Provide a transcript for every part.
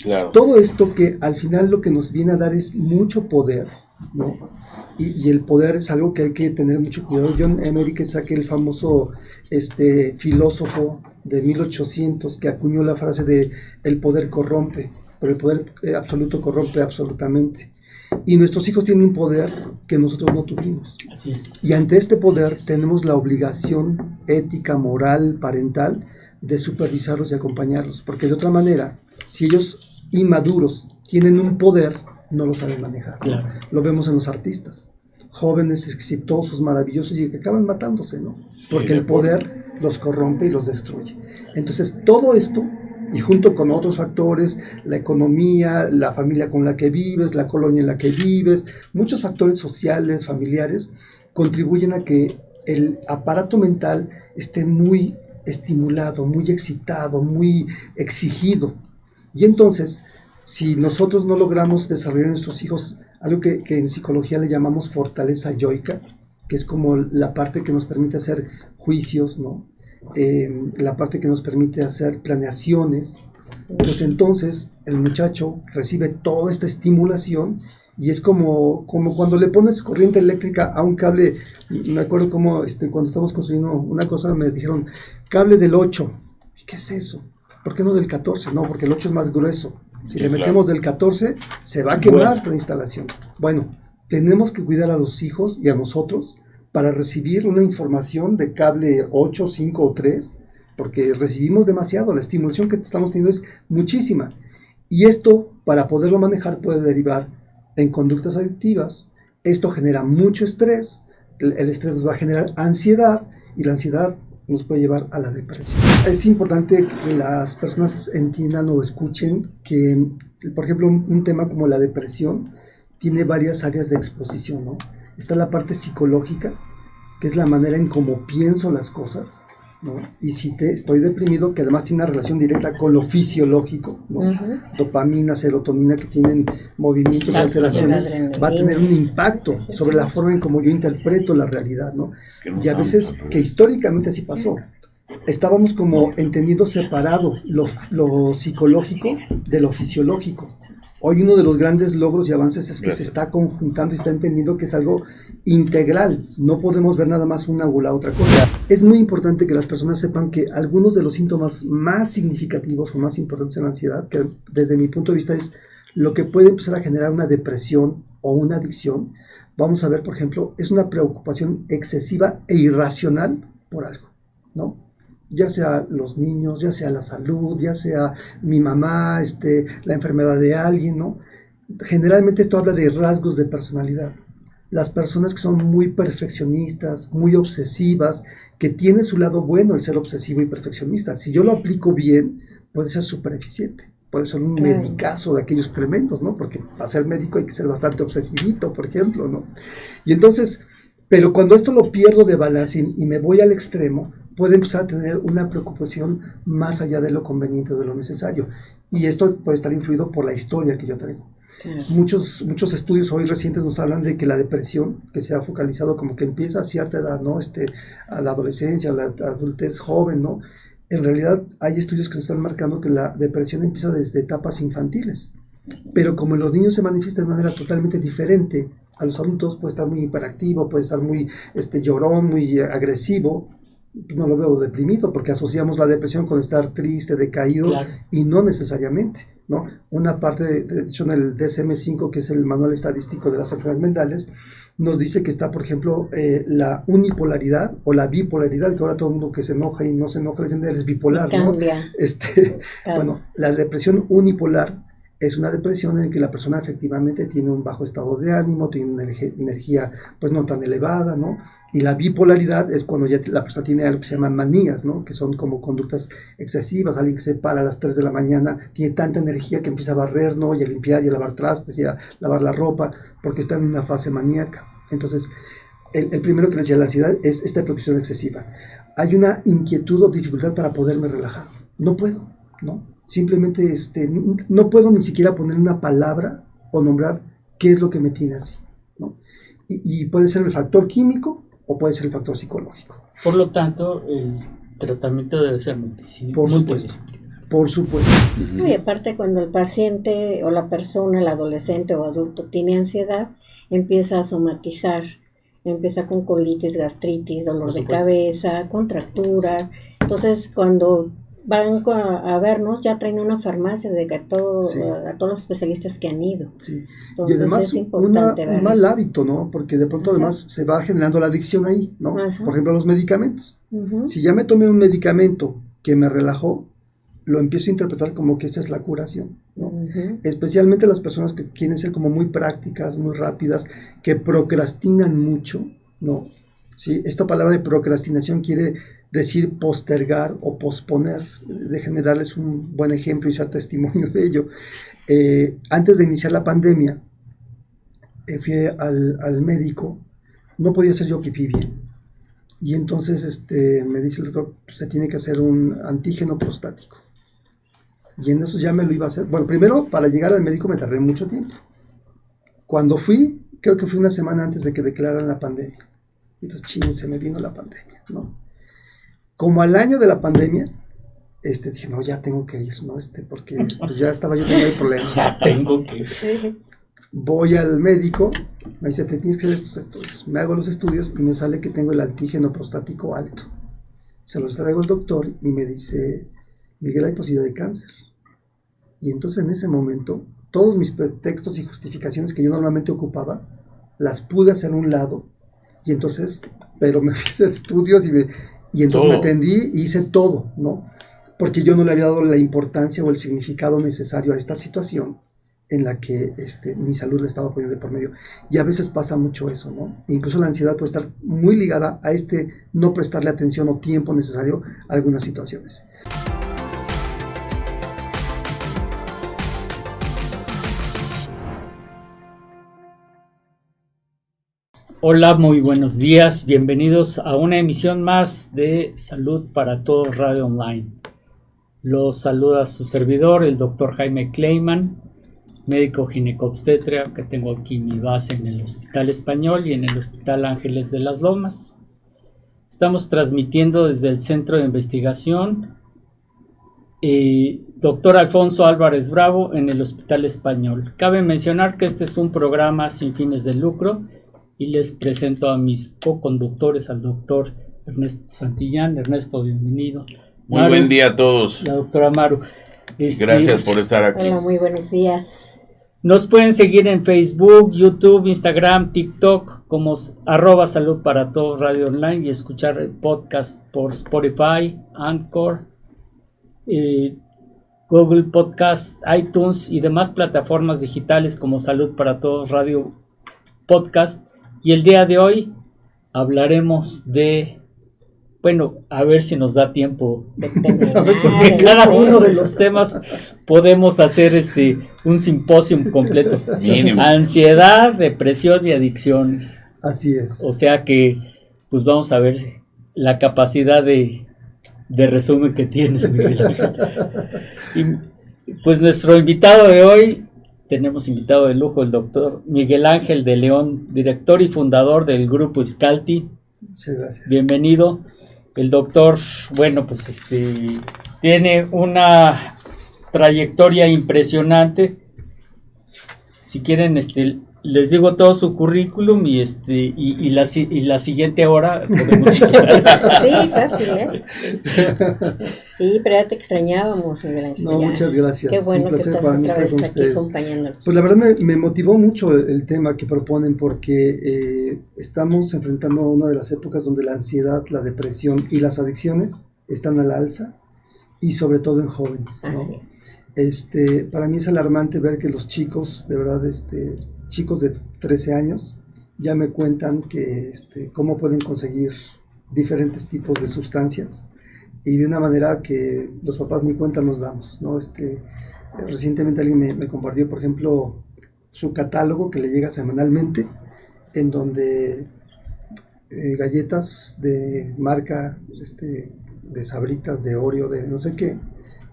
Claro. Todo esto que al final lo que nos viene a dar es mucho poder, ¿no? Y el poder es algo que hay que tener mucho cuidado. John Emery, que saque el famoso filósofo de 1800 que acuñó la frase de el poder corrompe, pero el poder absoluto corrompe absolutamente. Y nuestros hijos tienen un poder que nosotros no tuvimos. Así es. Y ante este poder tenemos la obligación ética, moral, parental, de supervisarlos y acompañarlos, porque de otra manera, si ellos inmaduros tienen un poder, no lo saben manejar. Claro. Lo vemos en los artistas, jóvenes exitosos, maravillosos, y que acaban matándose, ¿no? Porque el poder los corrompe y los destruye. Entonces, todo esto, y junto con otros factores, la economía, la familia con la que vives, la colonia en la que vives, muchos factores sociales, familiares, contribuyen a que el aparato mental esté muy estimulado, muy excitado, muy exigido. Y entonces, si nosotros no logramos desarrollar en nuestros hijos algo que en psicología le llamamos fortaleza yoica, que es como la parte que nos permite hacer juicios, ¿no? La parte que nos permite hacer planeaciones, pues entonces el muchacho recibe toda esta estimulación y es como cuando le pones corriente eléctrica a un cable. Me acuerdo como cuando estábamos construyendo una cosa me dijeron, cable del 8, ¿qué es eso? ¿Por qué no del 14? No, porque el 8 es más grueso. Si le metemos del 14, se va a quemar la instalación. Bueno, tenemos que cuidar a los hijos y a nosotros para recibir una información de cable 8, 5 o 3, porque recibimos demasiado, la estimulación que estamos teniendo es muchísima. Y esto, para poderlo manejar, puede derivar en conductas adictivas. Esto genera mucho estrés, el estrés nos va a generar ansiedad, y la ansiedad nos puede llevar a la depresión. Es importante que las personas entiendan o escuchen que, por ejemplo, un tema como la depresión tiene varias áreas de exposición, ¿no? Está la parte psicológica, que es la manera en cómo pienso las cosas, ¿no? Y si estoy deprimido, que además tiene una relación directa con lo fisiológico, ¿no? Dopamina, serotonina, que tienen movimientos y alteraciones, va a tener un impacto sobre la forma en cómo yo interpreto la realidad, ¿no? Y a veces, que históricamente así pasó, estábamos como entendiendo separado lo psicológico de lo fisiológico. Hoy uno de los grandes logros y avances es que se está conjuntando y está entendiendo que es algo integral. No podemos ver nada más una o la otra cosa. Es muy importante que las personas sepan que algunos de los síntomas más significativos o más importantes en la ansiedad, que desde mi punto de vista es lo que puede empezar a generar una depresión o una adicción, vamos a ver, por ejemplo, es una preocupación excesiva e irracional por algo, ¿no? Ya sea los niños, ya sea la salud, ya sea mi mamá, la enfermedad de alguien, ¿no? Generalmente esto habla de rasgos de personalidad. Las personas que son muy perfeccionistas, muy obsesivas, que tiene su lado bueno el ser obsesivo y perfeccionista. Si yo lo aplico bien, puede ser súper eficiente. Puede ser un medicazo de aquellos tremendos, ¿no? Porque para ser médico hay que ser bastante obsesivito, por ejemplo, ¿no? Y entonces, pero cuando esto lo pierdo de balance y me voy al extremo, puede empezar a tener una preocupación más allá de lo conveniente o de lo necesario. Y esto puede estar influido por la historia que yo traigo. Muchos estudios hoy recientes nos hablan de que la depresión, que se ha focalizado como que empieza a cierta edad, ¿no? A la adolescencia, a la adultez joven, ¿no? En realidad hay estudios que nos están marcando que la depresión empieza desde etapas infantiles. Pero como en los niños se manifiesta de manera totalmente diferente a los adultos, puede estar muy hiperactivo, puede estar muy llorón, muy agresivo. No lo veo deprimido porque asociamos la depresión con estar triste, decaído, claro. Y no necesariamente, ¿no? Una parte, de hecho en el DSM-5, que es el manual estadístico de las enfermedades mentales, nos dice que está, por ejemplo, la unipolaridad o la bipolaridad, que ahora todo el mundo que se enoja y no se enoja, dicen eres bipolar, ¿no? Bueno, la depresión unipolar es una depresión en la que la persona efectivamente tiene un bajo estado de ánimo, tiene una energía pues no tan elevada, ¿no? Y la bipolaridad es cuando ya la persona tiene algo que se llama manías, ¿no? Que son como conductas excesivas. Alguien que se para a las 3 de la mañana tiene tanta energía que empieza a barrer, ¿no? Y a limpiar y a lavar trastes y a lavar la ropa porque está en una fase maníaca. Entonces, el primero que les decía, la ansiedad es esta preocupación excesiva. Hay una inquietud o dificultad para poderme relajar. No puedo, ¿no? Simplemente no puedo ni siquiera poner una palabra o nombrar qué es lo que me tiene así, ¿no? Y puede ser el factor químico o puede ser el factor psicológico. Por lo tanto, el tratamiento debe ser multidisciplinario. Por supuesto. Sí. Y aparte cuando el paciente o la persona, el adolescente o adulto tiene ansiedad, empieza a somatizar, empieza con colitis, gastritis, dolor de cabeza, contractura. Entonces cuando van a vernos ya traen una farmacia de que a todos los especialistas que han ido. Sí. Entonces, y además es importante un mal hábito, ¿no? Porque de pronto además se va generando la adicción ahí, ¿no? Por ejemplo, los medicamentos. Si ya me tomé un medicamento que me relajó, lo empiezo a interpretar como que esa es la curación, ¿no? Especialmente las personas que quieren ser como muy prácticas, muy rápidas, que procrastinan mucho, ¿no? ¿Sí? Esta palabra de procrastinación quiere decir postergar o posponer. Déjenme darles un buen ejemplo y ser testimonio de ello. Antes de iniciar la pandemia, fui al médico, no podía hacer yo pipí bien. Y entonces me dice el doctor, se tiene que hacer un antígeno prostático. Y en eso ya me lo iba a hacer. Bueno, primero, para llegar al médico me tardé mucho tiempo. Cuando fui, creo que fue una semana antes de que declararan la pandemia. Entonces, se me vino la pandemia, ¿no? Como al año de la pandemia, dije, no, ya tengo que ir, ¿no? Porque pues ya estaba yo teniendo problemas. Ya tengo que ir. Voy al médico, me dice, te tienes que hacer estos estudios. Me hago los estudios y me sale que tengo el antígeno prostático alto. Se los traigo al doctor y me dice, Miguel, hay posibilidad de cáncer. Y entonces en ese momento, todos mis pretextos y justificaciones que yo normalmente ocupaba, las pude hacer a un lado. Y entonces, pero me fui a hacer estudios y entonces me atendí y hice todo, ¿no? Porque yo no le había dado la importancia o el significado necesario a esta situación en la que mi salud le estaba poniendo de por medio. Y a veces pasa mucho eso, ¿no? Incluso la ansiedad puede estar muy ligada a no prestarle atención o tiempo necesario a algunas situaciones. Hola, muy buenos días. Bienvenidos a una emisión más de Salud para Todos Radio Online. Los saluda su servidor, el doctor Jaime Kleiman, médico ginecobstetra, que tengo aquí mi base en el Hospital Español y en el Hospital Ángeles de las Lomas. Estamos transmitiendo desde el Centro de Investigación Dr. Alfonso Álvarez Bravo en el Hospital Español. Cabe mencionar que este es un programa sin fines de lucro y les presento a mis co-conductores, al doctor Ernesto Santillán. Ernesto, bienvenido. Muy buen día a todos. La doctora Maru. Gracias por estar aquí. Hola, muy buenos días. Nos pueden seguir en Facebook, YouTube, Instagram, TikTok como @Salud para Todos Radio Online y escuchar el podcast por Spotify, Anchor, Google Podcast, iTunes y demás plataformas digitales como Salud para Todos Radio Podcast. Y el día de hoy hablaremos de, a ver si nos da tiempo, a ver si de cada uno de los temas podemos hacer un simposio completo. Mínimo. Ansiedad, depresión y adicciones. Así es. O sea que, pues vamos a ver la capacidad de resumen que tienes, Miguel Ángel. Y pues nuestro invitado de hoy, tenemos invitado de lujo, el doctor Miguel Ángel de León, director y fundador del grupo Iscalti. Muchas gracias. Bienvenido. El doctor, tiene una trayectoria impresionante. Si quieren, les digo todo su currículum y la siguiente hora podemos empezar. Sí, fácil, ¿eh? Sí, pero ya te extrañábamos, Miguel Ángel. No, muchas gracias. Qué bueno un placer que estás para mí otra estar con vez aquí ustedes. acompañándonos. Pues la verdad me motivó mucho el tema que proponen porque estamos enfrentando una de las épocas donde la ansiedad, la depresión y las adicciones están a la alza y sobre todo en jóvenes, ¿no? Así es. Para mí es alarmante ver que los chicos, de verdad, chicos de 13 años, ya me cuentan que cómo pueden conseguir diferentes tipos de sustancias y de una manera que los papás ni cuenta nos damos, ¿no? Recientemente alguien me compartió, por ejemplo, su catálogo que le llega semanalmente, en donde galletas de marca, de Sabritas, de Oreo, de no sé qué,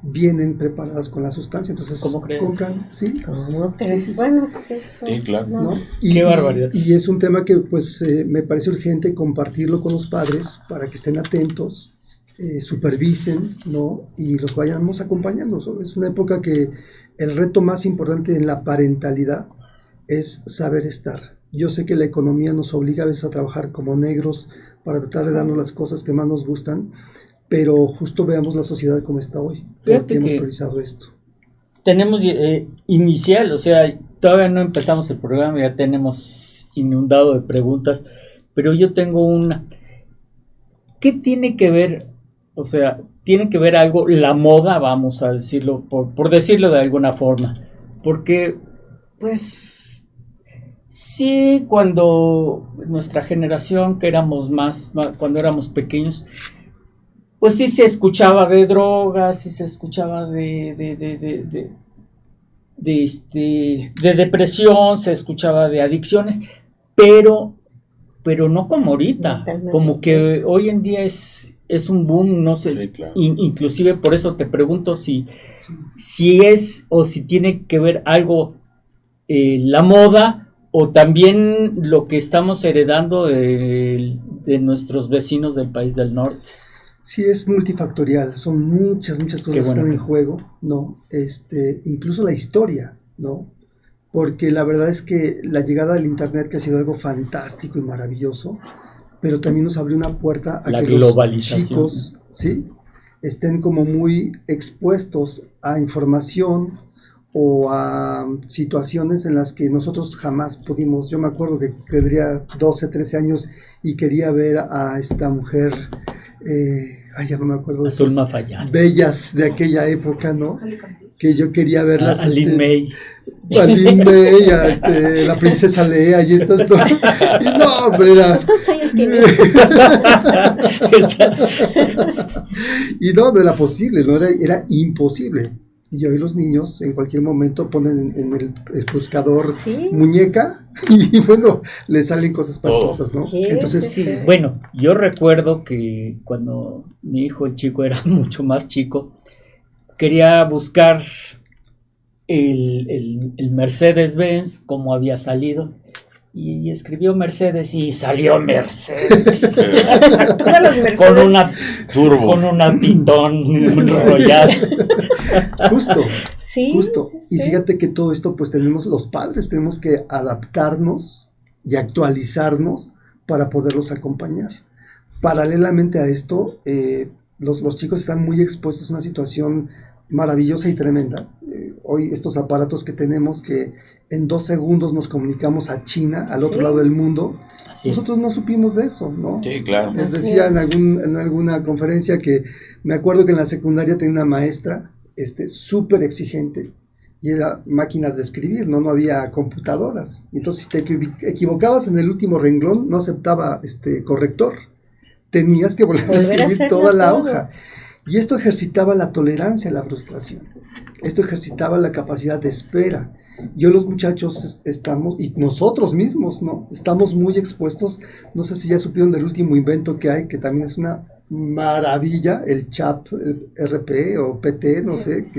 vienen preparadas con la sustancia, entonces ¿Cómo crees? compran, ¿sí? ¿Cómo crees? Sí. Bueno, sí. Sí, claro. ¿No? Qué barbaridad. Y es un tema que pues me parece urgente compartirlo con los padres para que estén atentos supervisen, ¿no? Y los vayamos acompañando. Es una época que el reto más importante en la parentalidad es saber estar. Yo sé que la economía nos obliga a veces a trabajar como negros para tratar de darnos las cosas que más nos gustan, pero justo veamos la sociedad como está hoy, porque hemos priorizado esto. Tenemos inicial, o sea, todavía no empezamos el programa, ya tenemos inundado de preguntas, pero yo tengo una. ¿Qué tiene que ver, o sea, tiene que ver algo, la moda, vamos a decirlo, por decirlo de alguna forma? Porque, pues, sí, cuando nuestra generación, que éramos más cuando éramos pequeños, pues sí se escuchaba de drogas, sí se escuchaba de depresión, se escuchaba de adicciones, pero no como ahorita, como que hoy en día es un boom, no sé, sí, claro. Inclusive por eso te pregunto si es o si tiene que ver algo la moda o también lo que estamos heredando de nuestros vecinos del país del norte. Sí, es multifactorial, son muchas cosas que están en juego, ¿no? Incluso la historia, ¿no? Porque la verdad es que la llegada del internet, que ha sido algo fantástico y maravilloso, pero también nos abrió una puerta a que los chicos, ¿sí?, estén como muy expuestos a información o a situaciones en las que nosotros jamás pudimos. Yo me acuerdo que tendría 12, 13 años y quería ver a esta mujer, ya no me acuerdo, Zulma Fayad, bellas de aquella época, ¿no? Que yo quería verlas. Lin May. Lin May, la princesa Leia y estas dos. No, hombre, ¿Cuántos años tiene? Y no era posible, no era imposible. Y hoy los niños en cualquier momento ponen en el buscador, ¿sí?, muñeca, y bueno, les salen cosas espantosas, ¿no? Sí, entonces, sí. Bueno, yo recuerdo que cuando mi hijo, el chico, era mucho más chico, quería buscar el Mercedes-Benz, como había salido, y escribió Mercedes y salió Mercedes. con una Pitón enrollada. Justo. Sí, justo. Sí. Y fíjate que todo esto, pues los padres tenemos que adaptarnos y actualizarnos para poderlos acompañar. Paralelamente a esto, los chicos están muy expuestos a una situación maravillosa y tremenda. Hoy estos aparatos que tenemos, que en 2 segundos nos comunicamos a China, al otro lado del mundo, nosotros no supimos de eso, ¿no? Sí, claro. Les decía en alguna conferencia que me acuerdo que en la secundaria tenía una maestra súper exigente, y era máquinas de escribir, no había computadoras. Entonces, si te equivocabas en el último renglón, no aceptaba corrector. Tenías que volver a escribir toda la hoja. Y esto ejercitaba la tolerancia a la frustración. Esto ejercitaba la capacidad de espera. Yo, los muchachos estamos, y nosotros mismos, ¿no?, estamos muy expuestos. No sé si ya supieron del último invento que hay, que también es una maravilla, el chat RP o PT, no sé,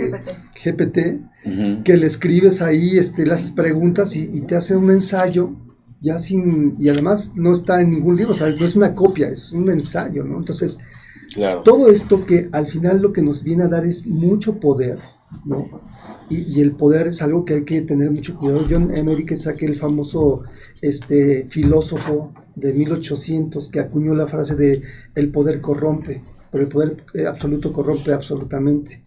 GPT, uh-huh, que le escribes ahí, le haces preguntas y te hace un ensayo, y además no está en ningún libro, o sea, no es una copia, es un ensayo, ¿no? Entonces, claro, todo esto que al final lo que nos viene a dar es mucho poder, ¿no? Y el poder es algo que hay que tener mucho cuidado. John Emery, que saque el famoso filósofo de 1800, que acuñó la frase de el poder corrompe, pero el poder absoluto corrompe absolutamente.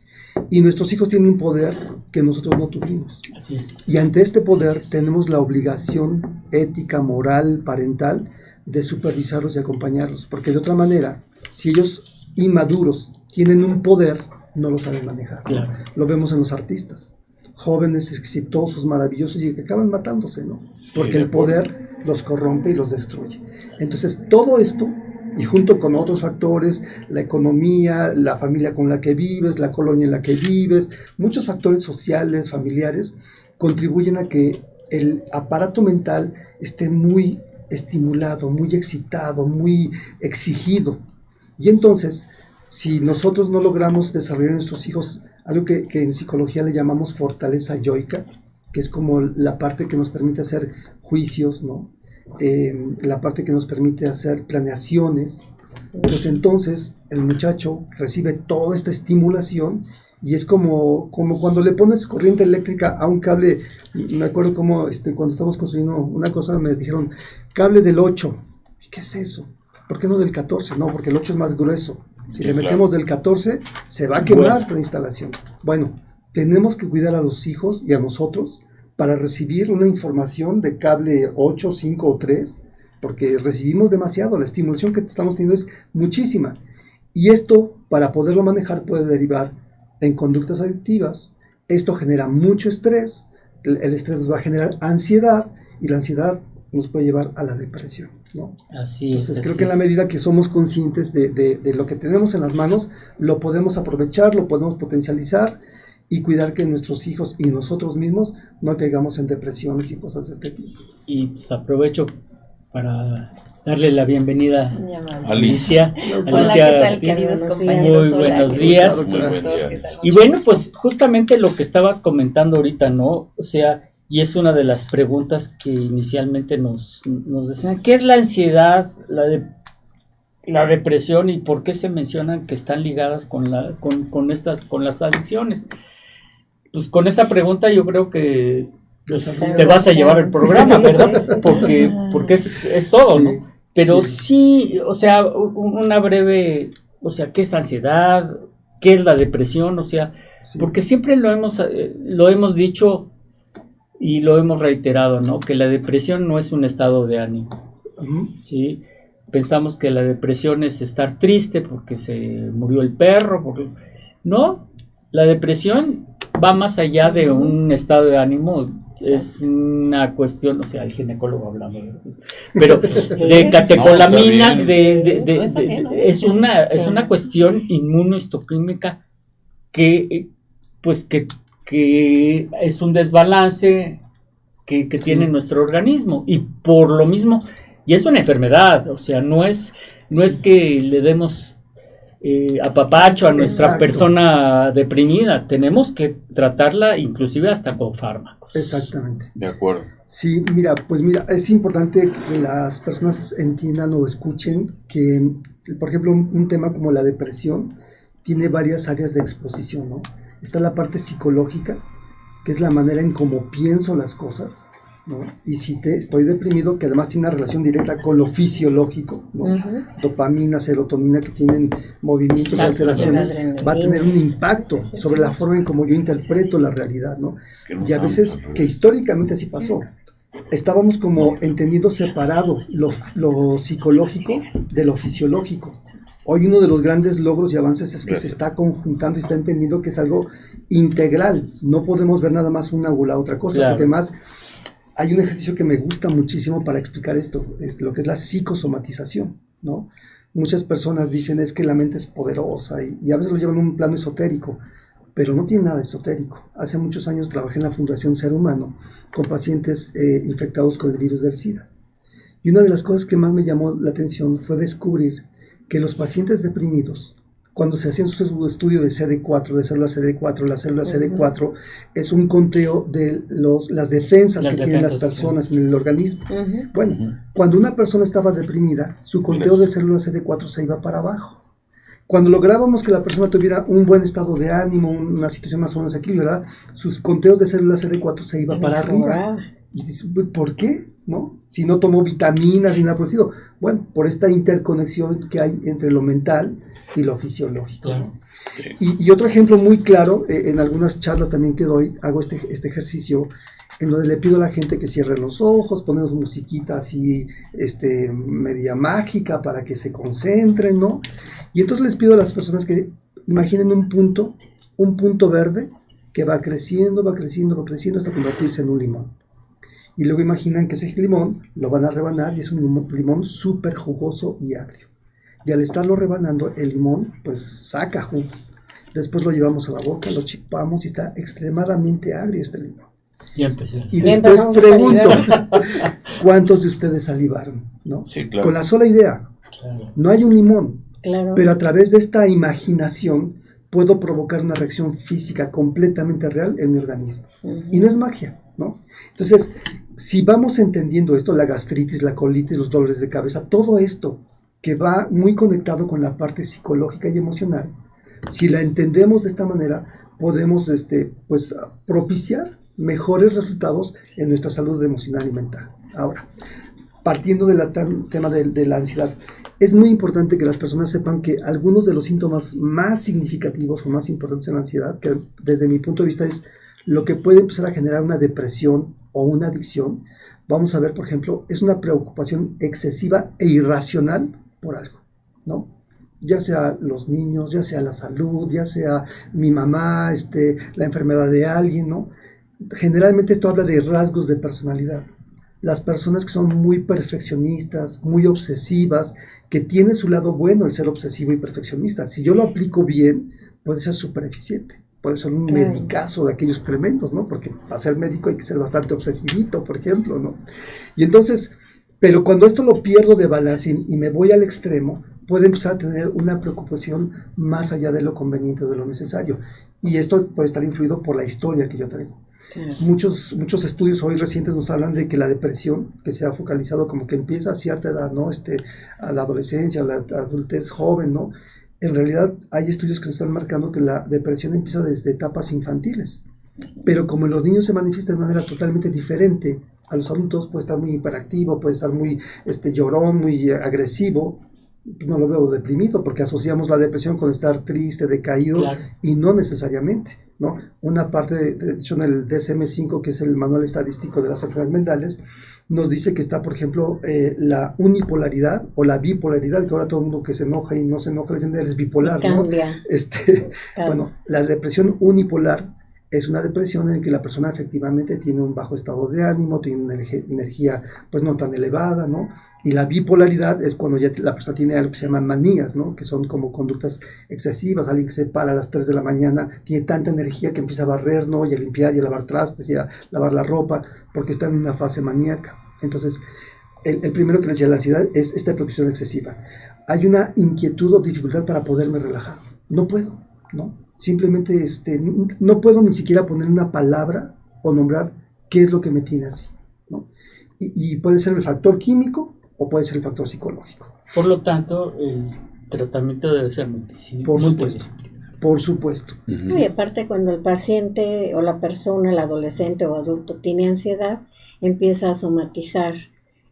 Y nuestros hijos tienen un poder que nosotros no tuvimos. Así es. Y ante este poder tenemos la obligación ética, moral, parental, de supervisarlos y acompañarlos, porque de otra manera, si ellos inmaduros tienen un poder, no lo saben manejar. Claro. Lo vemos en los artistas, jóvenes exitosos, maravillosos, y que acaban matándose, ¿no? Porque el poder los corrompe y los destruye. Entonces, todo esto, y junto con otros factores, la economía, la familia con la que vives, la colonia en la que vives, muchos factores sociales, familiares, contribuyen a que el aparato mental esté muy estimulado, muy excitado, muy exigido. Y entonces, si nosotros no logramos desarrollar en nuestros hijos algo que en psicología le llamamos fortaleza yoica, que es como la parte que nos permite hacer juicios, ¿no? La parte que nos permite hacer planeaciones, Pues entonces el muchacho recibe toda esta estimulación y es como cuando le pones corriente eléctrica a un cable. Me acuerdo como cuando estábamos construyendo una cosa me dijeron, cable del 8. ¿Qué es eso? ¿Por qué no del 14? No, porque el 8 es más grueso. Si le metemos del 14, se va a quemar la instalación. Bueno, tenemos que cuidar a los hijos y a nosotros para recibir una información de cable 8, 5 o 3, porque recibimos demasiado, la estimulación que estamos teniendo es muchísima. Y esto, para poderlo manejar, puede derivar en conductas adictivas. Esto genera mucho estrés, el estrés nos va a generar ansiedad, y la ansiedad nos puede llevar a la depresión, ¿no? Así es. Entonces creo que en la medida que somos conscientes de lo que tenemos en las manos, lo podemos aprovechar, lo podemos potencializar y cuidar que nuestros hijos y nosotros mismos no caigamos en depresiones y cosas de este tipo. Y pues aprovecho para darle la bienvenida a Alicia. Hola, ¿qué tal, queridos compañeros? Muy buenos días. Muy buen día. Y bueno, pues justamente lo que estabas comentando ahorita, ¿no? O sea, y es una de las preguntas que inicialmente nos decían, ¿qué es la ansiedad, la depresión y por qué se mencionan que están ligadas con las adicciones? Pues con esta pregunta yo creo que te vas a llevar el programa, ¿verdad? Porque es todo, ¿no? Pero sí, o sea, una breve, o sea, ¿qué es ansiedad? ¿Qué es la depresión? O sea, porque siempre lo hemos dicho y lo hemos reiterado, ¿no? Que la depresión no es un estado de ánimo, ¿sí? Pensamos que la depresión es estar triste porque se murió el perro, no, la depresión va más allá de un estado de ánimo, es una cuestión, o sea, el ginecólogo hablando, pero de catecolaminas, es una cuestión inmunohistoquímica que es un desbalance que tiene nuestro organismo, y por lo mismo, y es una enfermedad, o sea, no es que le demos apapacho a nuestra persona deprimida, tenemos que tratarla inclusive hasta con fármacos. Exactamente. De acuerdo. Sí, mira, es importante que las personas entiendan o escuchen que, por ejemplo, un tema como la depresión tiene varias áreas de exposición, ¿no? Está la parte psicológica, que es la manera en cómo pienso las cosas, ¿no? Y si estoy deprimido, que además tiene una relación directa con lo fisiológico, ¿no? Dopamina, serotonina, que tienen movimientos y alteraciones, va a tener un impacto sobre la forma en cómo yo interpreto la realidad, ¿no? Y a veces, que históricamente así pasó, estábamos como entendiendo separado lo psicológico de lo fisiológico. Hoy uno de los grandes logros y avances es que se está conjuntando y está entendiendo que es algo integral. No podemos ver nada más una o la otra cosa, porque además hay un ejercicio que me gusta muchísimo para explicar esto, lo que es la psicosomatización, ¿no? Muchas personas dicen es que la mente es poderosa y a veces lo llevan a un plano esotérico, pero no tiene nada esotérico. Hace muchos años trabajé en la Fundación Ser Humano con pacientes infectados con el virus del SIDA. Y una de las cosas que más me llamó la atención fue descubrir que los pacientes deprimidos, cuando se hacían su estudio de CD4, de célula CD4, la célula CD4 es un conteo de las defensas que tienen las personas en el organismo. Bueno, cuando una persona estaba deprimida, su conteo de células CD4 se iba para abajo. Cuando lográbamos que la persona tuviera un buen estado de ánimo, una situación más o menos equilibrada, sus conteos de células CD4 se iba para arriba. Y dices, ¿por qué? ¿No? Si no tomó vitaminas ni nada por el estilo. Bueno, por esta interconexión que hay entre lo mental y lo fisiológico. ¿No? Y otro ejemplo muy claro, en algunas charlas también que doy, hago este ejercicio en donde le pido a la gente que cierre los ojos, ponemos musiquita así, media mágica para que se concentren, ¿no? Y entonces les pido a las personas que imaginen un punto verde que va creciendo hasta convertirse en un limón. Y luego imaginan que ese limón lo van a rebanar y es un limón súper jugoso y agrio. Y al estarlo rebanando, el limón pues saca jugo. Después lo llevamos a la boca, lo chupamos y está extremadamente agrio este limón. Y después pregunto, ¿cuántos de ustedes salivaron? ¿No? Sí, claro. Con la sola idea. No hay un limón, pero a través de esta imaginación puedo provocar una reacción física completamente real en mi organismo. Y no es magia, ¿no? Entonces, si vamos entendiendo esto, la gastritis, la colitis, los dolores de cabeza, todo esto que va muy conectado con la parte psicológica y emocional. Si la entendemos de esta manera, podemos pues, propiciar mejores resultados en nuestra salud emocional y mental. Ahora, partiendo del tema de la ansiedad, es muy importante que las personas sepan que algunos de los síntomas más significativos o más importantes en la ansiedad, que desde mi punto de vista es lo que puede empezar a generar una depresión o una adicción, vamos a ver, por ejemplo, es una preocupación excesiva e irracional por algo, ¿no? Ya sea los niños, ya sea la salud, ya sea mi mamá, la enfermedad de alguien, ¿no? Generalmente esto habla de rasgos de personalidad. Las personas que son muy perfeccionistas, muy obsesivas, que tiene su lado bueno el ser obsesivo y perfeccionista. Si yo lo aplico bien, puede ser súper eficiente. Puede ser un medicazo de aquellos tremendos, ¿no? Porque para ser médico hay que ser bastante obsesivito, por ejemplo, ¿no? Y entonces, pero cuando esto lo pierdo de balance y me voy al extremo, puede empezar a tener una preocupación más allá de lo conveniente o de lo necesario. Y esto puede estar influido por la historia que yo traigo. Muchos estudios hoy recientes nos hablan de que la depresión, que se ha focalizado como que empieza a cierta edad, ¿no? A la adolescencia, a la adultez joven, ¿no? En realidad hay estudios que nos están marcando que la depresión empieza desde etapas infantiles, pero como en los niños se manifiesta de manera totalmente diferente a los adultos, puede estar muy hiperactivo, puede estar muy llorón, muy agresivo. No lo veo deprimido porque asociamos la depresión con estar triste, decaído, claro. Y no necesariamente, ¿no? Una parte, de hecho en el DSM-5, que es el manual estadístico de las enfermedades mentales, nos dice que está, por ejemplo, la unipolaridad o la bipolaridad, que ahora todo el mundo que se enoja y no se enoja, dicen eres bipolar, ¿no? Bueno, la depresión unipolar es una depresión en la que la persona efectivamente tiene un bajo estado de ánimo, tiene una energía pues no tan elevada, ¿no? Y la bipolaridad es cuando ya la persona tiene algo que se llaman manías, ¿no? Que son como conductas excesivas. Alguien que se para a las 3 de la mañana tiene tanta energía que empieza a barrer, ¿no? Y a limpiar y a lavar trastes y a lavar la ropa porque está en una fase maníaca. Entonces, el primero que les decía, la ansiedad es esta preocupación excesiva. Hay una inquietud o dificultad para poderme relajar. No puedo, ¿no? Simplemente no puedo ni siquiera poner una palabra o nombrar qué es lo que me tiene así, ¿no? Y puede ser el factor químico o puede ser el factor psicológico. Por lo tanto, el tratamiento debe ser multidisciplinario. Por supuesto. Uh-huh. Y aparte, cuando el paciente o la persona, el adolescente o adulto tiene ansiedad, empieza a somatizar,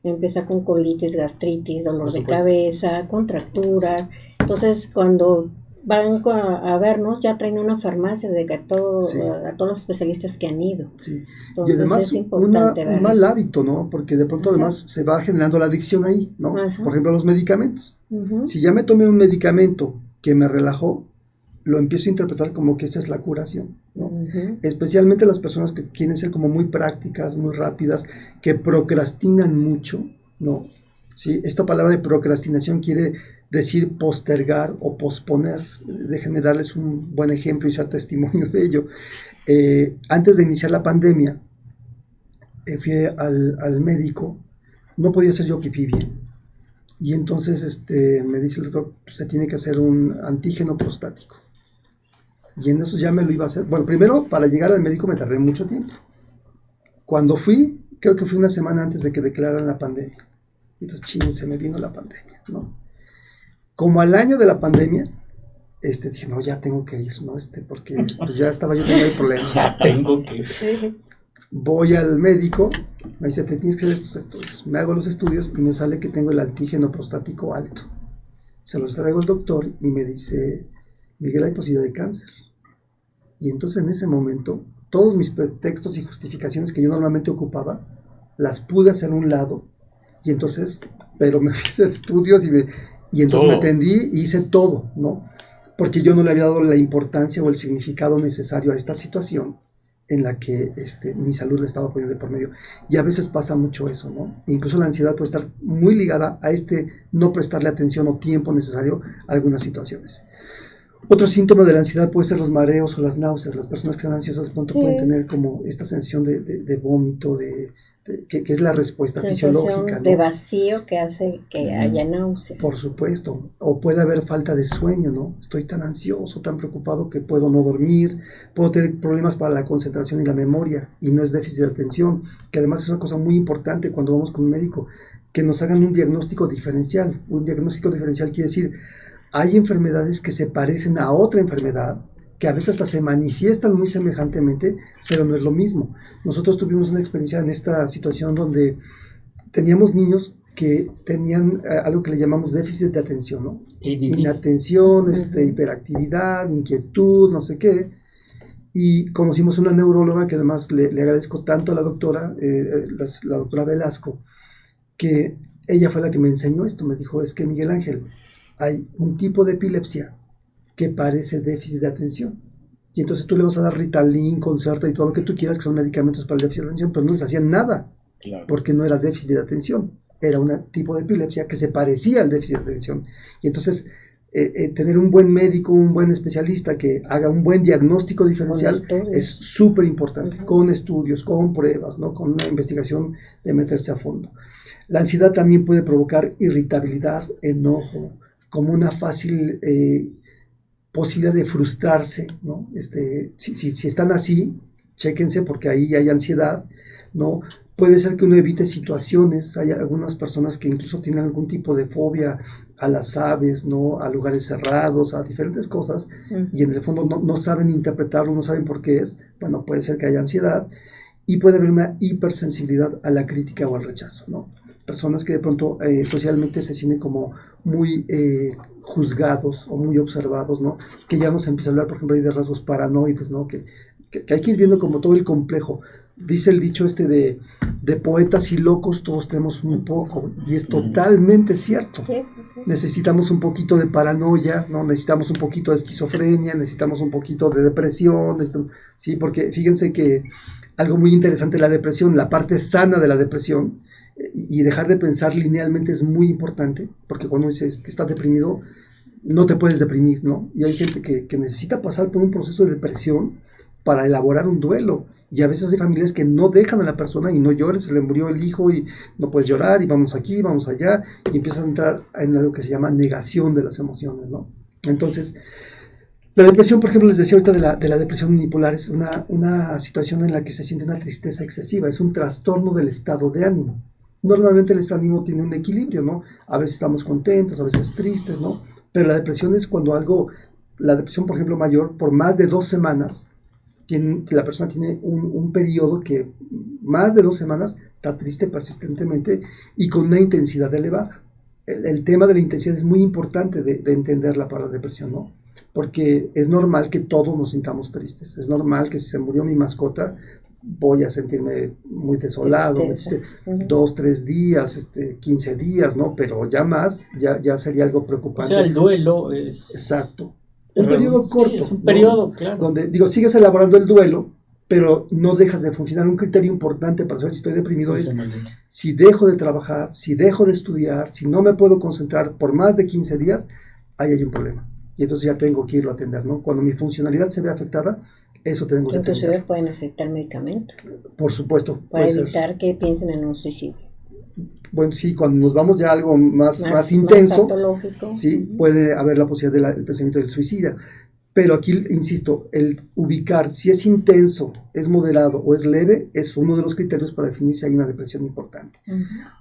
empieza con colitis, gastritis, dolor de cabeza, contractura. Entonces, cuando van a vernos, ya traen una farmacia de que a todos los especialistas que han ido. Sí. Entonces, y además es importante un mal hábito, ¿no? Porque de pronto además se va generando la adicción ahí, ¿no? Ajá. Por ejemplo, a los medicamentos. Uh-huh. Si ya me tomé un medicamento que me relajó, lo empiezo a interpretar como que esa es la curación, ¿no? Uh-huh. Especialmente las personas que quieren ser como muy prácticas, muy rápidas, que procrastinan mucho, ¿no? ¿Sí? Esta palabra de procrastinación quiere decir postergar o posponer. Déjenme darles un buen ejemplo y ser testimonio de ello. Antes de iniciar la pandemia, fui al médico, no podía hacer yo pipí bien. Y entonces me dice el doctor, se tiene que hacer un antígeno prostático. Y en eso ya me lo iba a hacer. Bueno, primero, para llegar al médico me tardé mucho tiempo. Cuando fui, creo que fue una semana antes de que declararan la pandemia. Entonces, se me vino la pandemia, ¿no? Como al año de la pandemia, dije, no, ya tengo que ir, ¿no? Porque pues ya estaba yo teniendo problemas. Ya tengo que ir. Voy al médico, me dice, te tienes que hacer estos estudios. Me hago los estudios y me sale que tengo el antígeno prostático alto. Se los traigo al doctor y me dice, Miguel, hay posibilidad de cáncer. Y entonces en ese momento, todos mis pretextos y justificaciones que yo normalmente ocupaba, las pude hacer a un lado. Y entonces, pero me fui a hacer estudios y entonces me atendí y hice todo, ¿no? Porque yo no le había dado la importancia o el significado necesario a esta situación en la que mi salud le estaba poniendo de por medio. Y a veces pasa mucho eso, ¿no? Incluso la ansiedad puede estar muy ligada a no prestarle atención o tiempo necesario a algunas situaciones. Otro síntoma de la ansiedad puede ser los mareos o las náuseas. Las personas que están ansiosas de pronto pueden tener como esta sensación de vómito, que es la respuesta fisiológica, ¿no? De vacío que hace que haya náusea. Por supuesto. O puede haber falta de sueño, ¿no? Estoy tan ansioso, tan preocupado que puedo no dormir, puedo tener problemas para la concentración y la memoria, y no es déficit de atención, que además es una cosa muy importante cuando vamos con un médico. que nos hagan un diagnóstico diferencial. Un diagnóstico diferencial quiere decir, hay enfermedades que se parecen a otra enfermedad, que a veces hasta se manifiestan muy semejantemente, pero no es lo mismo. Nosotros tuvimos una experiencia en esta situación donde teníamos niños que tenían algo que le llamamos déficit de atención, ¿no? Inatención, hiperactividad, inquietud, no sé qué. Y conocimos una neuróloga que además le agradezco tanto a la doctora, la doctora Velasco, que ella fue la que me enseñó esto. Me dijo, es que Miguel Ángel, hay un tipo de epilepsia que parece déficit de atención. Y entonces tú le vas a dar Ritalin, Concerta y todo lo que tú quieras, que son medicamentos para el déficit de atención, pero no les hacían nada, claro, porque no era déficit de atención. Era un tipo de epilepsia que se parecía al déficit de atención. Y entonces, tener un buen médico, un buen especialista que haga un buen diagnóstico diferencial es súper importante, con estudios, con pruebas, ¿no? Con una investigación de meterse a fondo. La ansiedad también puede provocar irritabilidad, enojo, como una fácil posibilidad de frustrarse, ¿no? Si están así, chéquense porque ahí hay ansiedad, ¿no? Puede ser que uno evite situaciones. Hay algunas personas que incluso tienen algún tipo de fobia a las aves, ¿no? A lugares cerrados, a diferentes cosas, y en el fondo no saben interpretarlo, no saben por qué es. Bueno, puede ser que haya ansiedad, y puede haber una hipersensibilidad a la crítica o al rechazo, ¿no? Personas que de pronto socialmente se sienten como muy juzgados o muy observados, ¿no? Que ya nos empieza a hablar, por ejemplo, de rasgos paranoides, ¿no? Que hay que ir viendo como todo el complejo. Dice el dicho de poetas y locos todos tenemos un poco, y es totalmente cierto. Necesitamos un poquito de paranoia, ¿no? Necesitamos un poquito de esquizofrenia, necesitamos un poquito de depresión, sí, porque fíjense que algo muy interesante de la depresión, la parte sana de la depresión, y dejar de pensar linealmente es muy importante, porque cuando dices que estás deprimido, no te puedes deprimir, ¿no? Y hay gente que necesita pasar por un proceso de depresión para elaborar un duelo. Y a veces hay familias que no dejan a la persona y no llores, se le murió el hijo y no puedes llorar, y vamos aquí, vamos allá, y empiezas a entrar en algo que se llama negación de las emociones, ¿no? Entonces, la depresión, por ejemplo, les decía ahorita de la depresión unipolar, es una situación en la que se siente una tristeza excesiva, es un trastorno del estado de ánimo. Normalmente el estado de ánimo tiene un equilibrio, ¿no? A veces estamos contentos, a veces tristes, ¿no? Pero la depresión es cuando la depresión, por ejemplo, mayor, por más de 2 semanas, la persona tiene un periodo que más de 2 semanas está triste persistentemente y con una intensidad elevada. El tema de la intensidad es muy importante de entenderla para la depresión, ¿no? Porque es normal que todos nos sintamos tristes. Es normal que si se murió mi mascota, voy a sentirme muy desolado, 2, 3 días, 15 días, ¿no? Pero ya más, ya sería algo preocupante. O sea, el duelo es... Exacto. Un periodo corto. Sí, es un periodo, ¿no? Claro. Donde, sigues elaborando el duelo, pero no dejas de funcionar. Un criterio importante para saber si estoy deprimido es si dejo de trabajar, si dejo de estudiar, si no me puedo concentrar por más de 15 días, ahí hay un problema. Y entonces ya tengo que irlo a atender, ¿no? Cuando mi funcionalidad se ve afectada, eso tengo que atender. Inclusive pueden necesitar medicamento. Por supuesto. Para evitar que piensen en un suicidio. Bueno, sí, cuando nos vamos ya a algo más intenso, patológico, sí, puede haber la posibilidad del pensamiento del suicida. Pero aquí, insisto, el ubicar si es intenso, es moderado o es leve, es uno de los criterios para definir si hay una depresión importante.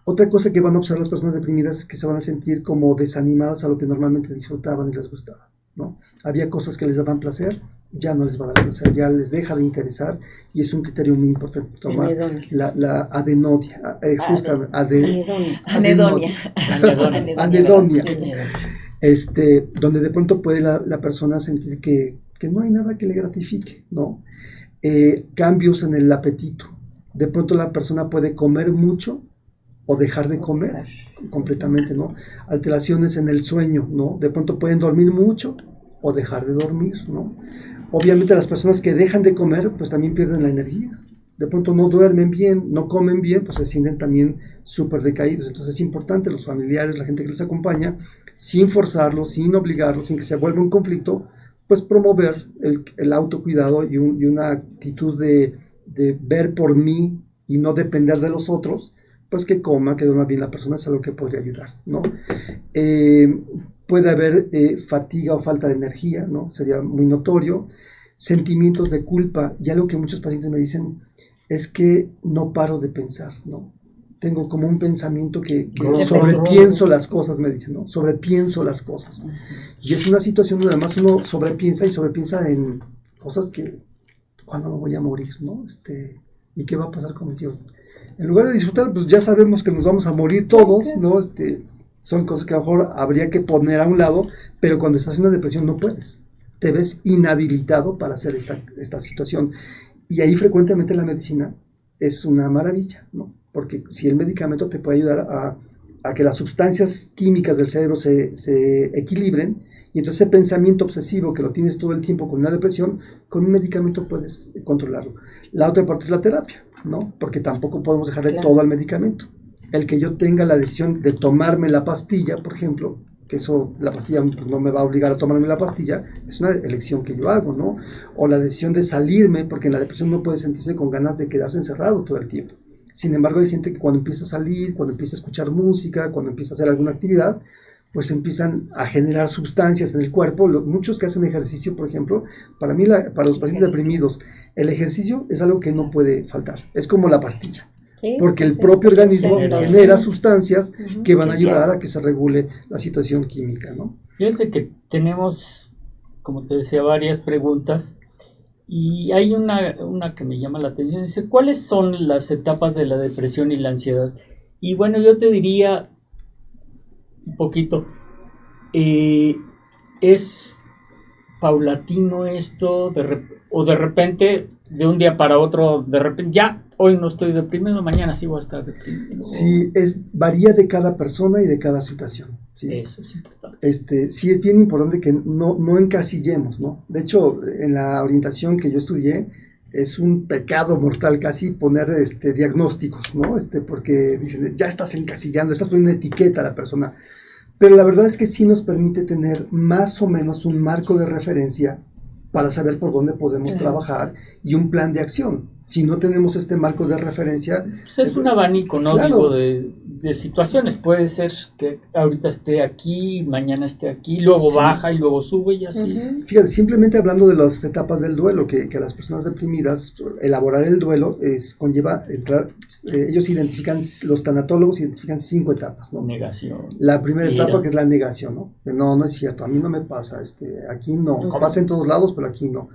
Otra cosa que van a observar las personas deprimidas es que se van a sentir como desanimadas a lo que normalmente disfrutaban y les gustaba, ¿no? Había cosas que les daban placer, ya no les va a dar placer, ya les deja de interesar, y es un criterio muy importante tomar la adenodia, anedonia, donde de pronto puede la persona sentir que no hay nada que le gratifique, ¿no? Cambios en el apetito, de pronto la persona puede comer mucho o dejar de comer completamente, ¿no? Alteraciones en el sueño, ¿no? De pronto pueden dormir mucho o dejar de dormir, ¿no? Obviamente las personas que dejan de comer, pues también pierden la energía. De pronto no duermen bien, no comen bien, pues se sienten también súper decaídos. Entonces es importante los familiares, la gente que les acompaña, sin forzarlos, sin obligarlos, sin que se vuelva un conflicto, pues promover el autocuidado y una actitud de ver por mí y no depender de los otros, pues que coma, que duerma bien la persona, es algo que podría ayudar, ¿no? Puede haber fatiga o falta de energía, ¿no? Sería muy notorio. Sentimientos de culpa, y algo que muchos pacientes me dicen es que no paro de pensar, ¿no? tengo como un pensamiento que sobrepienso las cosas, me dicen, ¿no? Sobrepienso las cosas. Y es una situación donde además uno sobrepiensa en cosas que, ¿cuándo me voy a morir, no? ¿Y qué va a pasar con mis hijos? En lugar de disfrutar, pues ya sabemos que nos vamos a morir todos, ¿no? Son cosas que a lo mejor habría que poner a un lado, pero cuando estás en una depresión no puedes. Te ves inhabilitado para hacer esta situación. Y ahí frecuentemente la medicina es una maravilla, ¿no? Porque si el medicamento te puede ayudar a que las sustancias químicas del cerebro se equilibren, y entonces ese pensamiento obsesivo que lo tienes todo el tiempo con una depresión, con un medicamento puedes controlarlo. La otra parte es la terapia, ¿no? Porque tampoco podemos dejarle todo al medicamento. El que yo tenga la decisión de tomarme la pastilla, por ejemplo, que eso, la pastilla pues, no me va a obligar a tomarme la pastilla, es una elección que yo hago, ¿no? O la decisión de salirme, porque en la depresión no puede sentirse con ganas de quedarse encerrado todo el tiempo. Sin embargo, hay gente que cuando empieza a salir, cuando empieza a escuchar música, cuando empieza a hacer alguna actividad, pues empiezan a generar sustancias en el cuerpo. Muchos que hacen ejercicio, por ejemplo, para mí, para los pacientes deprimidos, el ejercicio es algo que no puede faltar. Es como la pastilla. Sí, porque el propio organismo genera sustancias que van a ayudar a que se regule la situación química, ¿no? Fíjate que tenemos, como te decía, varias preguntas y hay una que me llama la atención. Dice, ¿cuáles son las etapas de la depresión y la ansiedad? Y bueno, yo te diría un poquito, ¿es paulatino esto? O de repente, de un día para otro, de repente, ya, hoy no estoy deprimido, mañana sí voy a estar deprimido. Sí, varía de cada persona y de cada situación. ¿Sí? Eso es importante. Sí es bien importante que no encasillemos, ¿no? De hecho, en la orientación que yo estudié, es un pecado mortal casi poner diagnósticos, ¿no? Porque dicen, ya estás encasillando, estás poniendo una etiqueta a la persona. Pero la verdad es que sí nos permite tener más o menos un marco de referencia para saber por dónde podemos trabajar y un plan de acción. Si no tenemos este marco de referencia... Pues es un abanico, ¿no? Claro. Digo, de situaciones. Puede ser que ahorita esté aquí, mañana esté aquí, luego baja y luego sube y así. Fíjate, simplemente hablando de las etapas del duelo, que las personas deprimidas, elaborar el duelo conlleva entrar... ellos los tanatólogos identifican 5 etapas, ¿no? Negación. La primera etapa que es la negación, ¿no? No es cierto, a mí no me pasa, aquí no. Pasa en todos lados, pero aquí no.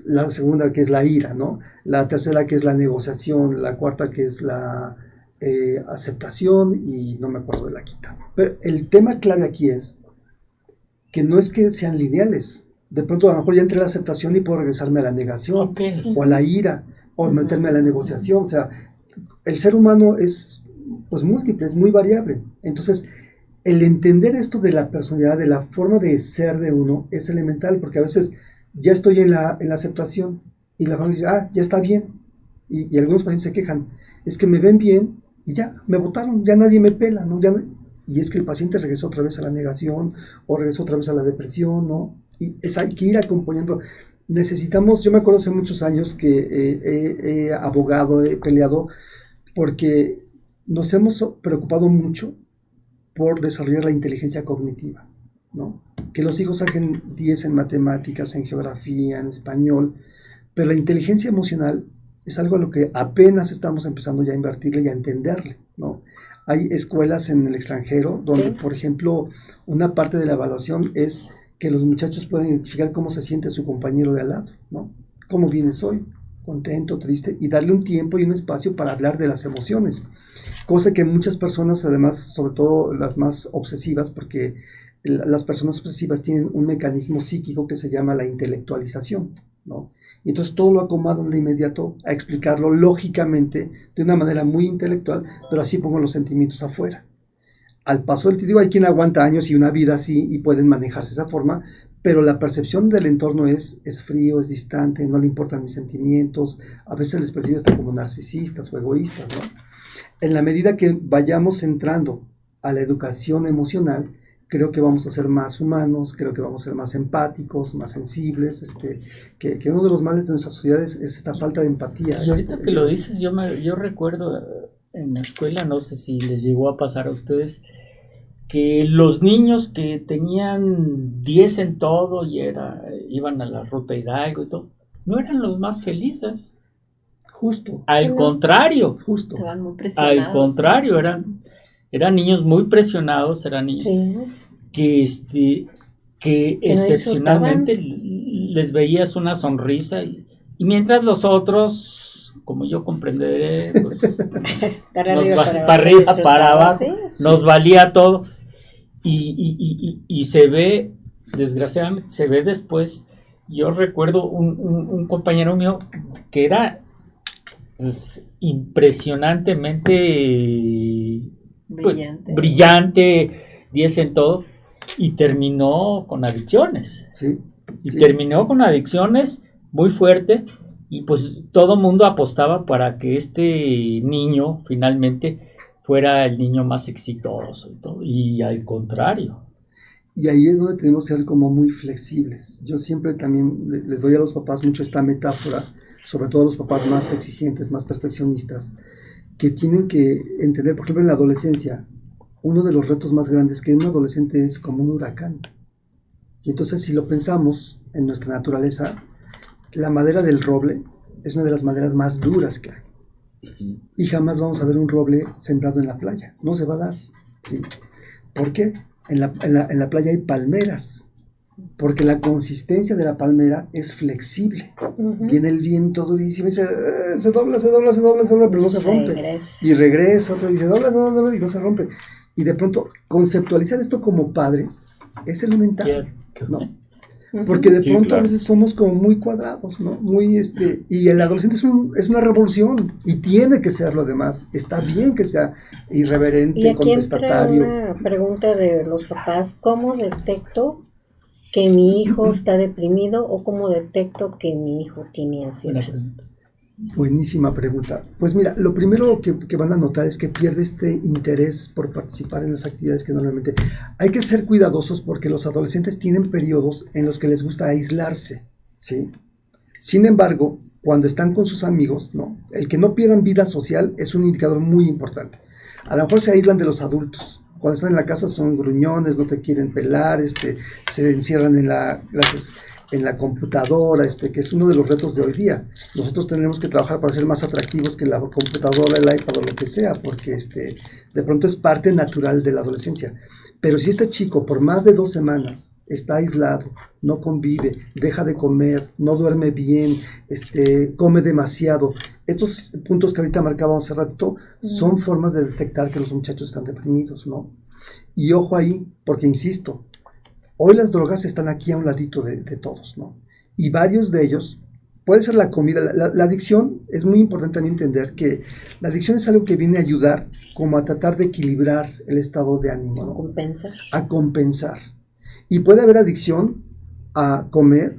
La segunda que es la ira, ¿no? La tercera que es la negociación, la cuarta que es la aceptación y no me acuerdo de la quinta. Pero el tema clave aquí es que no es que sean lineales. De pronto a lo mejor ya entré a la aceptación y puedo regresarme a la negación o a la ira o meterme a la negociación. O sea, el ser humano es pues múltiple, es muy variable. Entonces, el entender esto de la personalidad, de la forma de ser de uno es elemental porque a veces ya estoy en la aceptación y la familia dice, ya está bien. Y algunos pacientes se quejan, es que me ven bien y ya, me votaron, ya nadie me pela, ¿no? Y es que el paciente regresó otra vez a la negación o regresó otra vez a la depresión, ¿no? Y hay que ir acompañando. Necesitamos, yo me acuerdo hace muchos años que he abogado, he peleado, porque nos hemos preocupado mucho por desarrollar la inteligencia cognitiva, ¿no? Que los hijos saquen 10 en matemáticas, en geografía, en español, pero la inteligencia emocional es algo a lo que apenas estamos empezando ya a invertirle y a entenderle, ¿no? Hay escuelas en el extranjero donde, por ejemplo, una parte de la evaluación es que los muchachos pueden identificar cómo se siente su compañero de al lado, ¿no? ¿Cómo vienes hoy? Contento, triste, y darle un tiempo y un espacio para hablar de las emociones, cosa que muchas personas, además, sobre todo las más obsesivas, porque las personas obsesivas tienen un mecanismo psíquico que se llama la intelectualización, ¿no? Y entonces todo lo acomodan de inmediato a explicarlo lógicamente de una manera muy intelectual, pero así pongo los sentimientos afuera. Al paso del tiempo hay quien aguanta años y una vida así y pueden manejarse de esa forma, pero la percepción del entorno es frío, es distante, no le importan mis sentimientos, a veces les percibe hasta como narcisistas o egoístas, ¿no? En la medida que vayamos entrando a la educación emocional, creo que vamos a ser más humanos, creo que vamos a ser más empáticos, más sensibles, que uno de los males de nuestras sociedades es esta falta de empatía. Y ahorita que lo dices, yo recuerdo en la escuela, no sé si les llegó a pasar a ustedes, que los niños que tenían 10 en todo y iban a la Ruta Hidalgo y todo, no eran los más felices. Justo. Al contrario. Justo. Estaban muy presionados. Al contrario, eran niños muy presionados, eran niños que excepcionalmente les veías una sonrisa y mientras los otros, como yo comprenderé, pues, para arriba, para abajo, nos valía todo y se ve, desgraciadamente, se ve después. Yo recuerdo un compañero mío que era pues, impresionantemente brillante, 10 en todo, y terminó con adicciones. Sí. Terminó con adicciones muy fuerte, y pues todo mundo apostaba para que este niño finalmente fuera el niño más exitoso y todo, y al contrario. Y ahí es donde tenemos que ser como muy flexibles. Yo siempre también les doy a los papás mucho esta metáfora, sobre todo a los papás más exigentes, más perfeccionistas, que tienen que entender, por ejemplo, en la adolescencia, uno de los retos más grandes que un adolescente es como un huracán. Y entonces, si lo pensamos en nuestra naturaleza, la madera del roble es una de las maderas más duras que hay. Y jamás vamos a ver un roble sembrado en la playa. No se va a dar. ¿Sí? ¿Por qué? En la playa hay palmeras, porque la consistencia de la palmera es flexible. Viene el viento durísimo y se dobla, pero no se rompe. Y regresa otro y se dobla y no se rompe. Y de pronto, conceptualizar esto como padres es elemental, ¿no? Porque de pronto a veces somos como muy cuadrados, ¿no? Muy y el adolescente es una revolución y tiene que serlo además. Está bien que sea irreverente, y aquí contestatario. Entra una pregunta de los papás: ¿cómo detecto que mi hijo está deprimido o cómo detecto que mi hijo tiene ansiedad? Buenísima pregunta. Pues mira, lo primero que van a notar es que pierde este interés por participar en las actividades que normalmente... Hay que ser cuidadosos porque los adolescentes tienen periodos en los que les gusta aislarse, ¿sí? Sin embargo, cuando están con sus amigos, ¿no? El que no pierdan vida social es un indicador muy importante. A lo mejor se aíslan de los adultos. Cuando están en la casa son gruñones, no te quieren pelar, se encierran en la computadora, que es uno de los retos de hoy día. Nosotros tenemos que trabajar para ser más atractivos que la computadora, el iPad o lo que sea, porque de pronto es parte natural de la adolescencia. Pero si este chico por más de 2 semanas está aislado, no convive, deja de comer, no duerme bien, come demasiado, estos puntos que ahorita marcábamos hace rato son formas de detectar que los muchachos están deprimidos, ¿no? Y ojo ahí, porque insisto, hoy las drogas están aquí a un ladito de todos, ¿no? Y varios de ellos, puede ser la comida, la adicción, es muy importante también entender que la adicción es algo que viene a ayudar como a tratar de equilibrar el estado de ánimo, ¿no? A compensar. Y puede haber adicción a comer,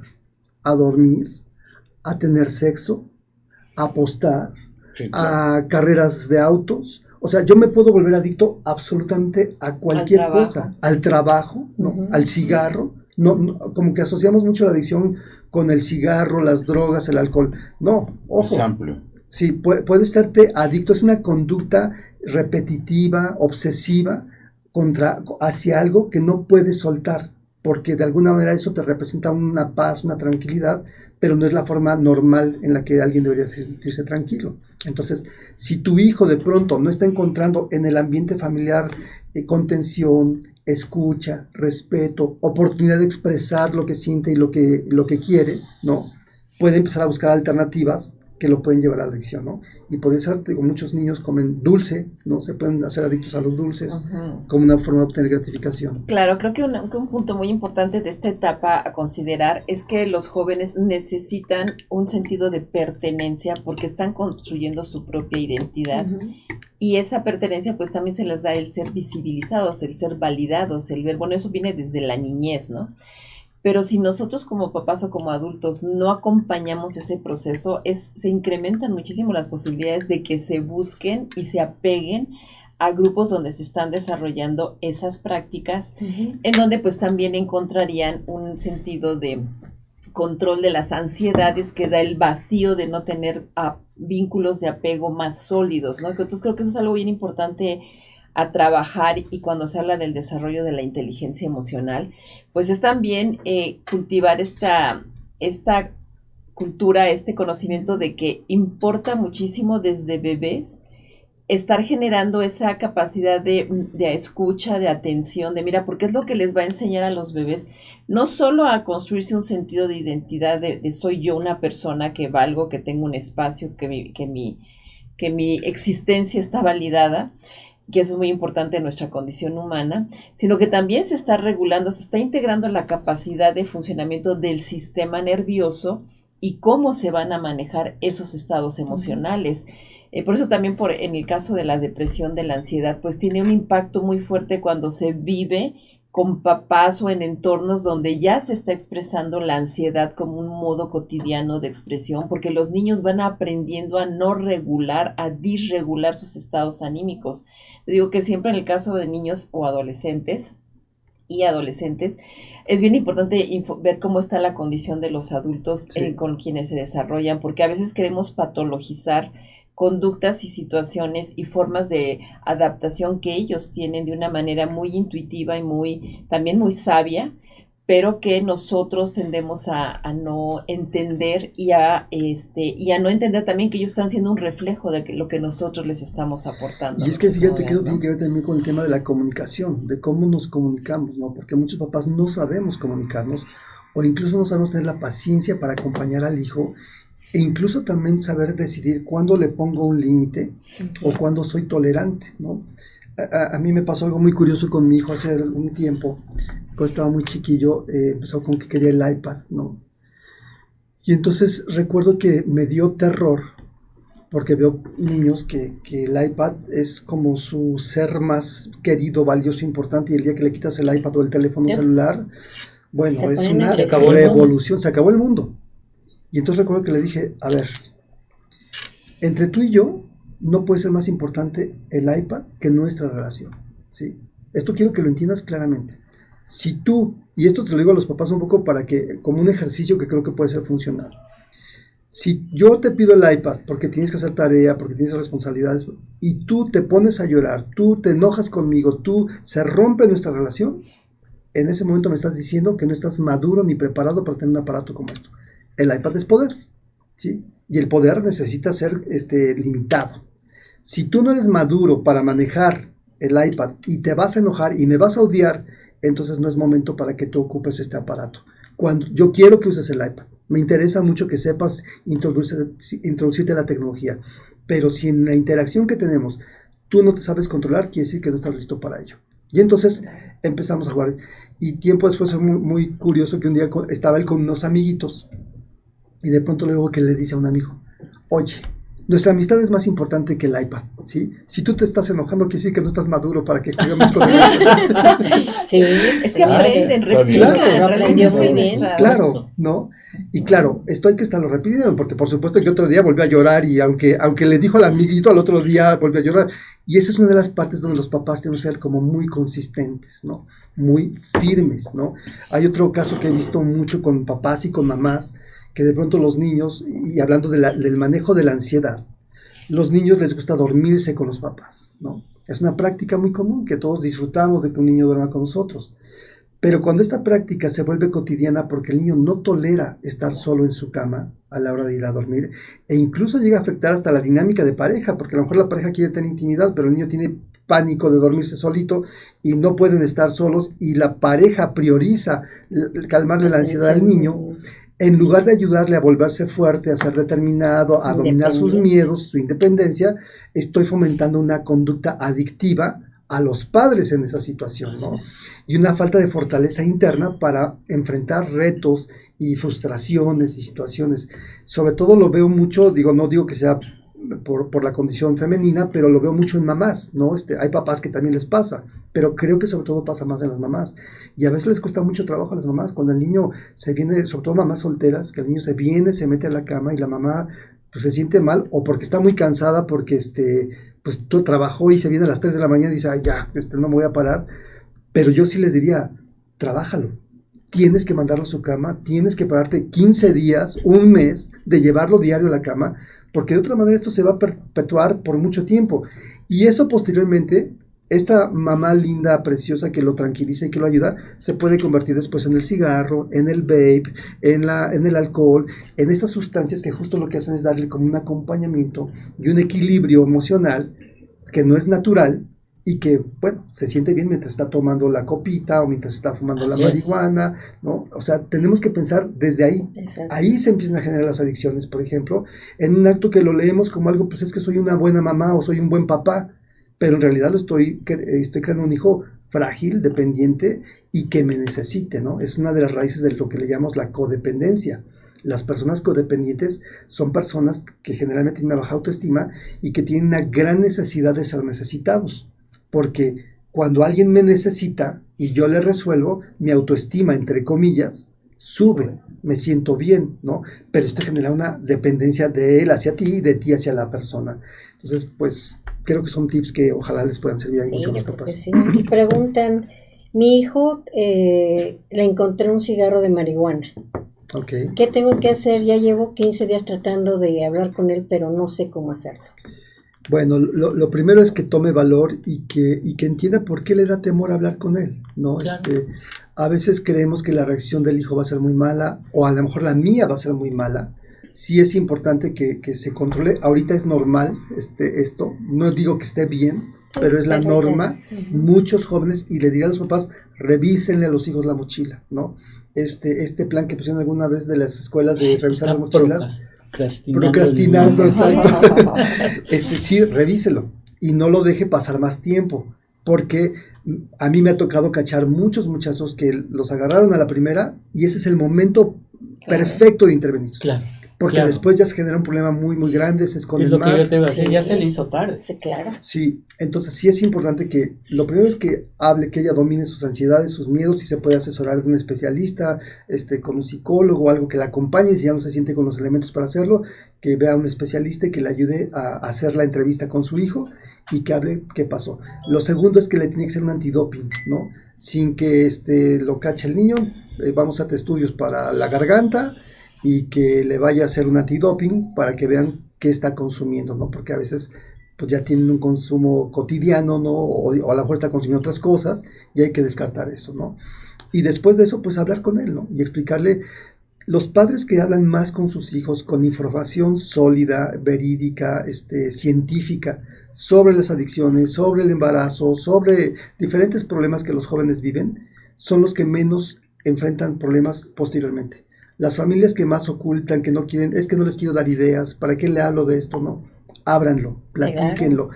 a dormir, a tener sexo, a apostar, a carreras de autos. O sea, yo me puedo volver adicto absolutamente a cualquier cosa, al trabajo, ¿no? Al cigarro. No, como que asociamos mucho la adicción con el cigarro, las drogas, el alcohol. No, ojo. Es amplio. Sí, puedes serte adicto, es una conducta repetitiva, obsesiva, hacia algo que no puedes soltar, porque de alguna manera eso te representa una paz, una tranquilidad, pero no es la forma normal en la que alguien debería sentirse tranquilo. Entonces, si tu hijo de pronto no está encontrando en el ambiente familiar contención, escucha, respeto, oportunidad de expresar lo que siente y lo que quiere, ¿no? Puede empezar a buscar alternativas que lo pueden llevar a la adicción, ¿no? Y por eso muchos niños comen dulce, ¿no? Se pueden hacer adictos a los dulces como una forma de obtener gratificación. Claro, creo que un punto muy importante de esta etapa a considerar es que los jóvenes necesitan un sentido de pertenencia porque están construyendo su propia identidad. Y esa pertenencia pues también se les da el ser visibilizados, el ser validados, el ver, bueno, eso viene desde la niñez, ¿no? Pero si nosotros como papás o como adultos no acompañamos ese proceso, se incrementan muchísimo las posibilidades de que se busquen y se apeguen a grupos donde se están desarrollando esas prácticas, en donde pues también encontrarían un sentido de control de las ansiedades que da el vacío de no tener vínculos de apego más sólidos, ¿no? Entonces creo que eso es algo bien importante a trabajar, y cuando se habla del desarrollo de la inteligencia emocional, pues es también cultivar esta cultura, este conocimiento de que importa muchísimo desde bebés estar generando esa capacidad de escucha, de atención, de mira, porque es lo que les va a enseñar a los bebés, no solo a construirse un sentido de identidad, de soy yo una persona que valgo, que tengo un espacio, que mi existencia está validada, que eso es muy importante en nuestra condición humana, sino que también se está regulando, se está integrando la capacidad de funcionamiento del sistema nervioso y cómo se van a manejar esos estados emocionales. Por eso también en el caso de la depresión, de la ansiedad, pues tiene un impacto muy fuerte cuando se vive con papás o en entornos donde ya se está expresando la ansiedad como un modo cotidiano de expresión, porque los niños van aprendiendo a no regular, a disregular sus estados anímicos. Te digo que siempre en el caso de niños o adolescentes es bien importante ver cómo está la condición de los adultos con quienes se desarrollan, porque a veces queremos patologizar conductas y situaciones y formas de adaptación que ellos tienen de una manera muy intuitiva y también muy sabia, pero que nosotros tendemos a no entender y a no entender también que ellos están siendo un reflejo de lo que nosotros les estamos aportando. Y es que fíjate que eso tiene que ver también con el tema de la comunicación, de cómo nos comunicamos, ¿no? Porque muchos papás no sabemos comunicarnos o incluso no sabemos tener la paciencia para acompañar al hijo. E incluso también saber decidir cuándo le pongo un límite o cuándo soy tolerante, ¿no? A mí me pasó algo muy curioso con mi hijo hace un tiempo, cuando estaba muy chiquillo, empezó con que quería el iPad, ¿no? Y entonces recuerdo que me dio terror, porque veo niños que el iPad es como su ser más querido, valioso, importante, y el día que le quitas el iPad o el teléfono celular, bueno, es una revolución, se acabó el mundo. Y entonces recuerdo que le dije, a ver, entre tú y yo no puede ser más importante el iPad que nuestra relación, ¿sí? Esto quiero que lo entiendas claramente. Si tú, y esto te lo digo a los papás un poco para que, como un ejercicio que creo que puede ser funcional, si yo te pido el iPad porque tienes que hacer tarea, porque tienes responsabilidades, y tú te pones a llorar, tú te enojas conmigo, se rompe nuestra relación, en ese momento me estás diciendo que no estás maduro ni preparado para tener un aparato como esto. El iPad es poder, ¿sí? Y el poder necesita ser limitado. Si tú no eres maduro para manejar el iPad y te vas a enojar y me vas a odiar, entonces no es momento para que tú ocupes este aparato. Cuando yo quiero que uses el iPad, me interesa mucho que sepas introducirte a la tecnología, pero si en la interacción que tenemos tú no te sabes controlar, quiere decir que no estás listo para ello. Y entonces empezamos a jugar. Y tiempo después fue muy, muy curioso que un día estaba él con unos amiguitos. Y de pronto luego que le dice a un amigo, oye, nuestra amistad es más importante que el iPad, ¿sí? Si tú te estás enojando, quiere decir que no estás maduro para que juguemos con el iPad. Sí, es que aprenden, replican, claro, ¿no? Y claro, esto hay que estarlo repitiendo, porque por supuesto que otro día volvió a llorar y aunque le dijo al amiguito, al otro día volvió a llorar. Y esa es una de las partes donde los papás tienen que ser como muy consistentes, ¿no? Muy firmes, ¿no? Hay otro caso que he visto mucho con papás y con mamás, que de pronto los niños, y hablando del manejo de la ansiedad, los niños les gusta dormirse con los papás, ¿no? Es una práctica muy común, que todos disfrutamos de que un niño duerma con nosotros. Pero cuando esta práctica se vuelve cotidiana porque el niño no tolera estar solo en su cama a la hora de ir a dormir, e incluso llega a afectar hasta la dinámica de pareja, porque a lo mejor la pareja quiere tener intimidad, pero el niño tiene pánico de dormirse solito y no pueden estar solos, y la pareja prioriza calmarle la ansiedad al niño, en lugar de ayudarle a volverse fuerte, a ser determinado, a dominar sus miedos, su independencia, estoy fomentando una conducta adictiva a los padres en esa situación, ¿no? Y una falta de fortaleza interna para enfrentar retos y frustraciones y situaciones. Sobre todo lo veo mucho, no digo que sea por la condición femenina, pero lo veo mucho en mamás, ¿no? Hay papás que también les pasa, pero creo que sobre todo pasa más en las mamás, y a veces les cuesta mucho trabajo a las mamás, cuando el niño se viene, sobre todo mamás solteras, que el niño se viene, se mete a la cama y la mamá pues se siente mal, o porque está muy cansada, porque pues tú trabajó y se viene a las 3 de la mañana y dice, ay ya, no me voy a parar. Pero yo sí les diría, trabájalo. Tienes que mandarlo a su cama, tienes que pararte 15 días, un mes, de llevarlo diario a la cama, porque de otra manera esto se va a perpetuar por mucho tiempo. Y eso posteriormente esta mamá linda, preciosa, que lo tranquiliza y que lo ayuda, se puede convertir después en el cigarro, en el vape, en el alcohol, en estas sustancias que justo lo que hacen es darle como un acompañamiento y un equilibrio emocional que no es natural y que, bueno, se siente bien mientras está tomando la copita o mientras está fumando Así la marihuana, ¿no? O sea, tenemos que pensar desde ahí. Exacto. Ahí se empiezan a generar las adicciones, por ejemplo, en un acto que lo leemos como algo, pues es que soy una buena mamá o soy un buen papá, pero en realidad estoy creando un hijo frágil, dependiente y que me necesite, ¿no? Es una de las raíces de lo que le llamamos la codependencia. Las personas codependientes son personas que generalmente tienen una baja autoestima y que tienen una gran necesidad de ser necesitados, porque cuando alguien me necesita y yo le resuelvo, mi autoestima, entre comillas, sube, me siento bien, ¿no? Pero esto genera una dependencia de él hacia ti y de ti hacia la persona. Entonces, pues, creo que son tips que ojalá les puedan servir a muchos los papás. Sí. Y preguntan, mi hijo le encontré un cigarro de marihuana. Okay. ¿Qué tengo que hacer? Ya llevo 15 días tratando de hablar con él, pero no sé cómo hacerlo. Bueno, lo primero es que tome valor y que entienda por qué le da temor hablar con él, ¿no? Claro. A veces creemos que la reacción del hijo va a ser muy mala, o a lo mejor la mía va a ser muy mala. Sí es importante que se controle. Ahorita es normal esto, no digo que esté bien, pero es la norma. Muchos jóvenes, y le diré a los papás, revísenle a los hijos la mochila, ¿no? Este plan que pusieron alguna vez de las escuelas de revisar las mochilas. Procrastinando, exacto. Sí, revíselo y no lo deje pasar más tiempo, porque a mí me ha tocado cachar muchos muchachos que los agarraron a la primera y ese es el momento perfecto de intervenir. Claro. Porque después ya se genera un problema muy, muy grande, se esconden más. Es lo que yo te iba a decir, ya se le hizo tarde. Sí, claro. Sí, entonces sí es importante que, lo primero es que hable, que ella domine sus ansiedades, sus miedos, si se puede asesorar de un especialista, con un psicólogo, algo que la acompañe, si ya no se siente con los elementos para hacerlo, que vea a un especialista y que le ayude a hacer la entrevista con su hijo y que hable qué pasó. Lo segundo es que le tiene que hacer un antidoping, ¿no? Sin que lo cache el niño, vamos a hacer estudios para la garganta, y que le vaya a hacer un antidoping para que vean qué está consumiendo, ¿no? Porque a veces pues ya tienen un consumo cotidiano, ¿no? O a lo mejor está consumiendo otras cosas y hay que descartar eso, ¿no? Y después de eso, pues hablar con él, ¿no? Y explicarle, los padres que hablan más con sus hijos con información sólida, verídica, científica, sobre las adicciones, sobre el embarazo, sobre diferentes problemas que los jóvenes viven, son los que menos enfrentan problemas posteriormente. Las familias que más ocultan, que no quieren, es que no les quiero dar ideas, ¿para qué le hablo de esto? No, ábranlo, platíquenlo.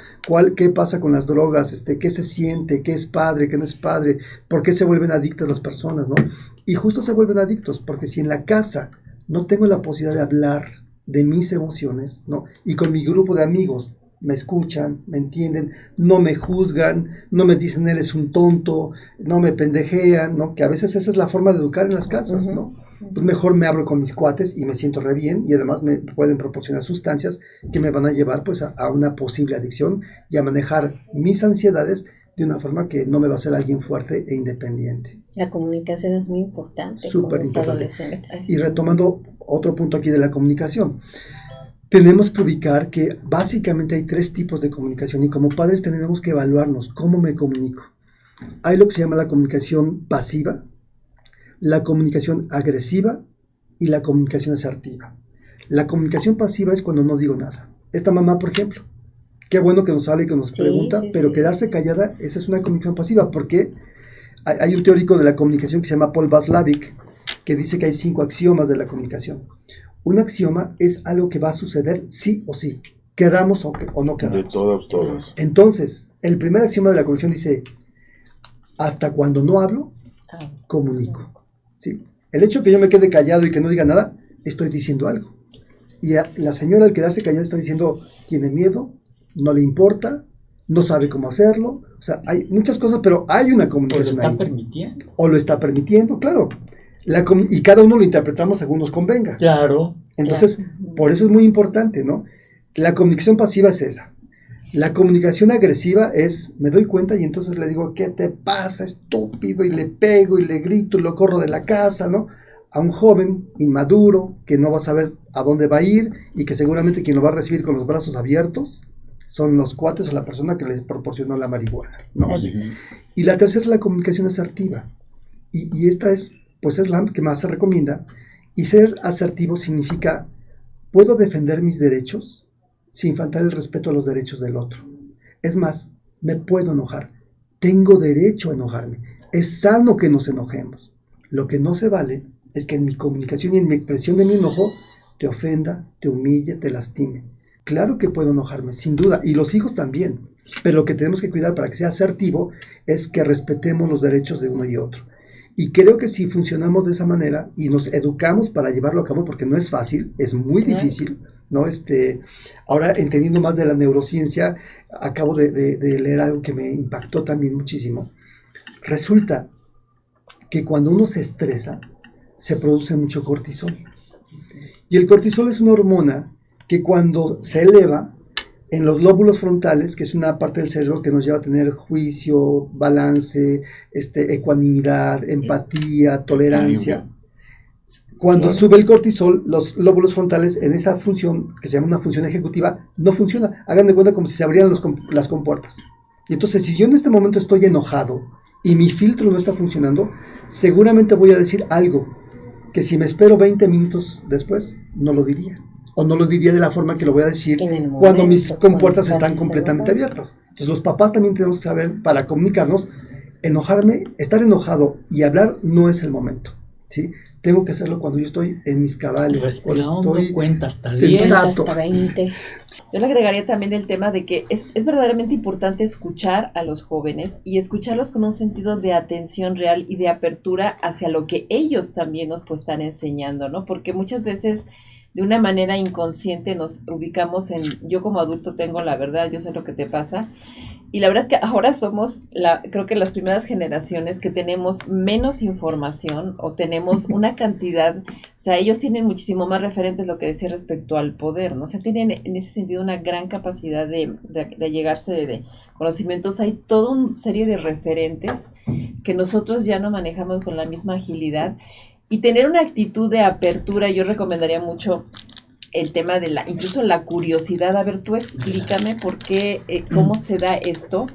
¿Qué pasa con las drogas? ¿Qué se siente? ¿Qué es padre? ¿Qué no es padre? ¿Por qué se vuelven adictas las personas? ¿No? Y justo se vuelven adictos, porque si en la casa no tengo la posibilidad de hablar de mis emociones, ¿no? Y con mi grupo de amigos me escuchan, me entienden, no me juzgan, no me dicen eres un tonto, no me pendejean, ¿no? Que a veces esa es la forma de educar en las casas, ¿no? Pues mejor me abro con mis cuates y me siento re bien y además me pueden proporcionar sustancias que me van a llevar pues a una posible adicción y a manejar mis ansiedades de una forma que no me va a hacer alguien fuerte e independiente. La comunicación es muy importante. Súper importante. Y retomando otro punto aquí de la comunicación, tenemos que ubicar que básicamente hay 3 tipos de comunicación y como padres tenemos que evaluarnos cómo me comunico. Hay lo que se llama la comunicación pasiva, la comunicación agresiva y la comunicación asertiva. La comunicación pasiva es cuando no digo nada. Esta mamá, por ejemplo, qué bueno que nos habla y que nos pregunta, pero quedarse callada, esa es una comunicación pasiva, porque hay un teórico de la comunicación que se llama Paul Watzlawick, que dice que hay 5 axiomas de la comunicación. Un axioma es algo que va a suceder sí o sí, queramos o no queramos. De todos. Entonces, el primer axioma de la comunicación dice, hasta cuando no hablo, comunico. ¿Sí? El hecho que yo me quede callado y que no diga nada, estoy diciendo algo. Y la señora al quedarse callada está diciendo, tiene miedo, no le importa, no sabe cómo hacerlo. O sea, hay muchas cosas, pero hay una comunicación ahí. ¿O lo está permitiendo? O lo está permitiendo, claro. Y cada uno lo interpretamos según nos convenga. Claro. Entonces, por eso es muy importante, ¿no? La comunicación pasiva es esa. La comunicación agresiva es, me doy cuenta y entonces le digo, ¿qué te pasa, estúpido? Y le pego y le grito y lo corro de la casa, ¿no? A un joven inmaduro que no va a saber a dónde va a ir y que seguramente quien lo va a recibir con los brazos abiertos son los cuates o la persona que les proporcionó la marihuana, ¿no? Sí. Y la tercera es la comunicación asertiva. Y esta es la que más se recomienda. Y ser asertivo significa, puedo defender mis derechos sin faltar el respeto a los derechos del otro. Es más, me puedo enojar. Tengo derecho a enojarme. Es sano que nos enojemos. Lo que no se vale es que en mi comunicación y en mi expresión de mi enojo te ofenda, te humille, te lastime. Claro que puedo enojarme, sin duda, y los hijos también. Pero lo que tenemos que cuidar para que sea asertivo es que respetemos los derechos de uno y otro. Y creo que si funcionamos de esa manera y nos educamos para llevarlo a cabo, porque no es fácil, es muy difícil, ¿no? Ahora, entendiendo más de la neurociencia, acabo de leer algo que me impactó también muchísimo. Resulta que cuando uno se estresa, se produce mucho cortisol. Y el cortisol es una hormona que cuando se eleva en los lóbulos frontales, que es una parte del cerebro que nos lleva a tener juicio, balance, ecuanimidad, empatía, tolerancia. Cuando sube el cortisol, los lóbulos frontales en esa función, que se llama una función ejecutiva, no funciona. Hagan de cuenta como si se abrieran las compuertas. Y entonces, si yo en este momento estoy enojado y mi filtro no está funcionando, seguramente voy a decir algo que si me espero 20 minutos después, no lo diría. O no lo diría de la forma que lo voy a decir cuando mis compuertas están completamente abiertas. Entonces los papás también tenemos que saber, para comunicarnos, estar enojado y hablar no es el momento, ¿sí? Tengo que hacerlo cuando yo estoy en mis cabales. Respirando, estoy cuenta hasta sensato. 10. Hasta 20. Yo le agregaría también el tema de que es verdaderamente importante escuchar a los jóvenes y escucharlos con un sentido de atención real y de apertura hacia lo que ellos también nos están enseñando, ¿no? Porque muchas veces de una manera inconsciente nos ubicamos en, yo como adulto tengo la verdad, yo sé lo que te pasa, y la verdad es que ahora somos, creo que las primeras generaciones que tenemos menos información o tenemos una cantidad, o sea, ellos tienen muchísimo más referentes, lo que decía respecto al poder, ¿no? O sea, tienen en ese sentido una gran capacidad de llegarse de conocimientos. Hay toda una serie de referentes que nosotros ya no manejamos con la misma agilidad. Y tener una actitud de apertura, yo recomendaría mucho el tema de incluso la curiosidad. A ver, tú explícame por qué, cómo se da esto,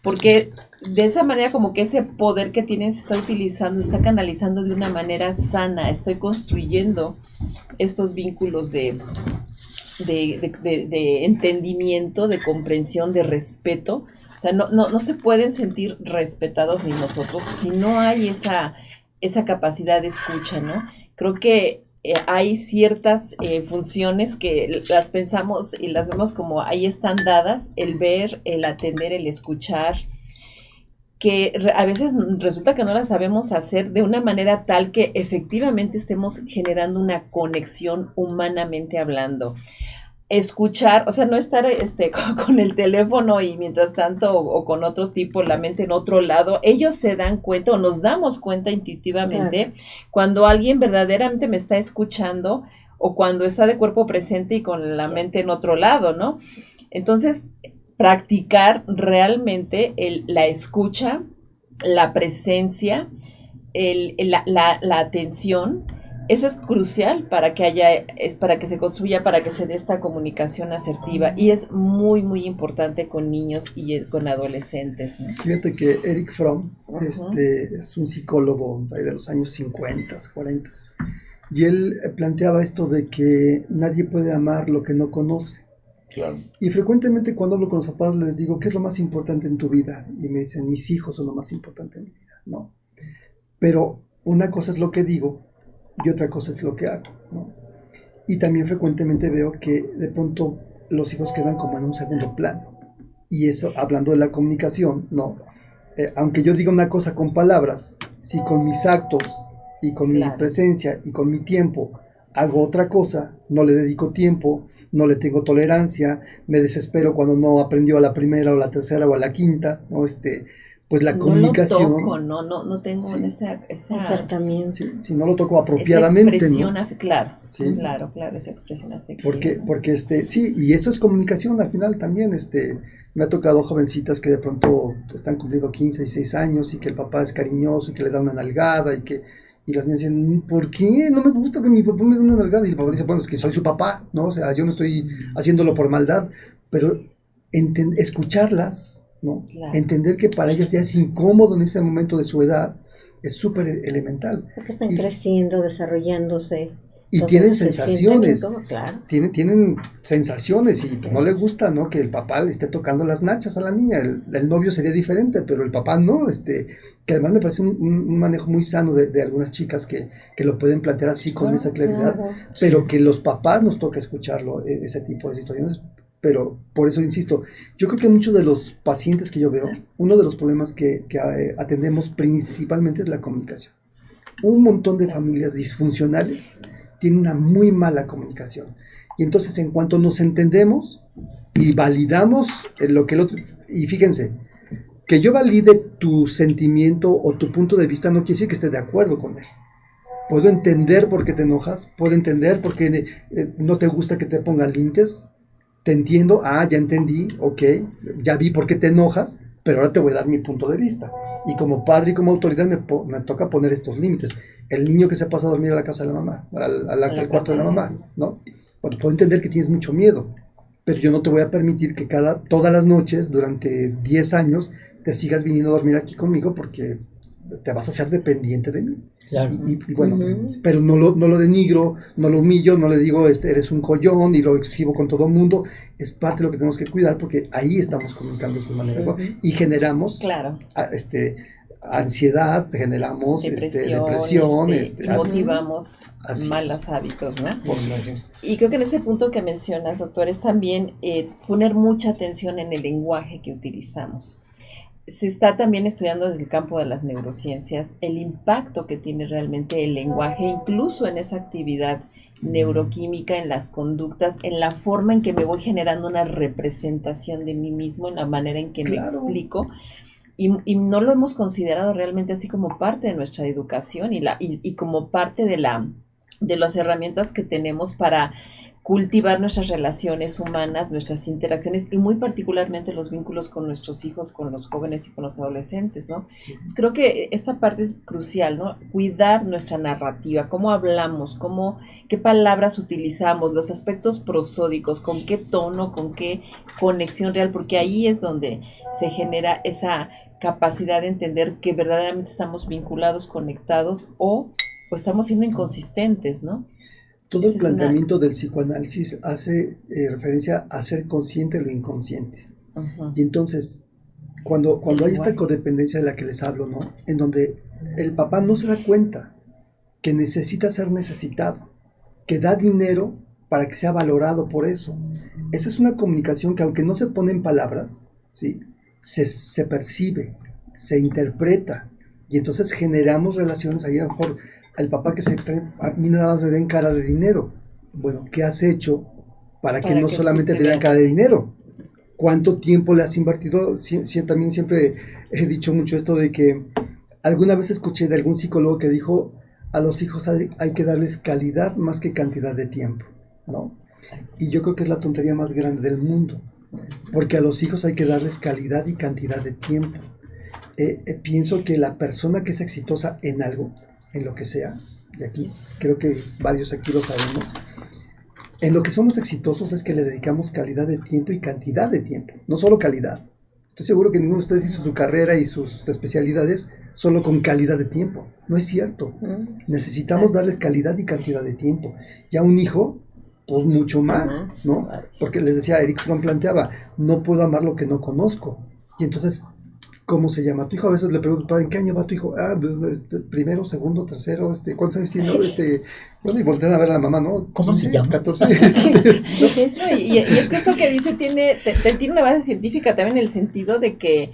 porque de esa manera como que ese poder que tienen se está utilizando, se está canalizando de una manera sana. Estoy construyendo estos vínculos de entendimiento, de comprensión, de respeto. O sea, no se pueden sentir respetados ni nosotros si no hay esa capacidad de escucha, ¿no? Creo que hay ciertas funciones que las pensamos y las vemos como ahí están dadas, el ver, el atender, el escuchar, que a veces resulta que no las sabemos hacer de una manera tal que efectivamente estemos generando una conexión humanamente hablando. Escuchar, o sea, no estar con el teléfono y mientras tanto o con otro tipo, la mente en otro lado. Ellos se dan cuenta o nos damos cuenta intuitivamente cuando alguien verdaderamente me está escuchando o cuando está de cuerpo presente y con la mente en otro lado, ¿no? Entonces, practicar realmente la escucha, la presencia, la atención. Eso es crucial para que se construya, para que se dé esta comunicación asertiva, y es muy, muy importante con niños y con adolescentes, ¿no? Fíjate que Eric Fromm es un psicólogo de los años 50, 40, y él planteaba esto de que nadie puede amar lo que no conoce. Claro. Y frecuentemente cuando hablo con los papás les digo, ¿qué es lo más importante en tu vida? Y me dicen, mis hijos son lo más importante en mi vida, ¿no? Pero una cosa es lo que digo y otra cosa es lo que hago, ¿no? Y también frecuentemente veo que de pronto los hijos quedan como en un segundo plano. Y eso, hablando de la comunicación, ¿no? Aunque yo diga una cosa con palabras, si con mis actos y con mi presencia y con mi tiempo hago otra cosa, no le dedico tiempo, no le tengo tolerancia, me desespero cuando no aprendió a la primera o la tercera o a la quinta, ¿no? Pues la comunicación. No lo toco, no tengo esa acercamiento. Si no lo toco apropiadamente, esa expresión, ¿no? Claro, esa expresión afectiva. Porque sí, y eso es comunicación al final también. Me ha tocado jovencitas que de pronto están cumpliendo 15, 16 años y que el papá es cariñoso y que le da una nalgada y las niñas dicen, ¿por qué? No me gusta que mi papá me dé una nalgada. Y el papá dice, bueno, es que soy su papá, ¿no? O sea, yo no estoy haciéndolo por maldad, pero escucharlas, ¿no? Claro. Entender que para ellas ya es incómodo en ese momento de su edad, es súper elemental. Porque están creciendo, desarrollándose. Y Entonces, tienen se sensaciones, sienten incómodos, claro. tienen sensaciones y no les gusta, ¿no? Que el papá le esté tocando las nachas a la niña. El novio sería diferente, pero el papá no. Que además me parece un manejo muy sano de algunas chicas que lo pueden plantear así con esa claridad, Claro. pero que los papás nos toca escucharlo, ese tipo de situaciones. Pero por eso insisto, yo creo que muchos de los pacientes que yo veo, uno de los problemas que atendemos principalmente es la comunicación. Un montón de familias disfuncionales tienen una muy mala comunicación. Y entonces, en cuanto nos entendemos y validamos lo que el otro... Y fíjense, que yo valide tu sentimiento o tu punto de vista no quiere decir que esté de acuerdo con él. Puedo entender por qué te enojas, puedo entender por qué no te gusta que te pongan límites. Te entiendo, ya entendí, ok, ya vi por qué te enojas, pero ahora te voy a dar mi punto de vista. Y como padre y como autoridad me toca poner estos límites. El niño que se pasa a dormir a la casa de la mamá, al cuarto de la mamá, ¿no? Bueno, puedo entender que tienes mucho miedo, pero yo no te voy a permitir que todas las noches, durante 10 años, te sigas viniendo a dormir aquí conmigo porque te vas a hacer dependiente de mí. Claro. Y bueno, pero no lo denigro, no lo humillo, no le digo eres un collón y lo exhibo con todo el mundo. Es parte de lo que tenemos que cuidar porque ahí estamos comunicando de esta manera, ¿no? Y generamos ansiedad, generamos depresión y motivamos malos hábitos, ¿no? Y creo que en ese punto que mencionas, doctor, es también poner mucha atención en el lenguaje que utilizamos. Se está también estudiando desde el campo de las neurociencias el impacto que tiene realmente el lenguaje, incluso en esa actividad neuroquímica, en las conductas, en la forma en que me voy generando una representación de mí mismo, en la manera en que me explico. Y no lo hemos considerado realmente así como parte de nuestra educación y como parte de las herramientas que tenemos para cultivar nuestras relaciones humanas, nuestras interacciones y muy particularmente los vínculos con nuestros hijos, con los jóvenes y con los adolescentes, ¿no? Sí. Pues creo que esta parte es crucial, ¿no? Cuidar nuestra narrativa, cómo hablamos, qué palabras utilizamos, los aspectos prosódicos, con qué tono, con qué conexión real, porque ahí es donde se genera esa capacidad de entender que verdaderamente estamos vinculados, conectados o estamos siendo inconsistentes, ¿no? Todo el planteamiento del psicoanálisis hace referencia a ser consciente de lo inconsciente. Uh-huh. Y entonces, cuando hay esta codependencia de la que les hablo, ¿no? En donde el papá no se da cuenta que necesita ser necesitado, que da dinero para que sea valorado por eso. Esa es una comunicación que, aunque no se pone en palabras, ¿sí? Se percibe, se interpreta. Y entonces generamos relaciones ahí, a lo mejor el papá que se extrae, a mí nada más me ven cara de dinero. Bueno, ¿qué has hecho para que no solamente te vean cara de dinero? ¿Cuánto tiempo le has invertido? También siempre he dicho mucho esto de que alguna vez escuché de algún psicólogo que dijo, a los hijos hay que darles calidad más que cantidad de tiempo, ¿no? Y yo creo que es la tontería más grande del mundo, porque a los hijos hay que darles calidad y cantidad de tiempo. Pienso que la persona que es exitosa en algo, en lo que sea, y aquí creo que varios aquí lo sabemos, en lo que somos exitosos es que le dedicamos calidad de tiempo y cantidad de tiempo, no solo calidad. Estoy seguro que ninguno de ustedes hizo su carrera y sus especialidades solo con calidad de tiempo. No es cierto. Necesitamos darles calidad y cantidad de tiempo. Y a un hijo, pues mucho más, ¿no? Porque les decía, Eric Fromm planteaba, no puedo amar lo que no conozco. Y entonces, ¿cómo se llama tu hijo? A veces le pregunto, ¿en qué año va tu hijo? Primero, segundo, tercero, ¿cuántos años tiene? Bueno, y voltean a ver a la mamá, ¿no? ¿Cómo 15, se llama? 14. y es que esto que dice tiene una base científica también en el sentido de que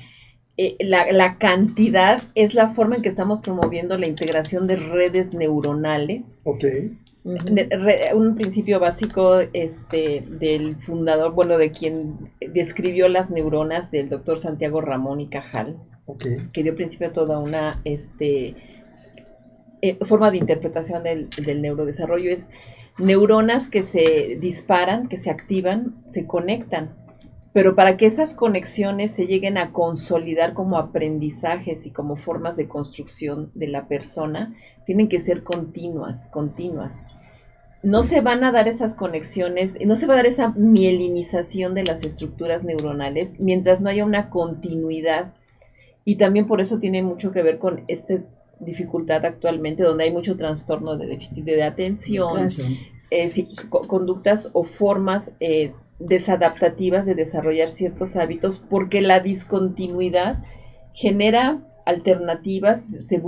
la cantidad es la forma en que estamos promoviendo la integración de redes neuronales. Ok. Un principio básico del fundador, de quien describió las neuronas, del doctor Santiago Ramón y Cajal, que dio principio a toda una forma de interpretación del neurodesarrollo. Es neuronas que se disparan, que se activan, se conectan, pero para que esas conexiones se lleguen a consolidar como aprendizajes y como formas de construcción de la persona, tienen que ser continuas. no se van a dar esas conexiones, no se va a dar esa mielinización de las estructuras neuronales mientras no haya una continuidad. Y también por eso tiene mucho que ver con esta dificultad actualmente, donde hay mucho trastorno de déficit de atención, conductas o formas desadaptativas de desarrollar ciertos hábitos, porque la discontinuidad genera alternativas, se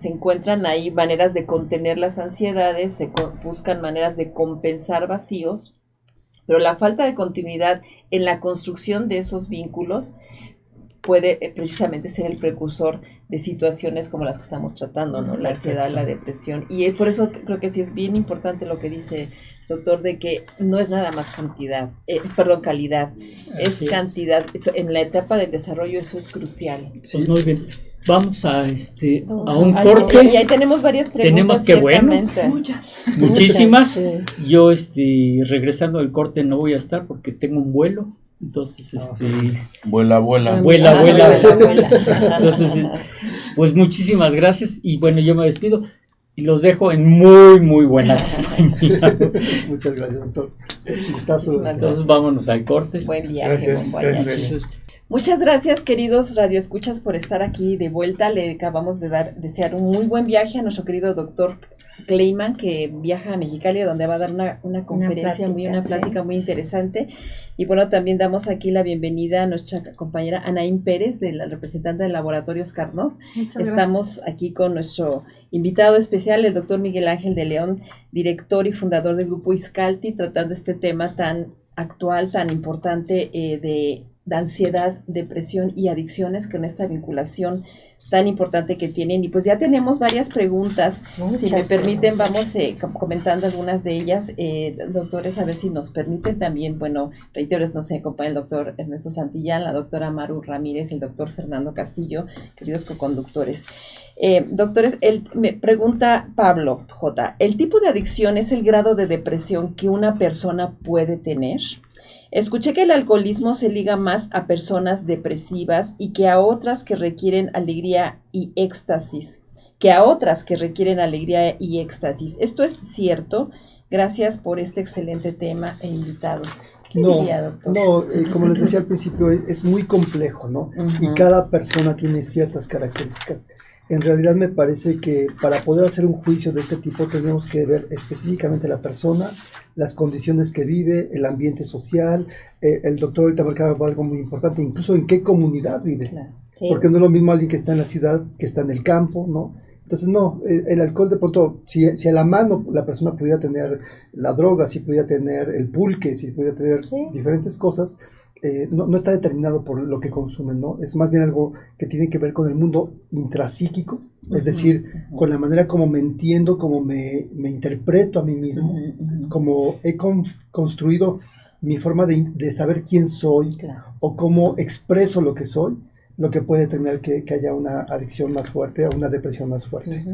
encuentran ahí maneras de contener las ansiedades, buscan maneras de compensar vacíos, pero la falta de continuidad en la construcción de esos vínculos puede precisamente ser el precursor de situaciones como las que estamos tratando, ¿no? La ansiedad, la depresión. Y es por eso que creo que sí es bien importante lo que dice el doctor, de que no es nada más calidad, es cantidad. Eso, en la etapa del desarrollo eso es crucial. Sí. Pues muy bien. Vamos a un corte. Y ahí tenemos varias preguntas. Muchísimas. Sí. Yo regresando al corte no voy a estar porque tengo un vuelo. Entonces, vuela. Entonces, pues muchísimas gracias y bueno, yo me despido y los dejo en muy, muy buena compañía. Muchas gracias, doctor. Entonces, vámonos al corte. Buen viaje, gracias. Muchas gracias, queridos radioescuchas, por estar aquí de vuelta. Le acabamos de desear un muy buen viaje a nuestro querido doctor Kleiman, que viaja a Mexicali, donde va a dar una conferencia, una plática muy interesante. Y bueno, también damos aquí la bienvenida a nuestra compañera Anaín Pérez, de la representante de Laboratorios Carnot. Estamos aquí con nuestro invitado especial, el doctor Miguel Ángel de León, director y fundador del Grupo Iscalti, tratando este tema tan actual, tan importante de ansiedad, depresión y adicciones, con esta vinculación tan importante que tienen. Y pues ya tenemos varias preguntas. Si me permiten, vamos comentando algunas de ellas. Doctores, a ver si nos permiten también, bueno, reitero, nos acompaña el doctor Ernesto Santillán, la doctora Maru Ramírez, el doctor Fernando Castillo, queridos coconductores. Doctores, me pregunta Pablo J. ¿El tipo de adicción es el grado de depresión que una persona puede tener? Escuché que el alcoholismo se liga más a personas depresivas y que a otras que requieren alegría y éxtasis. ¿Esto es cierto? Gracias por este excelente tema e invitados. Como les decía al principio, es muy complejo, ¿no? Uh-huh. Y cada persona tiene ciertas características. En realidad me parece que para poder hacer un juicio de este tipo tenemos que ver específicamente la persona, las condiciones que vive, el ambiente social. El doctor ahorita marcaba algo muy importante, incluso en qué comunidad vive. Claro, sí. Porque no es lo mismo alguien que está en la ciudad que está en el campo, ¿no? Entonces el alcohol de pronto, si a la mano la persona pudiera tener la droga, si pudiera tener el pulque, si pudiera tener diferentes cosas, no está determinado por lo que consumen, ¿no? Es más bien algo que tiene que ver con el mundo intrapsíquico, es decir, con la manera como me entiendo, como me interpreto a mí mismo, como he construido mi forma de saber quién soy, o cómo expreso lo que soy, lo que puede determinar que haya una adicción más fuerte o una depresión más fuerte.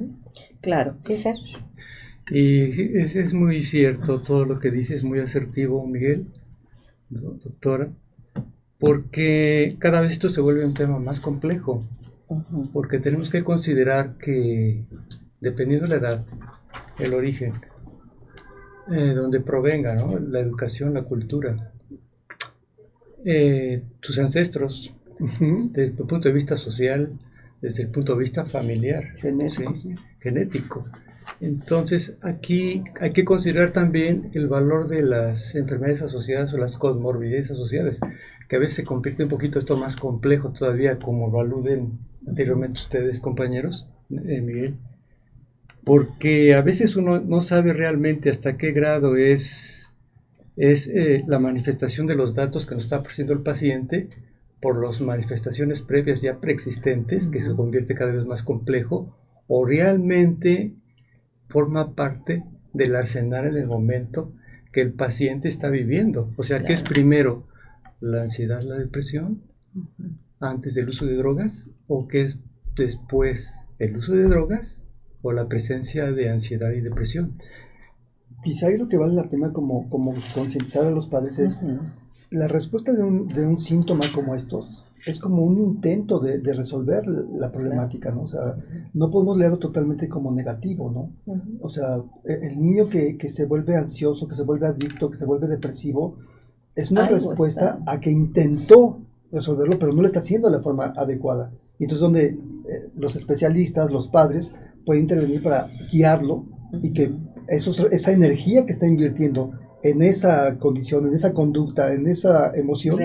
Claro. Sí, Fer. Y es muy cierto todo lo que dices, muy asertivo, Miguel, doctora. Porque cada vez esto se vuelve un tema más complejo, porque tenemos que considerar que, dependiendo de la edad, el origen, donde provenga, ¿no? La educación, la cultura, tus ancestros, desde el punto de vista social, desde el punto de vista familiar, genético. Entonces, aquí hay que considerar también el valor de las enfermedades asociadas o las comorbilidades asociadas, que a veces se convierte un poquito esto más complejo todavía, como lo aluden anteriormente ustedes, compañeros, Miguel, porque a veces uno no sabe realmente hasta qué grado es la manifestación de los datos que nos está ofreciendo el paciente por las manifestaciones previas ya preexistentes, que se convierte cada vez más complejo, o realmente forma parte del arsenal en el momento que el paciente está viviendo. O sea, ¿qué es primero? ¿La ansiedad, la depresión, antes del uso de drogas? ¿O qué es después? ¿El uso de drogas o la presencia de ansiedad y depresión? Quizá ahí lo que vale la pena como concientizar a los padres es la respuesta de un síntoma como estos es como un intento de resolver la problemática, ¿no? O sea, no podemos leerlo totalmente como negativo, ¿no? O sea, el niño que se vuelve ansioso, que se vuelve adicto, que se vuelve depresivo, es una respuesta a que intentó resolverlo, pero no lo está haciendo de la forma adecuada. Y entonces donde los especialistas, los padres, pueden intervenir para guiarlo y que esa energía que está invirtiendo en esa condición, en esa conducta, en esa reacción,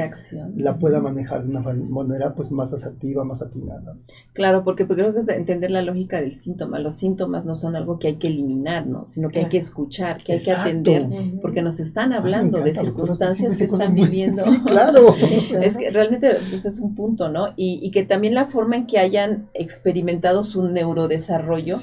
la pueda manejar de una manera pues más asertiva, más atinada. Claro, porque creo que es entender la lógica del síntoma. Los síntomas no son algo que hay que eliminar, ¿no? Sino que hay que escuchar, que hay que atender, porque nos están hablando de circunstancias que están viviendo. Sí, claro. Es que realmente ese es un punto, ¿no? Y que también la forma en que hayan experimentado su neurodesarrollo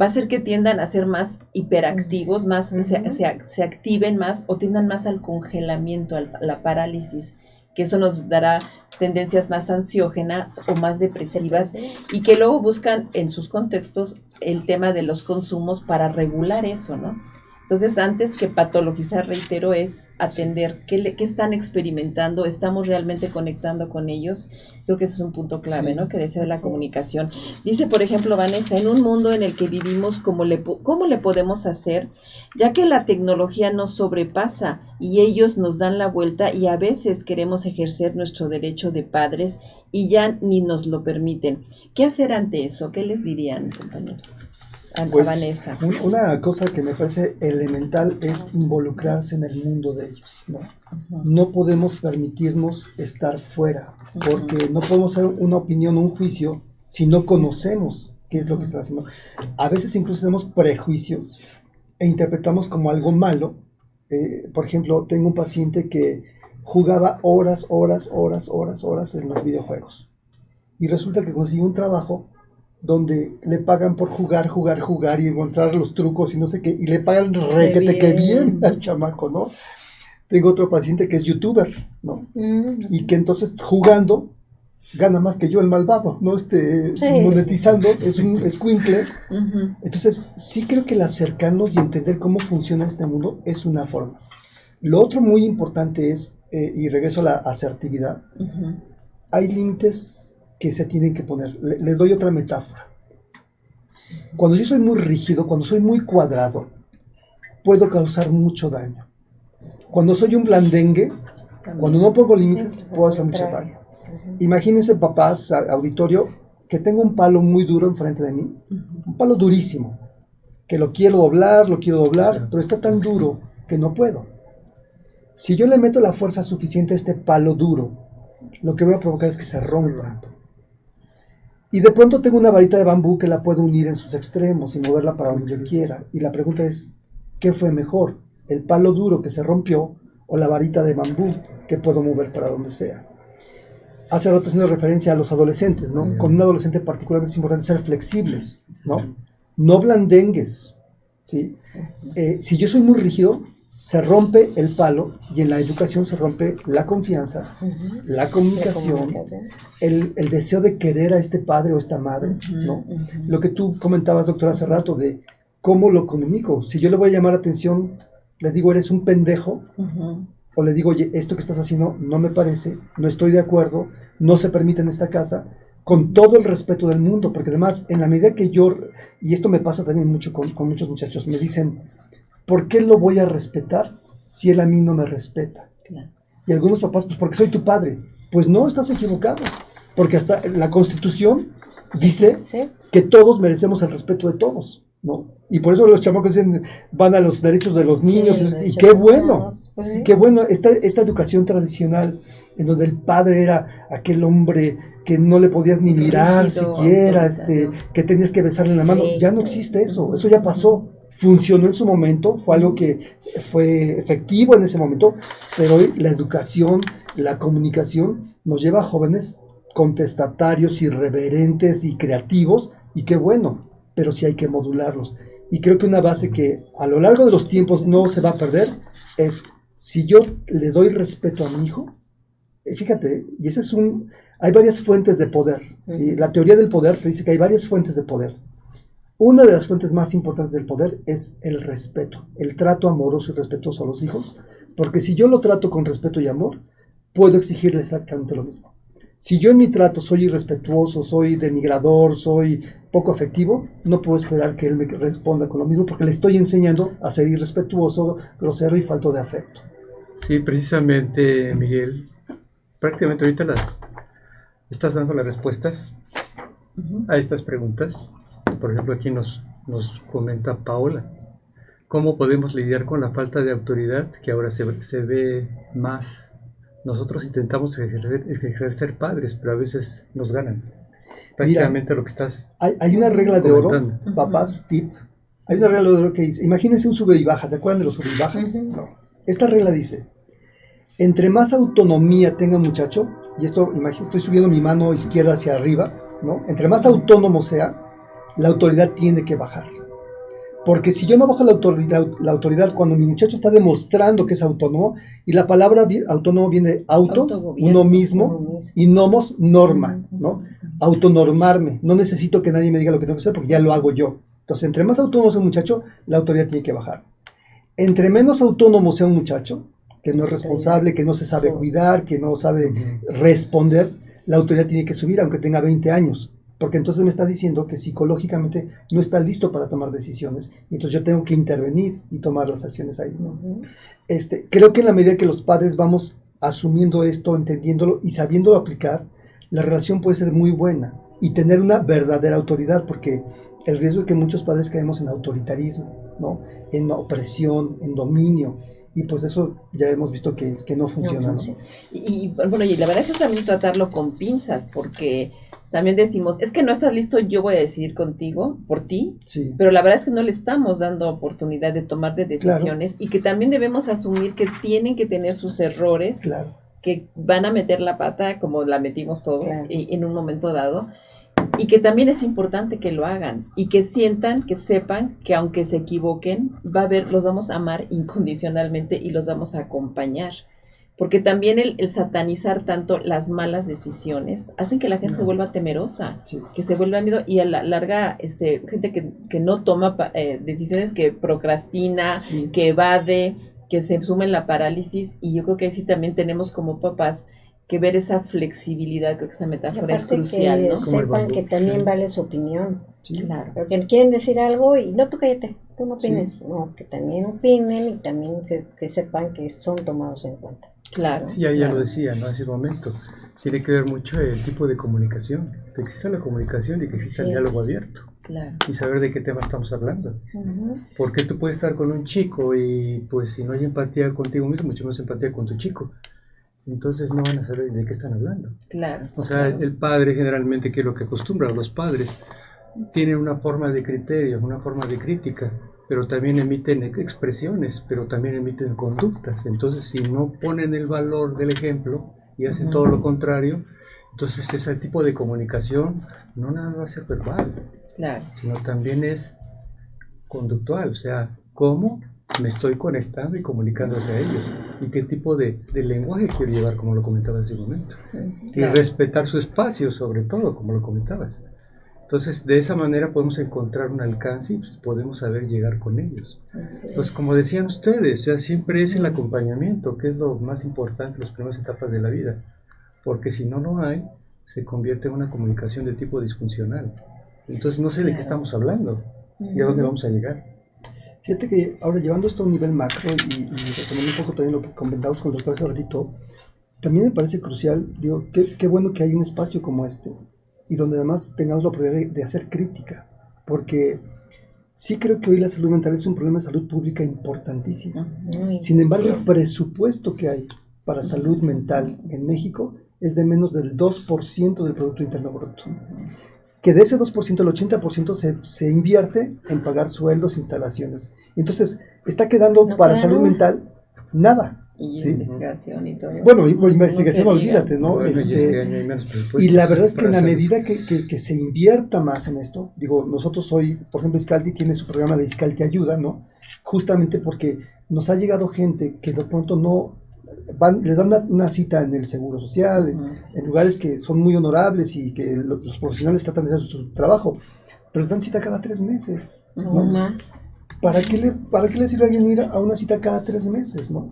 va a hacer que tiendan a ser más hiperactivos, más se activen más o tiendan más al congelamiento, a la parálisis, que eso nos dará tendencias más ansiógenas o más depresivas y que luego buscan en sus contextos el tema de los consumos para regular eso, ¿no? Entonces, antes que patologizar, reitero, es atender qué están experimentando, estamos realmente conectando con ellos. Creo que ese es un punto clave, ¿no? Que decía de la comunicación. Dice, por ejemplo, Vanessa, en un mundo en el que vivimos, ¿cómo le podemos hacer? Ya que la tecnología nos sobrepasa y ellos nos dan la vuelta y a veces queremos ejercer nuestro derecho de padres y ya ni nos lo permiten. ¿Qué hacer ante eso? ¿Qué les dirían, compañeros? Pues, Vanessa. Una cosa que me parece elemental es involucrarse en el mundo de ellos, ¿no? No podemos permitirnos estar fuera, porque no podemos hacer una opinión o un juicio si no conocemos qué es lo que están haciendo. A veces incluso tenemos prejuicios e interpretamos como algo malo. Por ejemplo, tengo un paciente que jugaba horas en los videojuegos y resulta que consiguió un trabajo donde le pagan por jugar y encontrar los trucos y no sé qué, y le pagan requete que bien al chamaco, ¿no? Tengo otro paciente que es youtuber, ¿no? Y que entonces jugando gana más que yo, el malvado, ¿no? Monetizando, es un escuincle. Entonces, sí creo que el acercarnos y entender cómo funciona este mundo es una forma. Lo otro muy importante es, y regreso a la asertividad, hay límites que se tienen que poner. Les doy otra metáfora. Cuando yo soy muy rígido, cuando soy muy cuadrado, puedo causar mucho daño. Cuando soy un blandengue, cuando no pongo límites, puedo hacer mucho daño. Imagínense, papás, auditorio, que tengo un palo muy duro enfrente de mí, un palo durísimo, que lo quiero doblar, pero está tan duro que no puedo. Si yo le meto la fuerza suficiente a este palo duro, lo que voy a provocar es que se rompa. Y de pronto tengo una varita de bambú que la puedo unir en sus extremos y moverla para donde yo quiera. Y la pregunta es, ¿qué fue mejor? ¿El palo duro que se rompió o la varita de bambú que puedo mover para donde sea? Hace rato haciendo referencia a los adolescentes, ¿no? Con un adolescente particularmente es importante ser flexibles, ¿no? No blandengues, ¿sí? Si yo soy muy rígido, se rompe el palo y en la educación se rompe la confianza, la comunicación, el deseo de querer a este padre o esta madre, ¿no? Lo que tú comentabas, doctora, hace rato de cómo lo comunico. Si yo le voy a llamar la atención, le digo, eres un pendejo, o le digo, oye, esto que estás haciendo no me parece, no estoy de acuerdo, no se permite en esta casa, con todo el respeto del mundo, porque además, en la medida que yo, y esto me pasa también mucho con muchos muchachos, me dicen, ¿por qué lo voy a respetar si él a mí no me respeta? Claro. Y algunos papás, pues porque soy tu padre. Pues no, estás equivocado, porque hasta la Constitución dice que todos merecemos el respeto de todos, ¿no? Y por eso los chamacos dicen, van a los derechos de los niños, y qué bueno, qué bueno, esta educación tradicional, en donde el padre era aquel hombre que no le podías ni mirar siquiera, que tenías que besarle en la mano, ya no existe eso ya pasó. Funcionó en su momento, fue algo que fue efectivo en ese momento, pero hoy la educación, la comunicación nos lleva a jóvenes contestatarios, irreverentes y creativos, y qué bueno, pero sí hay que modularlos. Y creo que una base que a lo largo de los tiempos no se va a perder es, si yo le doy respeto a mi hijo, fíjate, y ese es hay varias fuentes de poder, ¿sí? La teoría del poder te dice que hay varias fuentes de poder. Una de las fuentes más importantes del poder es el respeto, el trato amoroso y respetuoso a los hijos, porque si yo lo trato con respeto y amor, puedo exigirle exactamente lo mismo. Si yo en mi trato soy irrespetuoso, soy denigrador, soy poco afectivo, no puedo esperar que él me responda con lo mismo porque le estoy enseñando a ser irrespetuoso, grosero y falto de afecto. Sí, precisamente, Miguel, prácticamente ahorita estás dando las respuestas a estas preguntas. Por ejemplo, aquí nos comenta Paola, ¿cómo podemos lidiar con la falta de autoridad que ahora se ve más? Nosotros intentamos ejercer padres, pero a veces nos ganan. Prácticamente lo que estás hay una regla de oro, comentando. papás, tip. Hay una regla de oro que dice, imagínense un sube y baja, ¿se acuerdan de los sube y bajas? No. Esta regla dice, entre más autonomía tenga un muchacho, y esto, estoy subiendo mi mano izquierda hacia arriba, ¿no? Entre más autónomo sea, la autoridad tiene que bajar. Porque si yo no bajo la autoridad cuando mi muchacho está demostrando que es autónomo, y la palabra autónomo viene de uno mismo, y nomos, norma, ¿no? Autonormarme. No necesito que nadie me diga lo que tengo que hacer porque ya lo hago yo. Entonces, entre más autónomo sea un muchacho, la autoridad tiene que bajar. Entre menos autónomo sea un muchacho, que no es responsable, que no se sabe cuidar, que no sabe responder, la autoridad tiene que subir aunque tenga 20 años. Porque entonces me está diciendo que psicológicamente no está listo para tomar decisiones, y entonces yo tengo que intervenir y tomar las acciones ahí, ¿no? Creo que en la medida que los padres vamos asumiendo esto, entendiéndolo y sabiéndolo aplicar, la relación puede ser muy buena y tener una verdadera autoridad, porque el riesgo es que muchos padres caemos en autoritarismo, ¿no? En opresión, en dominio, y pues eso ya hemos visto que no funciona, ¿no? Y bueno, y la verdad es que también tratarlo con pinzas, porque también decimos, es que no estás listo, yo voy a decidir contigo, por ti, sí. Pero la verdad es que no le estamos dando oportunidad de tomar de decisiones, claro. Y que también debemos asumir que tienen que tener sus errores, claro. Que van a meter la pata como la metimos todos, claro. En un momento dado, y que también es importante que lo hagan, y que sientan, que sepan que aunque se equivoquen, los vamos a amar incondicionalmente y los vamos a acompañar. Porque también el satanizar tanto las malas decisiones hacen que la gente se vuelva temerosa, sí. Que se vuelva miedo, y a la larga gente que no toma decisiones, que procrastina, sí. Que evade, que se suma en la parálisis, y yo creo que ahí sí también tenemos como papás que ver esa flexibilidad. Creo que esa metáfora es crucial, que ¿no? Sepan que también vale su opinión. Sí. Claro. Porque quieren decir algo y no, tú cállate, tú no opines. Sí. No, que también opinen y también que sepan que son tomados en cuenta. Claro. Sí, ya lo decía, ¿no? Hace un momento. Tiene que ver mucho el tipo de comunicación. Que exista la comunicación y que exista el diálogo abierto. Claro. Y saber de qué tema estamos hablando. Porque tú puedes estar con un chico y pues si no hay empatía contigo mismo, mucho más empatía con tu chico. Entonces no van a saber de qué están hablando. Claro. O sea, el padre generalmente, que es lo que acostumbra, los padres tienen una forma de criterio, una forma de crítica, pero también emiten expresiones, pero también emiten conductas. Entonces, si no ponen el valor del ejemplo y hacen todo lo contrario, entonces ese tipo de comunicación no nada va a ser verbal, claro. Sino también es conductual, o sea, cómo me estoy conectando y comunicando hacia ellos, y qué tipo de lenguaje quiero llevar, como lo comentaba hace un momento, claro. Y respetar su espacio, sobre todo, como lo comentabas. Entonces, de esa manera podemos encontrar un alcance y pues, podemos saber llegar con ellos. Entonces, como decían ustedes, o sea, siempre es el acompañamiento, que es lo más importante en las primeras etapas de la vida, porque si no hay, se convierte en una comunicación de tipo disfuncional. Entonces, no sé de qué estamos hablando y a dónde vamos a llegar. Fíjate que ahora, llevando esto a un nivel macro y retomando un poco también lo que comentamos con el doctor hace ratito, también me parece crucial, digo, qué bueno que hay un espacio como este, y donde además tengamos la oportunidad de hacer crítica, porque sí creo que hoy la salud mental es un problema de salud pública importantísimo. Sin embargo, el presupuesto que hay para salud mental en México es de menos del 2% del Producto Interno Bruto. Que de ese 2%, el 80% se invierte en pagar sueldos, instalaciones. Entonces, está quedando para salud mental nada. Y ¿sí? Investigación y todo. Bueno, investigación, olvídate, ¿no? Bueno, y la verdad es que en la medida que se invierta más en esto, digo, nosotros hoy, por ejemplo, Iscalti tiene su programa de Iscalti Ayuda, ¿no? Justamente porque nos ha llegado gente que de pronto no les dan una cita en el Seguro Social, en lugares que son muy honorables y que los profesionales tratan de hacer su trabajo, pero les dan cita cada 3 meses. No más. ¿Para qué le sirve a alguien ir a una cita cada 3 meses, no?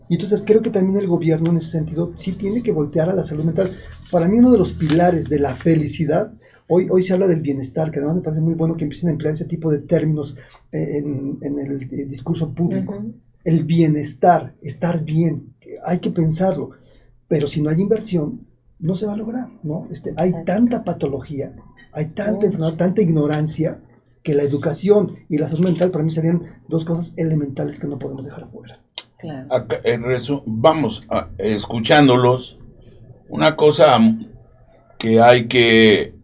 Y entonces creo que también el gobierno en ese sentido sí tiene que voltear a la salud mental. Para mí uno de los pilares de la felicidad, hoy se habla del bienestar, que además me parece muy bueno que empiecen a emplear ese tipo de términos en el discurso público. Uh-huh. El bienestar, estar bien, hay que pensarlo, pero si no hay inversión, no se va a lograr, ¿no? Hay tanta patología, hay tanta enfermedad, tanta ignorancia, que la educación y la salud mental para mí serían dos cosas elementales que no podemos dejar fuera. Claro. Acá, vamos escuchándolos, una cosa que hay que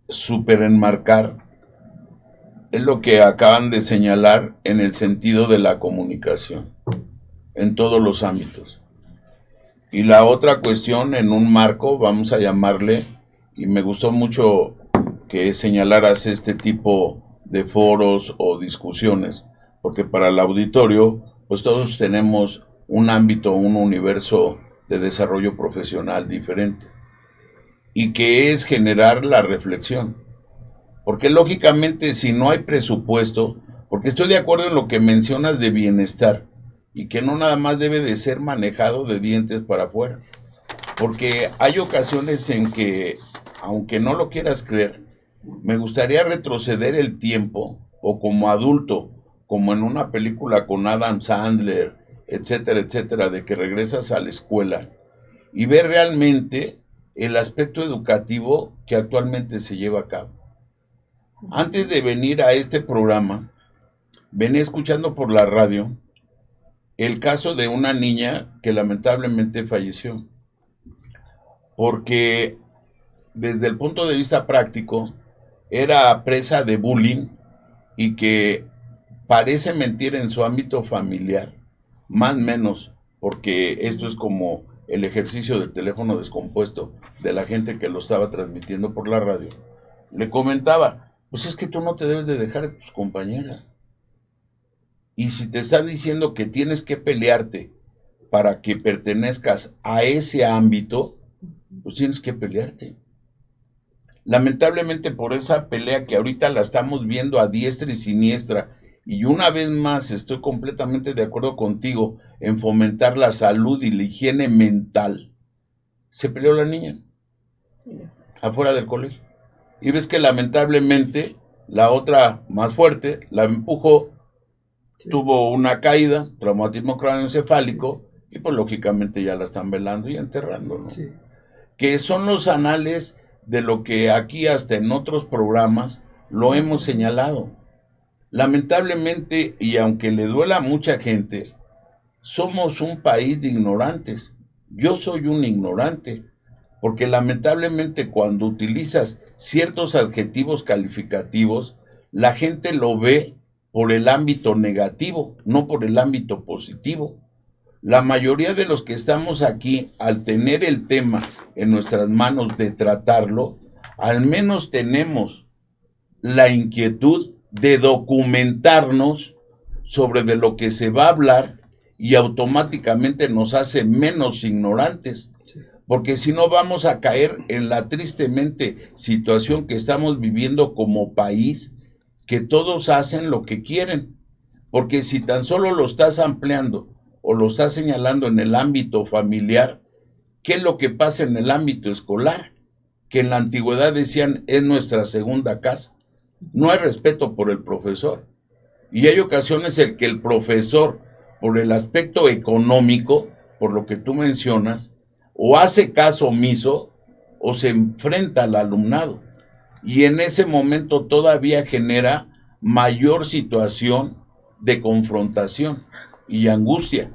superenmarcar es lo que acaban de señalar en el sentido de la comunicación, en todos los ámbitos. Y la otra cuestión en un marco, vamos a llamarle, y me gustó mucho que señalaras este tipo de foros o discusiones, porque para el auditorio, pues todos tenemos un ámbito, un universo de desarrollo profesional diferente, y que es generar la reflexión, porque lógicamente si no hay presupuesto, porque estoy de acuerdo en lo que mencionas de bienestar, y que no nada más debe de ser manejado de dientes para afuera, porque hay ocasiones en que, aunque no lo quieras creer, me gustaría retroceder el tiempo, o como adulto, como en una película con Adam Sandler, etcétera, etcétera, de que regresas a la escuela y ver realmente el aspecto educativo que actualmente se lleva a cabo. Antes de venir a este programa, venía escuchando por la radio el caso de una niña que lamentablemente falleció, porque desde el punto de vista práctico era presa de bullying y que parece mentir en su ámbito familiar, más o menos, porque esto es como el ejercicio del teléfono descompuesto de la gente que lo estaba transmitiendo por la radio. Le comentaba, pues es que tú no te debes de dejar de tus compañeras. Y si te está diciendo que tienes que pelearte para que pertenezcas a ese ámbito, pues tienes que pelearte. Lamentablemente por esa pelea que ahorita la estamos viendo a diestra y siniestra, y una vez más estoy completamente de acuerdo contigo en fomentar la salud y la higiene mental, se peleó la niña afuera del colegio. Y ves que lamentablemente la otra más fuerte la empujó, sí, tuvo una caída, traumatismo craneoencefálico, y pues lógicamente ya la están velando y enterrando, ¿no? Sí. Que son los anales de lo que aquí hasta en otros programas lo hemos señalado. Lamentablemente, y aunque le duela a mucha gente, somos un país de ignorantes. Yo soy un ignorante, porque lamentablemente cuando utilizas ciertos adjetivos calificativos, la gente lo ve por el ámbito negativo, no por el ámbito positivo. La mayoría de los que estamos aquí, al tener el tema en nuestras manos de tratarlo, al menos tenemos la inquietud de documentarnos sobre de lo que se va a hablar, y automáticamente nos hace menos ignorantes, porque si no vamos a caer en la tristemente situación que estamos viviendo como país, que todos hacen lo que quieren, porque si tan solo lo estás ampliando o lo estás señalando en el ámbito familiar, ¿qué es lo que pasa en el ámbito escolar? Que en la antigüedad decían, es nuestra segunda casa. No hay respeto por el profesor. Y hay ocasiones en que el profesor, por el aspecto económico, por lo que tú mencionas, o hace caso omiso, o se enfrenta al alumnado. Y en ese momento todavía genera mayor situación de confrontación y angustia.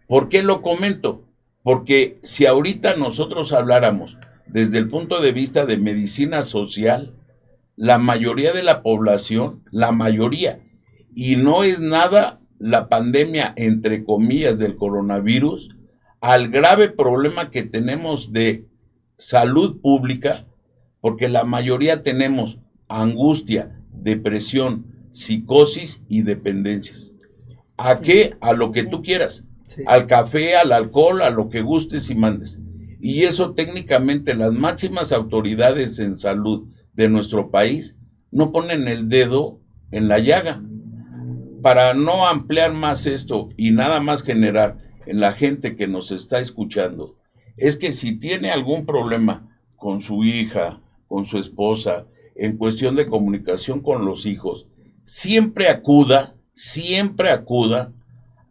¿Por qué lo comento? Porque si ahorita nosotros habláramos desde el punto de vista de medicina social, la mayoría de la población, la mayoría, y no es nada la pandemia, entre comillas, del coronavirus, al grave problema que tenemos de salud pública, porque la mayoría tenemos angustia, depresión, psicosis y dependencias. ¿A qué? A lo que tú quieras. Sí. Al café, al alcohol, a lo que gustes y mandes. Y eso técnicamente las máximas autoridades en salud de nuestro país no ponen el dedo en la llaga. Para no ampliar más esto y nada más generar en la gente que nos está escuchando es que si tiene algún problema con su hija, con su esposa, en cuestión de comunicación con los hijos, siempre acuda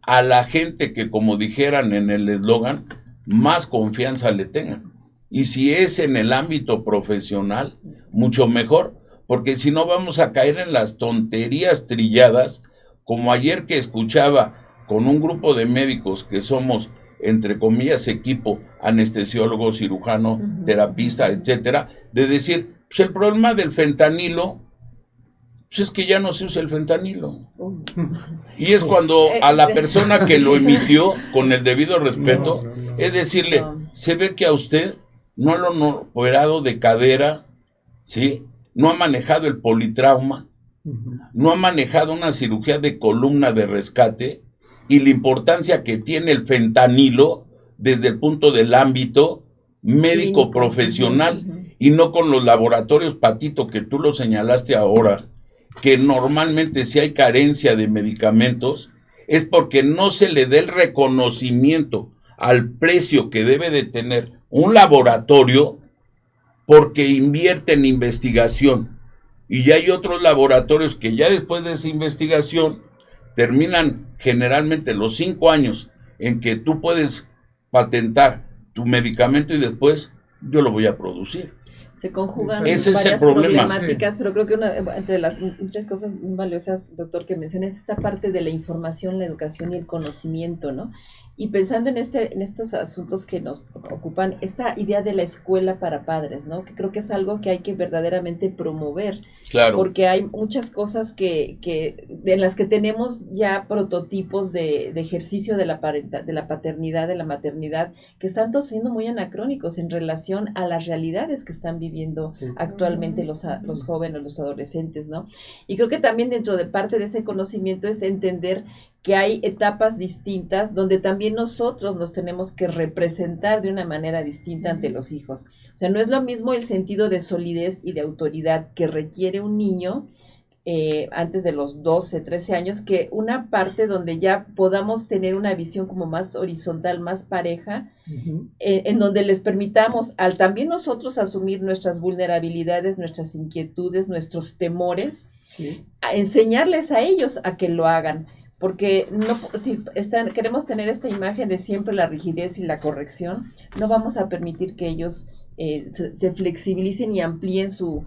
a la gente que, como dijeran en el eslogan, más confianza le tengan. Y si es en el ámbito profesional, mucho mejor, porque si no vamos a caer en las tonterías trilladas, como ayer que escuchaba con un grupo de médicos que somos, entre comillas, equipo, anestesiólogo, cirujano, terapista, etcétera, de decir, pues el problema del fentanilo, pues es que ya no se usa el fentanilo. Y es cuando a la persona que lo emitió, con el debido respeto, es decirle, se ve que a usted no lo han operado de cadera, ¿sí? No ha manejado el politrauma, no ha manejado una cirugía de columna de rescate, y la importancia que tiene el fentanilo desde el punto del ámbito médico profesional, y no con los laboratorios, Patito, que tú lo señalaste ahora, que normalmente si hay carencia de medicamentos, es porque no se le da el reconocimiento al precio que debe de tener un laboratorio, porque invierte en investigación. Y ya hay otros laboratorios que ya después de esa investigación terminan generalmente los 5 años en que tú puedes patentar tu medicamento y después yo lo voy a producir. Se conjugan ese varias es el problema. problemáticas, pero creo que entre las muchas cosas muy valiosas, doctor, que mencionas, esta parte de la información, la educación y el conocimiento, ¿no? Y pensando en estos asuntos que nos ocupan, esta idea de la escuela para padres, ¿no? Que creo que es algo que hay que verdaderamente promover. Claro. Porque hay muchas cosas en las que tenemos ya prototipos de ejercicio de la paternidad, de la maternidad, que están siendo muy anacrónicos en relación a las realidades que están viviendo actualmente los jóvenes, los adolescentes, ¿no? Y creo que también dentro de parte de ese conocimiento es entender que hay etapas distintas donde también nosotros nos tenemos que representar de una manera distinta ante los hijos. O sea, no es lo mismo el sentido de solidez y de autoridad que requiere un niño antes de los 12, 13 años, que una parte donde ya podamos tener una visión como más horizontal, más pareja, en donde les permitamos al también nosotros asumir nuestras vulnerabilidades, nuestras inquietudes, nuestros temores, a enseñarles a ellos a que lo hagan. Porque si queremos tener esta imagen de siempre la rigidez y la corrección, no vamos a permitir que ellos se flexibilicen y amplíen su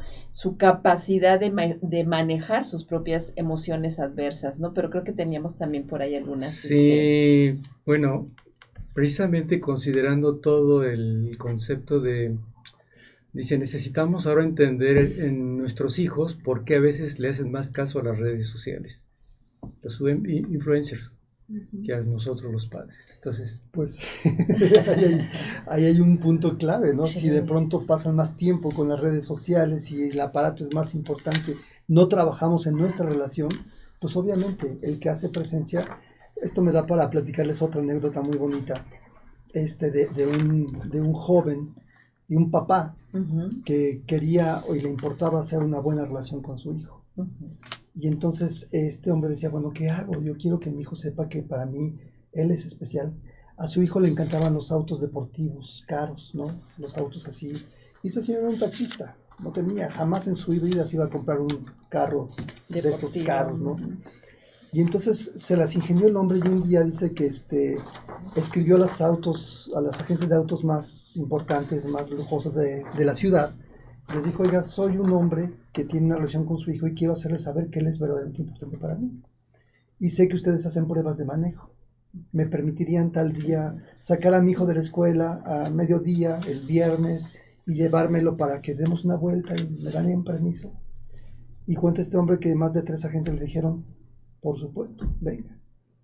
capacidad de manejar sus propias emociones adversas, ¿no? Pero creo que teníamos también por ahí algunas. Sí, bueno, precisamente considerando todo el concepto dice, necesitamos ahora entender en nuestros hijos por qué a veces le hacen más caso a las redes sociales, los influencers, que a nosotros los padres. Entonces, pues ahí hay un punto clave, ¿no? Si de pronto pasan más tiempo con las redes sociales y el aparato es más importante, no trabajamos en nuestra relación, pues obviamente el que hace presencia, esto me da para platicarles otra anécdota muy bonita, de un joven y un papá que quería y le importaba hacer una buena relación con su hijo. Y entonces este hombre decía, bueno, ¿qué hago? Yo quiero que mi hijo sepa que para mí él es especial. A su hijo le encantaban los autos deportivos caros, ¿no? Los autos así. Y ese señor era un taxista, no tenía, jamás en su vida se iba a comprar un carro de estos caros, ¿no? Y entonces se las ingenió el hombre y un día dice que escribió a las agencias de autos más importantes, más lujosas de la ciudad. Les dijo, oiga, soy un hombre que tiene una relación con su hijo y quiero hacerle saber que él es verdaderamente importante para mí. Y sé que ustedes hacen pruebas de manejo. ¿Me permitirían tal día sacar a mi hijo de la escuela a mediodía, el viernes, y llevármelo para que demos una vuelta y me darían permiso? Y cuenta este hombre que más de 3 agencias le dijeron, por supuesto, venga.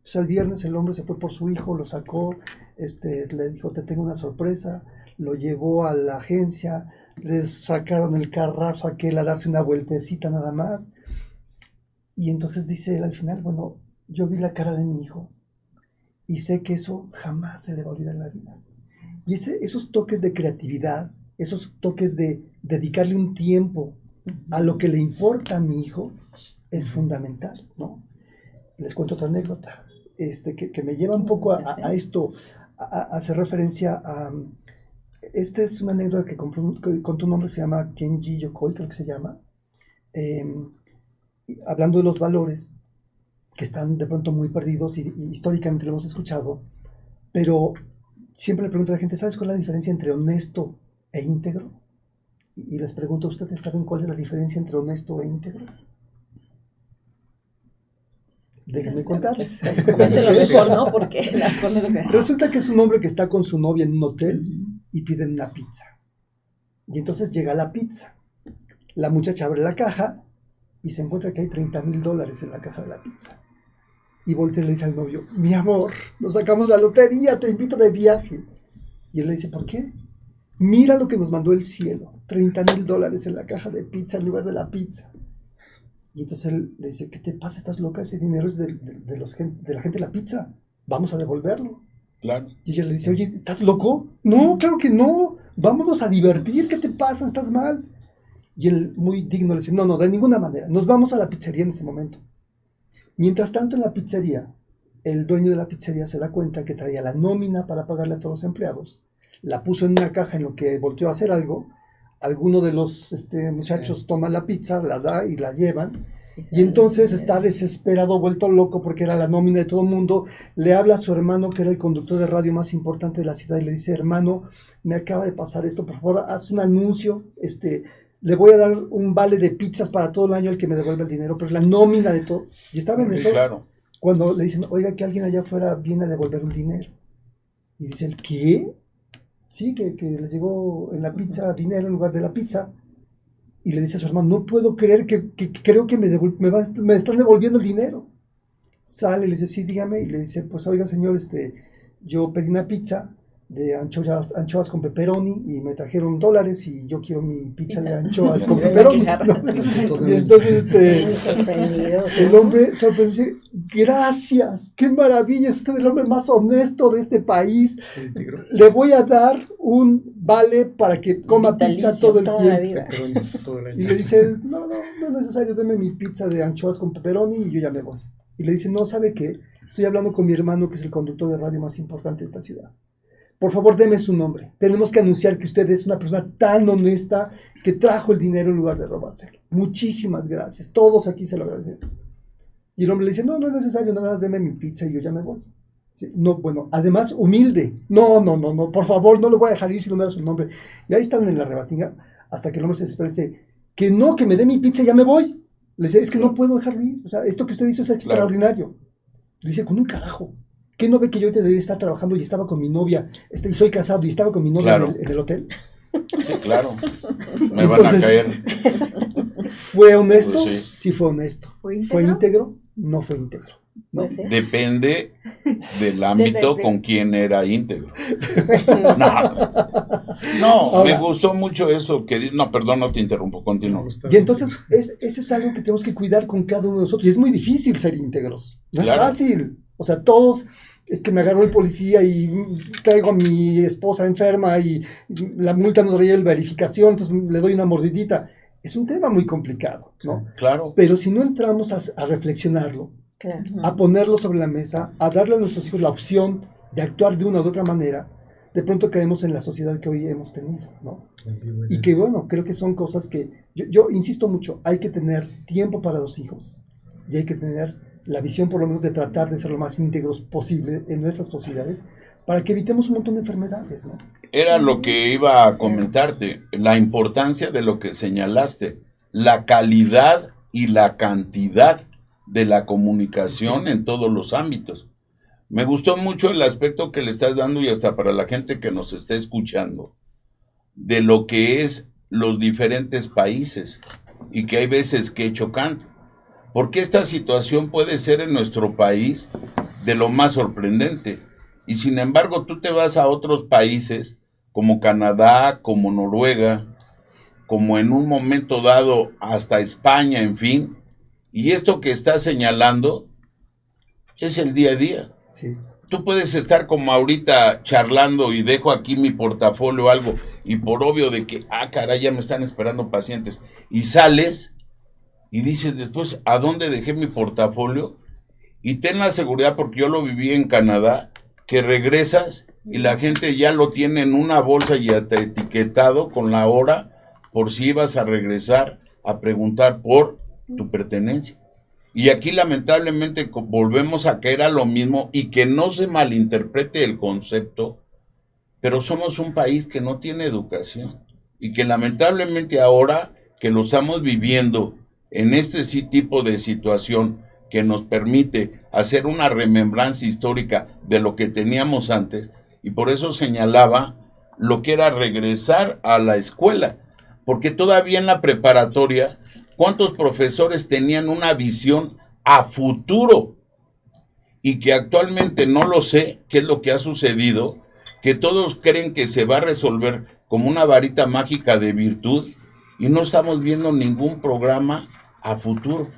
O sea, el viernes el hombre se fue por su hijo, lo sacó, le dijo, te tengo una sorpresa, lo llevó a la agencia, les sacaron el carrazo aquel a darse una vueltecita nada más. Y entonces dice él al final, bueno, yo vi la cara de mi hijo y sé que eso jamás se le va a olvidar en la vida. Y esos toques de creatividad, esos toques de dedicarle un tiempo a lo que le importa a mi hijo, es fundamental, ¿no? Les cuento otra anécdota. que me lleva un poco a esto, a hacer referencia a... Esta es una anécdota que contó un hombre, se llama Kenji Yokoi, creo que se llama, hablando de los valores que están de pronto muy perdidos y históricamente lo hemos escuchado, pero siempre le pregunto a la gente, ¿sabes cuál es la diferencia entre honesto e íntegro? Y les pregunto, ¿ustedes saben cuál es la diferencia entre honesto e íntegro? Déjenme contarles. Coméntelo mejor, ¿no? Porque resulta que es un hombre que está con su novia en un hotel y piden una pizza. Y entonces llega la pizza. La muchacha abre la caja y se encuentra que hay $30,000 en la caja de la pizza. Y voltea y le dice al novio, mi amor, nos sacamos la lotería, te invito de viaje. Y él le dice, ¿por qué? Mira lo que nos mandó el cielo, $30,000 en la caja de pizza en lugar de la pizza. Y entonces él le dice, ¿qué te pasa? ¿Estás loca? Ese dinero es de la gente de la pizza. Vamos a devolverlo. Claro. Y ella le dice, oye, ¿estás loco? No, claro que no. Vámonos a divertir. ¿Qué te pasa? ¿Estás mal? Y él, muy digno, le dice, no, de ninguna manera. Nos vamos a la pizzería en este momento. Mientras tanto, en la pizzería, el dueño de la pizzería se da cuenta que traía la nómina para pagarle a todos los empleados. La puso en una caja en lo que volteó a hacer algo. Alguno de los muchachos toma la pizza, la da y la llevan. Y entonces está desesperado, vuelto loco porque era la nómina de todo el mundo. Le habla a su hermano, que era el conductor de radio más importante de la ciudad, y le dice, hermano, me acaba de pasar esto, por favor, haz un anuncio, le voy a dar un vale de pizzas para todo el año al que me devuelva el dinero, pero es la nómina de todo. Y estaba en eso, claro. Cuando le dicen, oiga, que alguien allá afuera viene a devolver un dinero. Y dice él, ¿qué? Sí, que les llegó en la pizza dinero en lugar de la pizza. Y le dice a su hermano, no puedo creer que creo que me están devolviendo el dinero. Sale, le dice, sí, dígame. Y le dice, pues oiga señor, yo pedí una pizza de anchoas con pepperoni y me trajeron $, y yo quiero mi pizza de anchoas con pepperoni. Y entonces el hombre sorprendido dice, gracias, qué maravilla, es usted el hombre más honesto de este país. Le voy a dar un vale para que coma pizza todo el tiempo. Y le dice él, no es necesario, deme mi pizza de anchoas con pepperoni y yo ya me voy. Y le dice, no, ¿sabe qué? Estoy hablando con mi hermano, que es el conductor de radio más importante de esta ciudad. Por favor, deme su nombre. Tenemos que anunciar que usted es una persona tan honesta que trajo el dinero en lugar de robárselo. Muchísimas gracias. Todos aquí se lo agradecemos. Y el hombre le dice, no es necesario, nada más deme mi pizza y yo ya me voy. Sí, no, bueno, además humilde. No, por favor, no lo voy a dejar ir si no me da su nombre. Y ahí están en la rebatinga hasta que el hombre se desespera y dice, que me dé mi pizza y ya me voy. Le dice, es que no puedo dejarlo ir. O sea, esto que usted hizo es extraordinario. Le dice, con un carajo. ¿Qué no ve que yo ahorita debería estar trabajando y estaba con mi novia, y soy casado y estaba con mi novia en el hotel? Sí, claro. Me van a caer. ¿Fue honesto? Pues sí, fue honesto. ¿Fue íntegro? No fue íntegro. ¿No? Depende del ámbito con quien era íntegro. Ahora, me gustó mucho eso. Perdón, no te interrumpo, continúa. Y entonces, ese es algo que tenemos que cuidar con cada uno de nosotros. Y es muy difícil ser íntegros. No es fácil. O sea, todos, es que me agarró el policía y traigo a mi esposa enferma y la multa no traía la verificación, entonces le doy una mordidita. Es un tema muy complicado, ¿no? Claro. Pero si no entramos a reflexionarlo, a ponerlo sobre la mesa, a darle a nuestros hijos la opción de actuar de una u otra manera, de pronto caemos en la sociedad que hoy hemos tenido, ¿no? Y que bueno, creo que son cosas que, yo insisto mucho, hay que tener tiempo para los hijos y hay que tener la visión por lo menos de tratar de ser lo más íntegros posible en nuestras posibilidades para que evitemos un montón de enfermedades, ¿no? Era lo que iba a comentarte, la importancia de lo que señalaste, la calidad y la cantidad de la comunicación en todos los ámbitos. Me gustó mucho el aspecto que le estás dando y hasta para la gente que nos está escuchando, de lo que es los diferentes países y que hay veces que es chocante. Porque esta situación puede ser en nuestro país de lo más sorprendente. Y sin embargo, tú te vas a otros países como Canadá, como Noruega, como en un momento dado hasta España, en fin. Y esto que estás señalando es el día a día. Sí. Tú puedes estar como ahorita charlando y dejo aquí mi portafolio o algo y por obvio de que, caray, ya me están esperando pacientes. Y sales y dices después, ¿a dónde dejé mi portafolio? Y ten la seguridad, porque yo lo viví en Canadá, que regresas y la gente ya lo tiene en una bolsa y etiquetado con la hora por si ibas a regresar a preguntar por tu pertenencia. Y aquí lamentablemente volvemos a caer a lo mismo, y que no se malinterprete el concepto, pero somos un país que no tiene educación y que lamentablemente ahora que lo estamos viviendo en este tipo de situación que nos permite hacer una remembranza histórica de lo que teníamos antes, y por eso señalaba lo que era regresar a la escuela, porque todavía en la preparatoria, ¿cuántos profesores tenían una visión a futuro? Y que actualmente no lo sé, qué es lo que ha sucedido, que todos creen que se va a resolver como una varita mágica de virtud, y no estamos viendo ningún programa a futuro.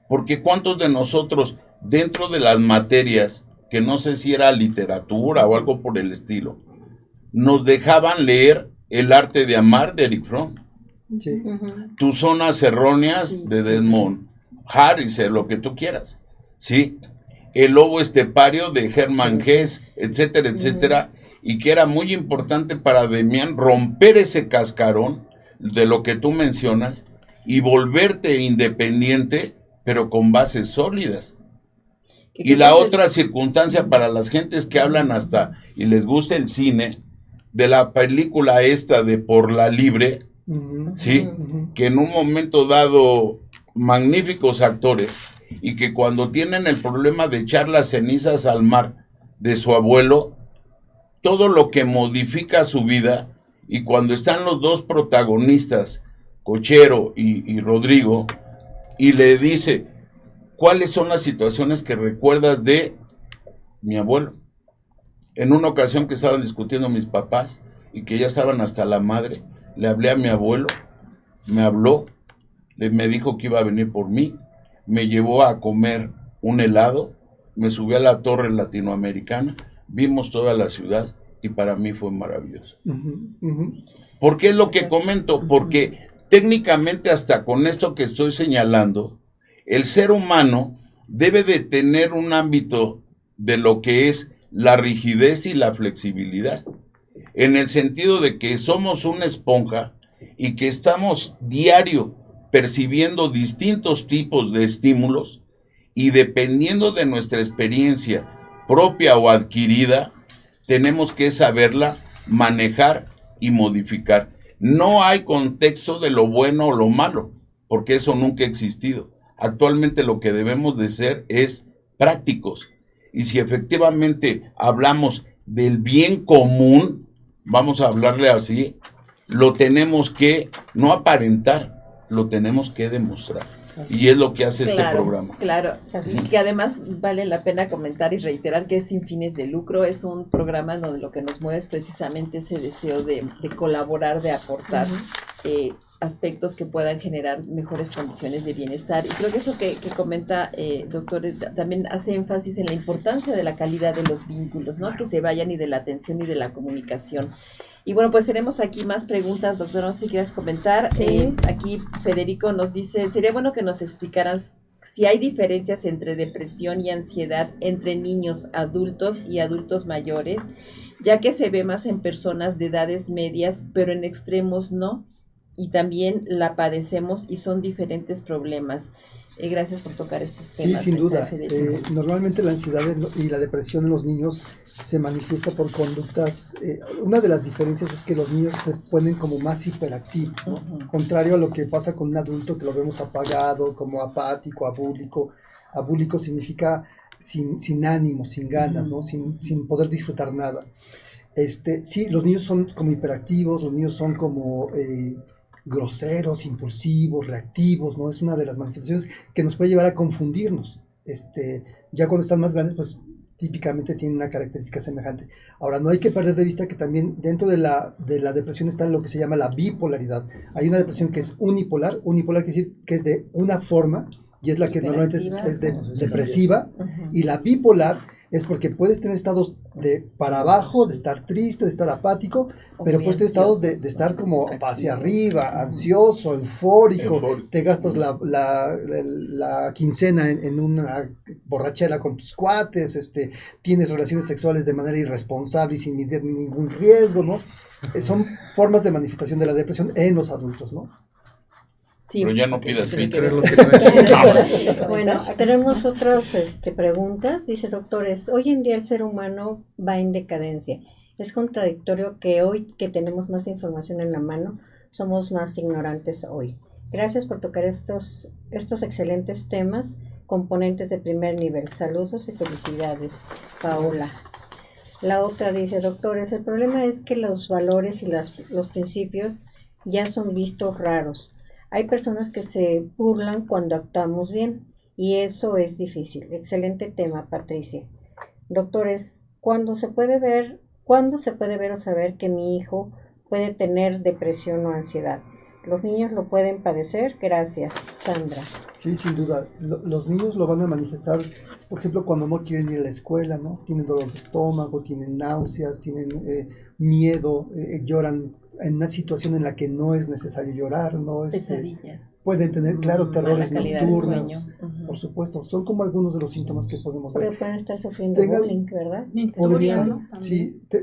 Porque ¿cuántos de nosotros, dentro de las materias, que no sé si era literatura o algo por el estilo, nos dejaban leer El arte de amar de Erich Fromm? Sí. Tus zonas erróneas de Desmond Harris, lo que tú quieras, ¿sí? El lobo estepario de Hermann Hesse, etcétera, etcétera, y que era muy importante para Demián romper ese cascarón de lo que tú mencionas y volverte independiente, pero con bases sólidas. Y la otra circunstancia para las gentes que hablan hasta y les gusta el cine, de la película esta de Por la Libre, ¿sí? Que en un momento dado, magníficos actores, y que cuando tienen el problema de echar las cenizas al mar de su abuelo, todo lo que modifica su vida, y cuando están los dos protagonistas, Cochero y Rodrigo, y le dice, ¿cuáles son las situaciones que recuerdas de mi abuelo? En una ocasión que estaban discutiendo mis papás y que ya estaban hasta la madre, le hablé a mi abuelo, me habló, me dijo que iba a venir por mí, me llevó a comer un helado, me subí a la torre latinoamericana, vimos toda la ciudad y para mí fue maravilloso. ¿Por qué es lo que comento? Porque técnicamente hasta con esto que estoy señalando, el ser humano debe de tener un ámbito de lo que es la rigidez y la flexibilidad, en el sentido de que somos una esponja y que estamos diario percibiendo distintos tipos de estímulos, y dependiendo de nuestra experiencia propia o adquirida, tenemos que saberla manejar y modificar. No hay contexto de lo bueno o lo malo, porque eso nunca ha existido. Actualmente lo que debemos de ser es prácticos. Y si efectivamente hablamos del bien común, vamos a hablarle así, lo tenemos que no aparentar, lo tenemos que demostrar. Y es lo que hace este programa. Claro, y que además vale la pena comentar y reiterar que es sin fines de lucro, es un programa donde lo que nos mueve es precisamente ese deseo de colaborar, de aportar aspectos que puedan generar mejores condiciones de bienestar. Y creo que eso que comenta, doctor, también hace énfasis en la importancia de la calidad de los vínculos, ¿no? Que se vayan, y de la atención y de la comunicación. Y bueno, pues tenemos aquí más preguntas, doctor, no sé si quieres comentar. Sí. Aquí Federico nos dice, sería bueno que nos explicaran si hay diferencias entre depresión y ansiedad entre niños, adultos y adultos mayores, ya que se ve más en personas de edades medias, pero en extremos no, y también la padecemos y son diferentes problemas. Gracias por tocar estos temas. Sí, sin duda. Normalmente la ansiedad y la depresión en los niños se manifiesta por conductas. Una de las diferencias es que los niños se ponen como más hiperactivos, ¿no? Contrario a lo que pasa con un adulto, que lo vemos apagado, como apático, abúlico. Abúlico significa sin ánimo, sin ganas, ¿no? Sin poder disfrutar nada. Sí, los niños son como hiperactivos, los niños son como groseros, impulsivos, reactivos, ¿no? Es una de las manifestaciones que nos puede llevar a confundirnos. Ya cuando están más grandes, pues típicamente tienen una característica semejante. Ahora, no hay que perder de vista que también dentro de la depresión está lo que se llama la bipolaridad. Hay una depresión que es unipolar quiere decir que es de una forma, y es la que normalmente es depresiva, y la bipolar es porque puedes tener estados de para abajo, de estar triste, de estar apático, pero puedes tener estados de estar como hacia arriba, ansioso, eufórico, te gastas la quincena en una borrachera con tus cuates, tienes relaciones sexuales de manera irresponsable y sin medir ningún riesgo, ¿no? Son formas de manifestación de la depresión en los adultos, ¿no? Sí. Pero ya no pidas pizza. Bueno, tenemos otras preguntas. Dice, doctores, hoy en día el ser humano va en decadencia. Es contradictorio que hoy que tenemos más información en la mano, somos más ignorantes hoy. Gracias por tocar estos excelentes temas, componentes de primer nivel. Saludos y felicidades, Paola. La otra dice, doctores, el problema es que los valores y los principios ya son vistos raros. Hay personas que se burlan cuando actuamos bien y eso es difícil. Excelente tema, Patricia. Doctores, ¿cuándo se puede ver o saber que mi hijo puede tener depresión o ansiedad? ¿Los niños lo pueden padecer? Gracias, Sandra. Sí, sin duda. Los niños lo van a manifestar, por ejemplo, cuando no quieren ir a la escuela, ¿no? Tienen dolor de estómago, tienen náuseas, tienen miedo, lloran en una situación en la que no es necesario llorar, ¿no? Pesadillas. Pueden tener, claro, terrores nocturnos. Por supuesto. Son como algunos de los síntomas que podemos ver. Pero pueden estar sufriendo bullying, ¿verdad?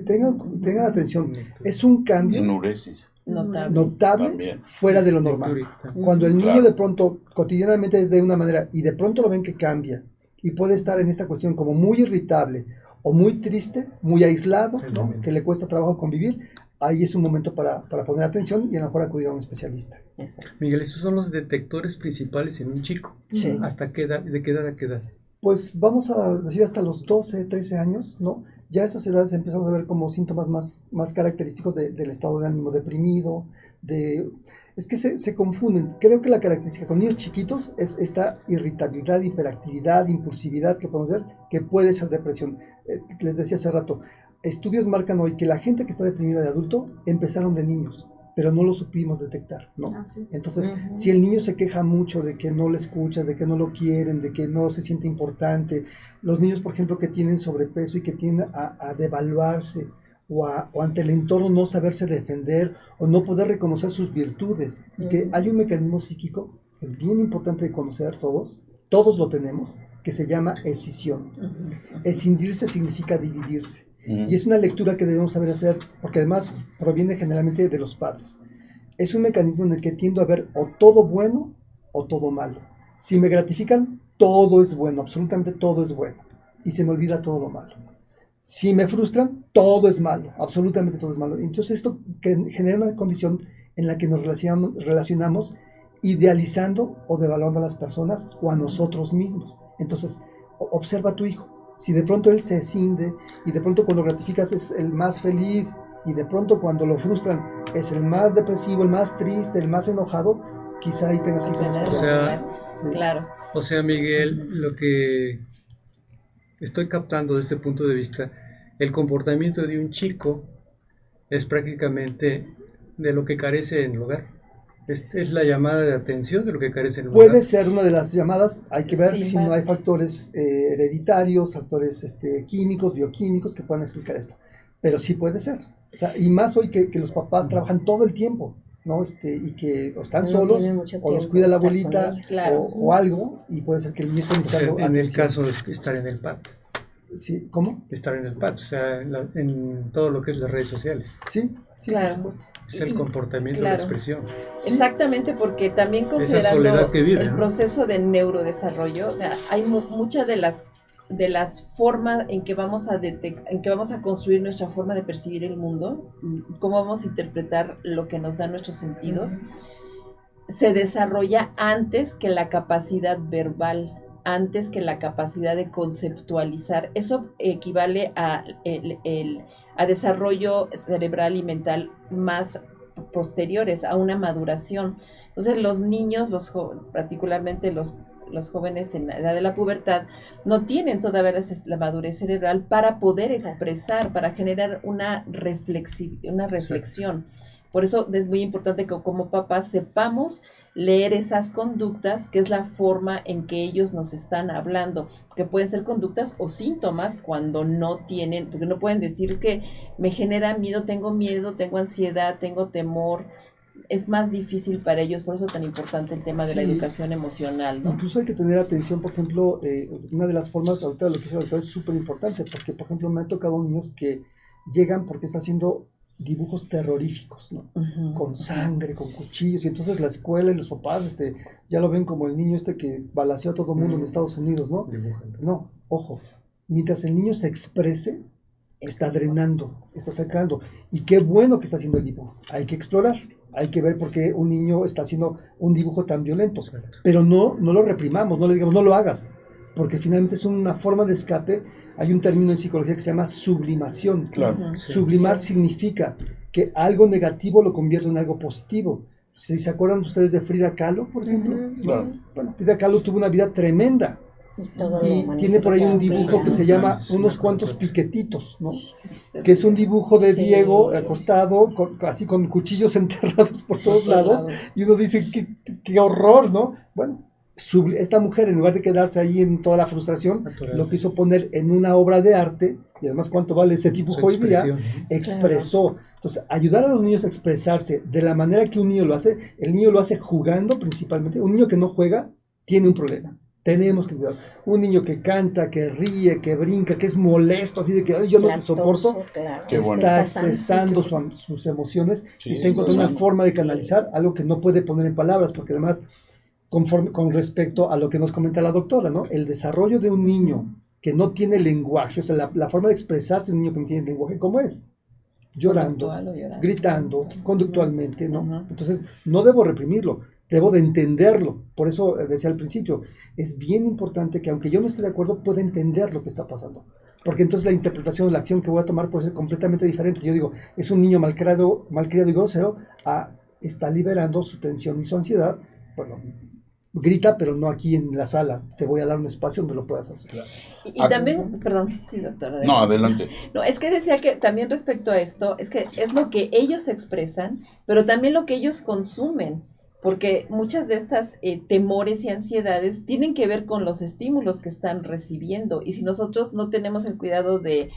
Tengan atención. Es un cambio Enuresis. notable También. fuera de lo normal. Cuando el niño de pronto, cotidianamente es de una manera y de pronto lo ven que cambia y puede estar en esta cuestión como muy irritable o muy triste, muy aislado, ¿no? Que le cuesta trabajo convivir, ahí es un momento para poner atención y a lo mejor acudir a un especialista. Miguel, esos son los detectores principales en un chico. Sí. ¿Hasta qué edad? ¿De qué edad a qué edad? Pues vamos a decir hasta los 12, 13 años, ¿no? Ya a esas edades empezamos a ver como síntomas más característicos del estado de ánimo deprimido, es que se confunden. Creo que la característica con niños chiquitos es esta irritabilidad, hiperactividad, impulsividad que podemos ver, que puede ser depresión. Les decía hace rato, estudios marcan hoy que la gente que está deprimida de adulto empezaron de niños, pero no lo supimos detectar, ¿no? Entonces, si el niño se queja mucho de que no le escuchas, de que no lo quieren, de que no se siente importante, los niños, por ejemplo, que tienen sobrepeso y que tienden a devaluarse o ante el entorno no saberse defender o no poder reconocer sus virtudes, y que hay un mecanismo psíquico que es bien importante de conocer todos lo tenemos, que se llama escisión. Escindirse significa dividirse. Y es una lectura que debemos saber hacer, porque además proviene generalmente de los padres. Es un mecanismo en el que tiendo a ver o todo bueno o todo malo. Si me gratifican, todo es bueno, absolutamente todo es bueno. Y se me olvida todo lo malo. Si me frustran, todo es malo, absolutamente todo es malo. Entonces esto genera una condición en la que nos relacionamos idealizando o devaluando a las personas o a nosotros mismos. Entonces, observa a tu hijo. Si de pronto él se escinde y de pronto cuando gratificas es el más feliz y de pronto cuando lo frustran es el más depresivo, el más triste, el más enojado, quizá ahí tengas que ir con Claro. O sea, Miguel, lo que estoy captando de este punto de vista, el comportamiento de un chico es prácticamente de lo que carece en el hogar. Es la llamada de atención de lo que carece en el hogar. Puede ser una de las llamadas, hay que ver si no hay factores hereditarios, factores químicos, bioquímicos que puedan explicar esto. Pero sí puede ser. O sea, y más hoy que los papás trabajan todo el tiempo, ¿no? Y que o están solos, o los cuida la abuelita, o algo, y puede ser que el niño esté necesitando en el caso de estar en el pad. Sí, ¿cómo? Estar en el pad, o sea, en todo lo que es las redes sociales. Sí, claro. Por supuesto. Es el comportamiento, la expresión. Sí. Exactamente, porque también considerando el proceso de neurodesarrollo, o sea, hay muchas de las formas en que vamos a construir nuestra forma de percibir el mundo, cómo vamos a interpretar lo que nos dan nuestros sentidos, se desarrolla antes que la capacidad verbal, antes que la capacidad de conceptualizar. Eso equivale a desarrollo cerebral y mental más posteriores, a una maduración. Entonces los niños, particularmente los jóvenes en la edad de la pubertad, no tienen todavía la madurez cerebral para poder expresar, para generar una reflexión. Por eso es muy importante que como papás sepamos leer esas conductas, que es la forma en que ellos nos están hablando, que pueden ser conductas o síntomas cuando no tienen, porque no pueden decir que me genera miedo, tengo ansiedad, tengo temor. Es más difícil para ellos, por eso es tan importante el tema de la educación emocional, ¿no? Incluso hay que tener atención, por ejemplo, una de las formas, ahorita lo que dice el doctor es súper importante, porque, por ejemplo, me han tocado niños que llegan porque están haciendo dibujos terroríficos, ¿no? Uh-huh. Con sangre, con cuchillos, y entonces la escuela y los papás ya lo ven como el niño que balaceó a todo el mundo en Estados Unidos, ¿no? No, ojo, mientras el niño se exprese, está drenando, está sacando, y qué bueno que está haciendo el dibujo, hay que explorar, hay que ver por qué un niño está haciendo un dibujo tan violento, pero no lo reprimamos, no le digamos no lo hagas, porque finalmente es una forma de escape. Hay un término en psicología que se llama sublimación. Claro. Sublimar significa que algo negativo lo convierte en algo positivo. Si se acuerdan ustedes de Frida Kahlo, por ejemplo, Claro. bueno, Frida Kahlo tuvo una vida tremenda. Y tiene por ahí un dibujo que se llama Unos cuantos piquetitos, ¿no? Que es un dibujo de Diego acostado, así con cuchillos enterrados por todos lados, y uno dice, qué horror, ¿no? Bueno, esta mujer, en lugar de quedarse ahí en toda la frustración, lo quiso poner en una obra de arte, y además cuánto vale ese dibujo hoy día, expresó. Entonces, ayudar a los niños a expresarse de la manera que un niño lo hace, el niño lo hace jugando principalmente. Un niño que no juega tiene un problema. Tenemos que cuidar. Un niño que canta, que ríe, que brinca, que es molesto, así de que ay, yo no te soporto, está expresando sus emociones, y está encontrando una forma de canalizar algo que no puede poner en palabras, porque además, con respecto a lo que nos comenta la doctora, ¿no? El desarrollo de un niño que no tiene lenguaje, o sea, la forma de expresarse de un niño que no tiene lenguaje, ¿cómo es? Llorando, gritando, conductualmente, ¿no? Uh-huh. Entonces, no debo reprimirlo, debo de entenderlo. Por eso decía al principio, es bien importante que aunque yo no esté de acuerdo, pueda entender lo que está pasando. Porque entonces la interpretación, la acción que voy a tomar puede ser completamente diferente. Si yo digo, es un niño malcriado y grosero, está liberando su tensión y su ansiedad. Bueno, grita, pero no aquí en la sala. Te voy a dar un espacio donde lo puedas hacer. Y también, perdón, sí, doctora. No, adelante. No, es que decía que también respecto a esto, es que es lo que ellos expresan, pero también lo que ellos consumen. Porque muchas de estas temores y ansiedades tienen que ver con los estímulos que están recibiendo. Y si nosotros no tenemos el cuidado de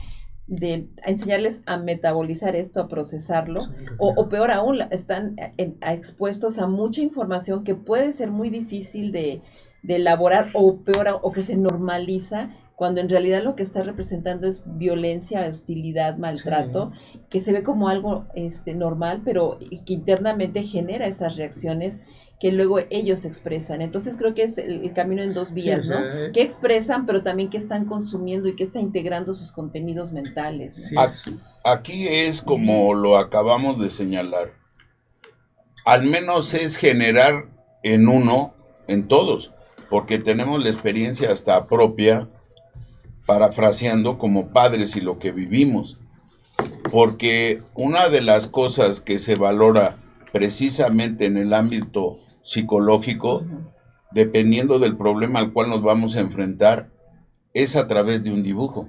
enseñarles a metabolizar esto, a procesarlo, o peor aún, están expuestos a mucha información que puede ser muy difícil de elaborar, o peor, o que se normaliza, cuando en realidad lo que está representando es violencia, hostilidad, maltrato, que se ve como algo normal, pero que internamente genera esas reacciones que luego ellos expresan. Entonces creo que es el camino en dos vías, ¿no? Que expresan, pero también que están consumiendo y que está integrando sus contenidos mentales, ¿no? Aquí es como lo acabamos de señalar. Al menos es generar en todos, porque tenemos la experiencia hasta propia, parafraseando como padres y lo que vivimos, porque una de las cosas que se valora precisamente en el ámbito psicológico, dependiendo del problema al cual nos vamos a enfrentar, es a través de un dibujo.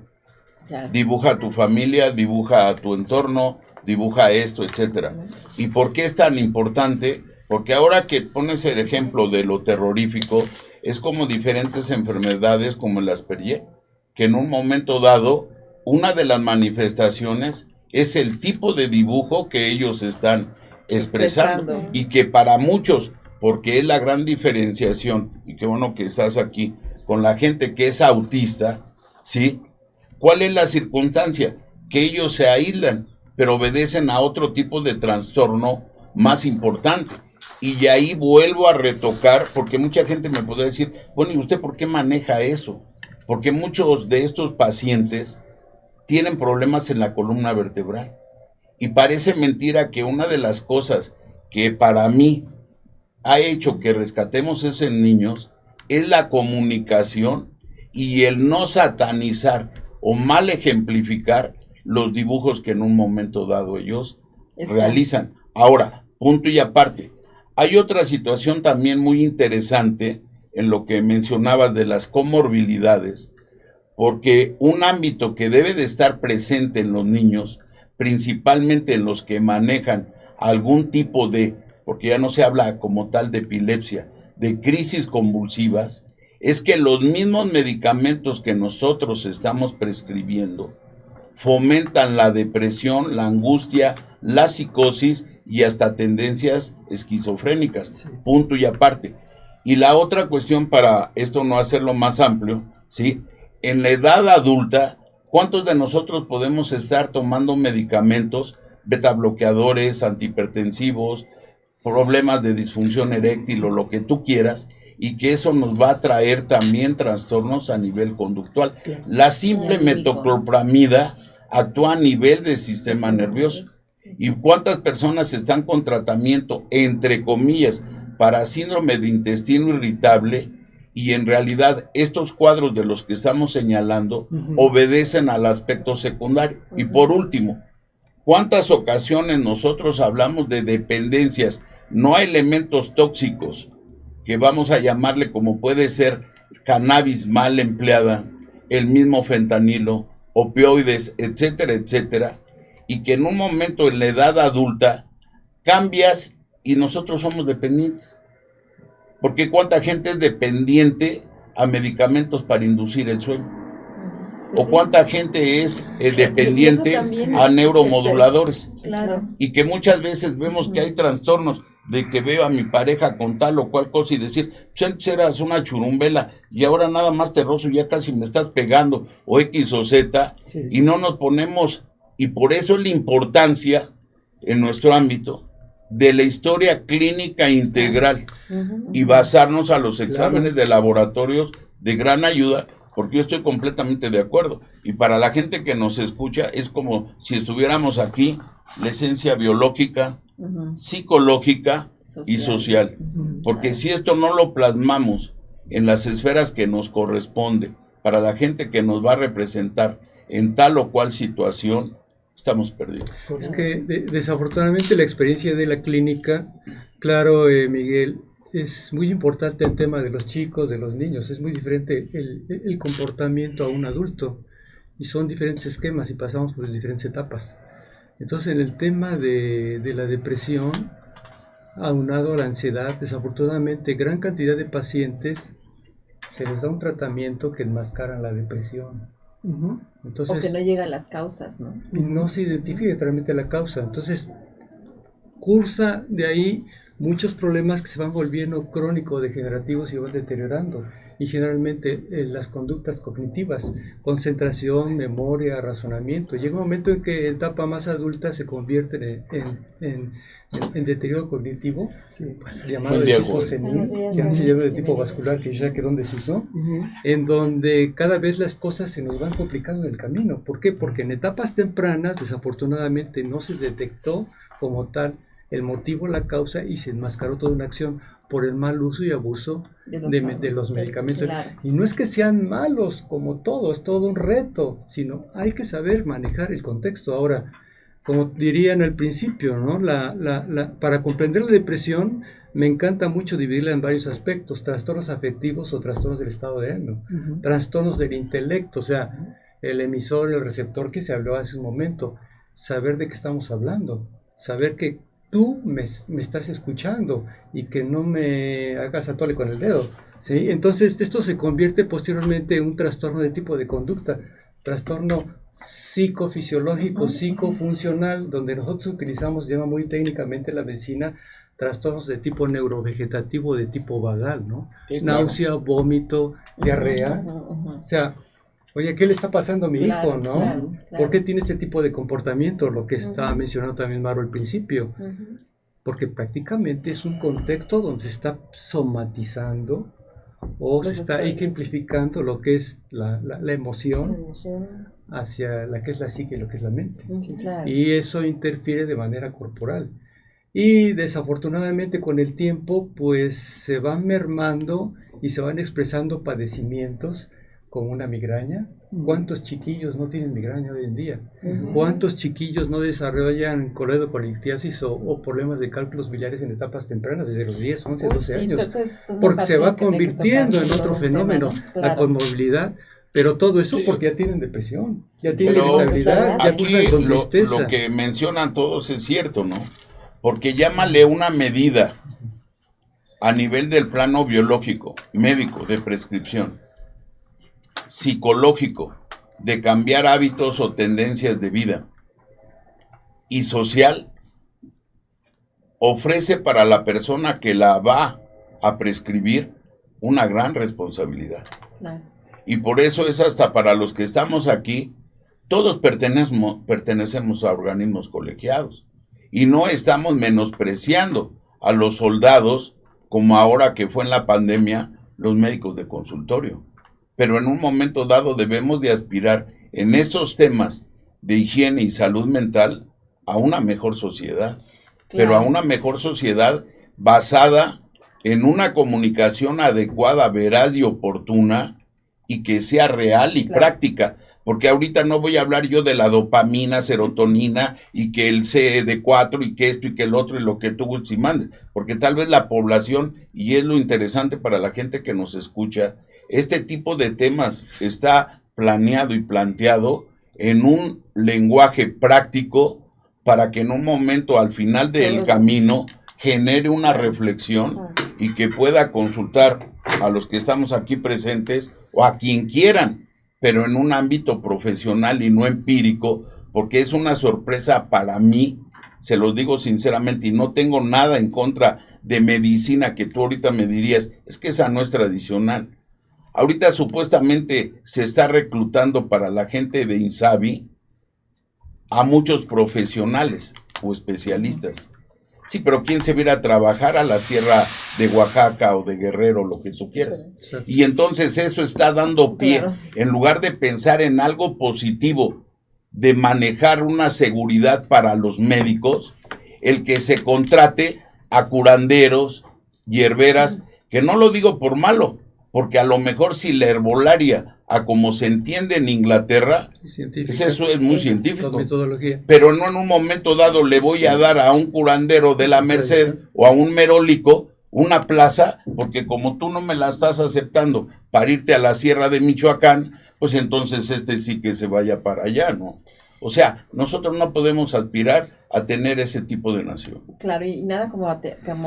Claro. Dibuja a tu familia, dibuja a tu entorno, dibuja esto, etcétera. ¿Y por qué es tan importante? Porque ahora que pones el ejemplo de lo terrorífico, es como diferentes enfermedades como el Asperger, que en un momento dado, una de las manifestaciones es el tipo de dibujo que ellos están expresando. Y que para muchos, porque es la gran diferenciación, y qué bueno que estás aquí, con la gente que es autista, ¿sí? ¿Cuál es la circunstancia? Que ellos se aíslan, pero obedecen a otro tipo de trastorno más importante. Y ahí vuelvo a retocar, porque mucha gente me podría decir, bueno, ¿y usted por qué maneja eso? Porque muchos de estos pacientes tienen problemas en la columna vertebral. Y parece mentira que una de las cosas que para mí ha hecho que rescatemos eso en niños es la comunicación y el no satanizar o mal ejemplificar los dibujos que en un momento dado ellos realizan. Ahora, punto y aparte, hay otra situación también muy interesante en lo que mencionabas de las comorbilidades, porque un ámbito que debe de estar presente en los niños, principalmente en los que manejan algún tipo de porque ya no se habla como tal de epilepsia, de crisis convulsivas, es que los mismos medicamentos que nosotros estamos prescribiendo fomentan la depresión, la angustia, la psicosis y hasta tendencias esquizofrénicas, sí. Punto y aparte. Y la otra cuestión, para esto no hacerlo más amplio, ¿sí? En la edad adulta, ¿cuántos de nosotros podemos estar tomando medicamentos, beta bloqueadores, antihipertensivos, problemas de disfunción eréctil o lo que tú quieras, y que eso nos va a traer también trastornos a nivel conductual? La simple metoclopramida actúa a nivel del sistema nervioso. ¿Y cuántas personas están con tratamiento, entre comillas, para síndrome de intestino irritable? Y en realidad estos cuadros de los que estamos señalando obedecen al aspecto secundario. Y por último, ¿cuántas ocasiones nosotros hablamos de dependencias, no a elementos tóxicos, que vamos a llamarle como puede ser cannabis mal empleada, el mismo fentanilo, opioides, etcétera, etcétera, y que en un momento en la edad adulta cambias y nosotros somos dependientes? Porque cuánta gente es dependiente a medicamentos para inducir el sueño, o cuánta gente es dependiente a neuromoduladores, claro. Y que muchas veces vemos que hay trastornos de que veo a mi pareja con tal o cual cosa y decir, pues antes eras una churumbela y ahora nada más te rozo, ya casi me estás pegando, o X o Z, sí. Y no nos ponemos, y por eso es la importancia en nuestro ámbito de la historia clínica integral y basarnos a los exámenes de laboratorios de gran ayuda, porque yo estoy completamente de acuerdo. Y para la gente que nos escucha es como si estuviéramos aquí, la esencia biológica, psicológica y social. Porque si esto no lo plasmamos en las esferas que nos corresponde, para la gente que nos va a representar en tal o cual situación, estamos perdidos. Es que desafortunadamente la experiencia de la clínica, claro, Miguel, es muy importante el tema de los chicos, de los niños. Es muy diferente el comportamiento a un adulto, y son diferentes esquemas y pasamos por diferentes etapas. Entonces, en el tema de la depresión, aunado a la ansiedad, desafortunadamente gran cantidad de pacientes se les da un tratamiento que enmascara la depresión. Entonces, o que no llega a las causas, ¿no? Y no se identifica realmente la causa. Entonces, cursa de ahí muchos problemas que se van volviendo crónico-degenerativos y van deteriorando. Y generalmente las conductas cognitivas, concentración, memoria, razonamiento. Llega un momento en que en etapa más adulta se convierten en deterioro cognitivo, sí, llamado de tipo senil, que antes se llama de tipo vascular, que ya quedó en desuso, en donde cada vez las cosas se nos van complicando en el camino. ¿Por qué? Porque en etapas tempranas, desafortunadamente, no se detectó como tal el motivo, la causa, y se enmascaró toda una acción por el mal uso y abuso de los medicamentos. Claro. Y no es que sean malos como todo, es todo un reto, sino hay que saber manejar el contexto. Ahora, como dirían al principio, ¿no? Para comprender la depresión, me encanta mucho dividirla en varios aspectos: trastornos afectivos o trastornos del estado de ánimo, trastornos del intelecto, o sea, el emisor y el receptor que se habló hace un momento, saber de qué estamos hablando, saber que tú me estás escuchando y que no me hagas atole con el dedo, ¿sí? Entonces esto se convierte posteriormente en un trastorno de tipo de conducta, trastorno psicofisiológico, psicofuncional, donde nosotros utilizamos, llama muy técnicamente la medicina, trastornos de tipo neurovegetativo, de tipo vagal, ¿no? Sí, claro. Náusea, vómito, diarrea, o sea, oye, ¿qué le está pasando a mi hijo, no? Claro. ¿Por qué tiene este tipo de comportamiento? Lo que estaba mencionando también Maro al principio. Porque prácticamente es un contexto donde se está somatizando o se está ejemplificando lo que es la emoción hacia la que es la psique y lo que es la mente. Sí, claro. Y eso interfiere de manera corporal. Y desafortunadamente con el tiempo pues se van mermando y se van expresando padecimientos como una migraña. ¿Cuántos chiquillos no tienen migraña hoy en día? ¿Cuántos chiquillos no desarrollan coledocolitiasis o problemas de cálculos biliares en etapas tempranas, desde los 10, 11, 12 años? Porque se va convirtiendo en otro fenómeno, la conmovilidad, pero todo eso porque ya tienen depresión, ya tienen irritabilidad, ya cursan con tristeza. Lo que mencionan todos es cierto, ¿no? porque llámale una medida a nivel del plano biológico, médico, de prescripción, psicológico, de cambiar hábitos o tendencias de vida, y social, ofrece para la persona que la va a prescribir una gran responsabilidad. Claro. Y por eso es hasta para los que estamos aquí, todos pertenecemos a organismos colegiados. Y no estamos menospreciando a los soldados, como ahora que fue en la pandemia, los médicos de consultorio. Pero en un momento dado debemos de aspirar en estos temas de higiene y salud mental a una mejor sociedad. Pero a una mejor sociedad basada en una comunicación adecuada, veraz y oportuna, y que sea real y práctica, porque ahorita no voy a hablar yo de la dopamina, serotonina, y que el CD4, y que esto, y que el otro, y lo que tú si mandes, porque tal vez la población, y es lo interesante para la gente que nos escucha, este tipo de temas está planeado y planteado en un lenguaje práctico, para que en un momento, al final del camino, genere una reflexión, y que pueda consultar a los que estamos aquí presentes, o a quien quieran, pero en un ámbito profesional y no empírico, porque es una sorpresa para mí, se los digo sinceramente, y no tengo nada en contra de medicina que tú ahorita me dirías, es que esa no es tradicional. Ahorita supuestamente se está reclutando para la gente de INSABI a muchos profesionales o especialistas. Sí, pero ¿quién se va a ir a trabajar a la sierra de Oaxaca o de Guerrero, lo que tú quieras? Sí. Y entonces eso está dando pie, en lugar de pensar en algo positivo, de manejar una seguridad para los médicos, el que se contrate a curanderos, hierberas, que no lo digo por malo, porque a lo mejor si la herbolaria, a como se entiende en Inglaterra, eso es muy científico, pero no en un momento dado le voy a dar a un curandero de la Merced o a un merólico una plaza, porque como tú no me la estás aceptando para irte a la sierra de Michoacán, pues entonces sí que se vaya para allá, ¿no? O sea, nosotros no podemos aspirar a tener ese tipo de nación. Claro, y nada como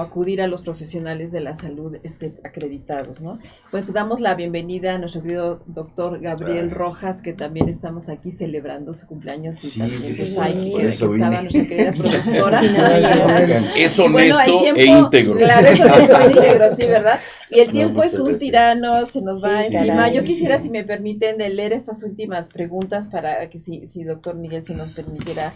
acudir a los profesionales de la salud acreditados, ¿no? Bueno, pues damos la bienvenida a nuestro querido doctor Gabriel Rojas, que también estamos aquí celebrando su cumpleaños, y también de Saiki, que estaba nuestra querida productora. Es honesto e íntegro. Claro, es honesto e íntegro, sí, ¿verdad? Y el tiempo es un tirano, se nos va encima. Yo quisiera, si me permiten, de leer estas últimas preguntas para que si doctor Miguel, si nos permitiera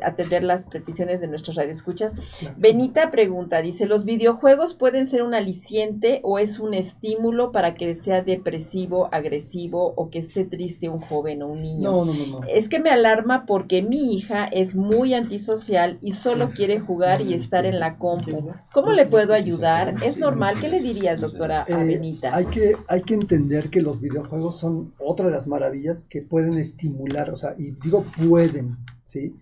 atender las peticiones de nuestros radioescuchas. Claro. Benita pregunta, dice, ¿los videojuegos pueden ser un aliciente o es un estímulo para que sea depresivo, agresivo o que esté triste un joven o un niño? No. Es que me alarma porque mi hija es muy antisocial y solo quiere jugar y estar en la compu. ¿Cómo le puedo ayudar? ¿Es normal? ¿Qué le dirías, doctora, a Benita? Hay que entender que los videojuegos son otra de las maravillas que pueden estimular, o sea, y digo pueden, ¿sí?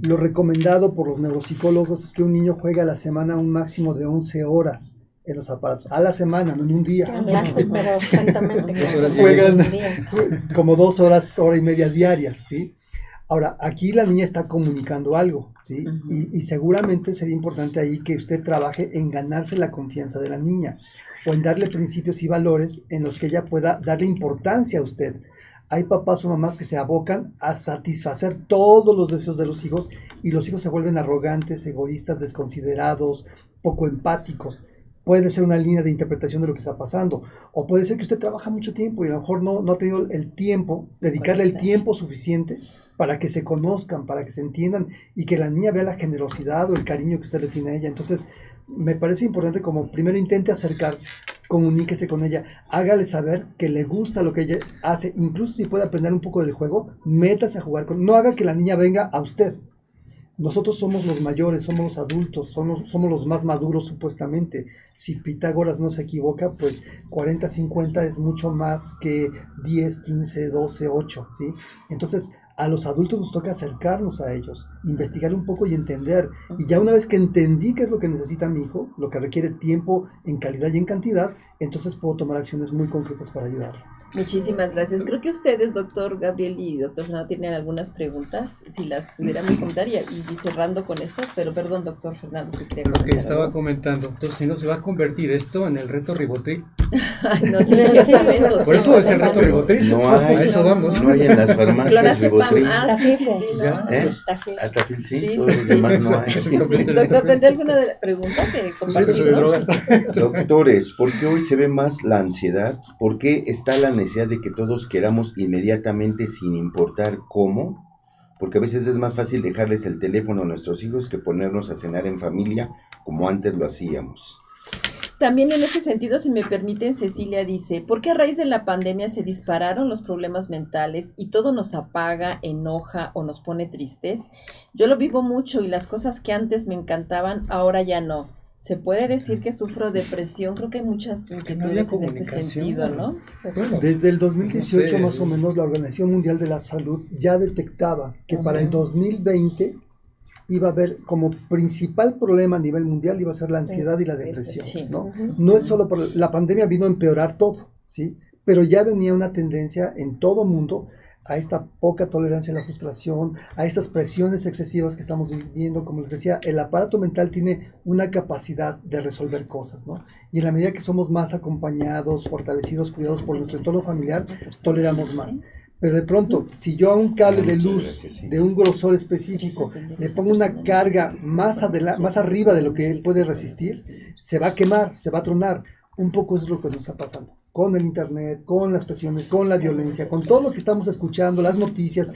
Lo recomendado por los neuropsicólogos es que un niño juegue a la semana un máximo de 11 horas en los aparatos, a la semana, no en un día. Pero exactamente. Juegan como 2 horas, hora y media diarias, ¿sí? Ahora, aquí la niña está comunicando algo, ¿sí? Y seguramente sería importante ahí que usted trabaje en ganarse la confianza de la niña o en darle principios y valores en los que ella pueda darle importancia a usted. Hay papás o mamás que se abocan a satisfacer todos los deseos de los hijos y los hijos se vuelven arrogantes, egoístas, desconsiderados, poco empáticos. Puede ser una línea de interpretación de lo que está pasando. O puede ser que usted trabaja mucho tiempo y a lo mejor no ha tenido el tiempo, dedicarle el tiempo suficiente para que se conozcan, para que se entiendan y que la niña vea la generosidad o el cariño que usted le tiene a ella. Entonces, me parece importante como primero intente acercarse, comuníquese con ella, hágale saber que le gusta lo que ella hace, incluso si puede aprender un poco del juego, métase a jugar no haga que la niña venga a usted. Nosotros somos los mayores, somos los adultos, somos los más maduros supuestamente. Si Pitágoras no se equivoca, pues 40, 50 es mucho más que 10, 15, 12, 8, ¿sí? Entonces, A los adultos nos toca acercarnos a ellos, investigar un poco y entender. Y ya una vez que entendí qué es lo que necesita mi hijo, lo que requiere tiempo en calidad y en cantidad, entonces puedo tomar acciones muy concretas para ayudar. Muchísimas gracias. Creo que ustedes, doctor Gabriel y doctor Fernando, tienen algunas preguntas, si las pudiéramos comentar y cerrando con estas, pero perdón, doctor Fernando, si quería comentar. Lo que estaba comentando, entonces si no se va a convertir esto en el reto Ribotril. Ay, no, sí, medicamentos. Por eso es el reto Ribotril. No hay, a eso vamos. no hay en las farmacias Ribotril. Sí, no. Ya. Atafil sí, Sí, todos los demás no hay. Sí, doctor, ¿tendría alguna pregunta que compartirnos? Doctores, ¿por qué hoy se ve más la ansiedad? ¿Por qué está la necesidad de que todos queramos inmediatamente sin importar cómo? Porque a veces es más fácil dejarles el teléfono a nuestros hijos que ponernos a cenar en familia como antes lo hacíamos. También en este sentido, si me permiten, Cecilia dice, ¿por qué a raíz de la pandemia se dispararon los problemas mentales y todo nos apaga, enoja o nos pone tristes? Yo lo vivo mucho y las cosas que antes me encantaban, ahora ya no. ¿Se puede decir que sufro depresión? Creo que hay muchas inquietudes en este sentido, ¿no? Bueno, Desde el 2018 no sé, más o menos la Organización Mundial de la Salud ya detectaba que para el 2020 iba a haber como principal problema a nivel mundial iba a ser la ansiedad y la depresión, Sí. ¿no? No es solo por la pandemia vino a empeorar todo, ¿sí? Pero ya venía una tendencia en todo mundo a esta poca tolerancia a la frustración, a estas presiones excesivas que estamos viviendo. Como les decía, el aparato mental tiene una capacidad de resolver cosas, ¿no? Y en la medida que somos más acompañados, fortalecidos, cuidados por nuestro entorno familiar, toleramos más. Pero de pronto, si yo a un cable de luz de un grosor específico le pongo una carga más arriba de lo que él puede resistir, se va a quemar, se va a tronar. Un poco eso es lo que nos está pasando con el internet, con las presiones, con la violencia, con todo lo que estamos escuchando, las noticias.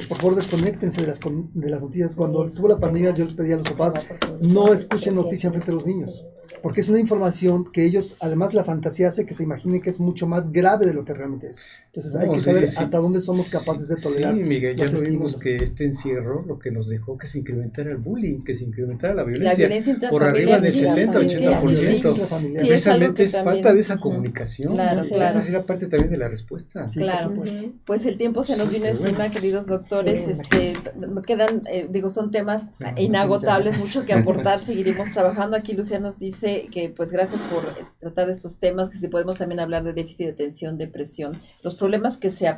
Por favor, desconéctense de las noticias. Cuando estuvo la pandemia, yo les pedí a los papás, no escuchen noticias frente a los niños, porque es una información que ellos, además la fantasía hace que se imaginen que es mucho más grave de lo que realmente es. Entonces hay que saber hasta dónde somos capaces de tolerar. Sí, Miguel, ya los vimos estímulos. que este encierro lo que nos dejó que se incrementara el bullying, que se incrementara la La violencia violencia por arriba del intrafamiliar, 70-80%. Sí, es algo que Precisamente es también- falta de esa comunicación. Claro, Sí, claro. esa sería parte también de la respuesta. Sí, Claro, por supuesto. pues el tiempo se nos vino Qué encima, bueno. queridos doctores, Sí, quedan, son temas inagotables, mucho que aportar, seguiremos trabajando. Aquí Lucía nos dice que pues gracias por tratar de estos temas, que si podemos también hablar de déficit de atención, depresión, los problemas que se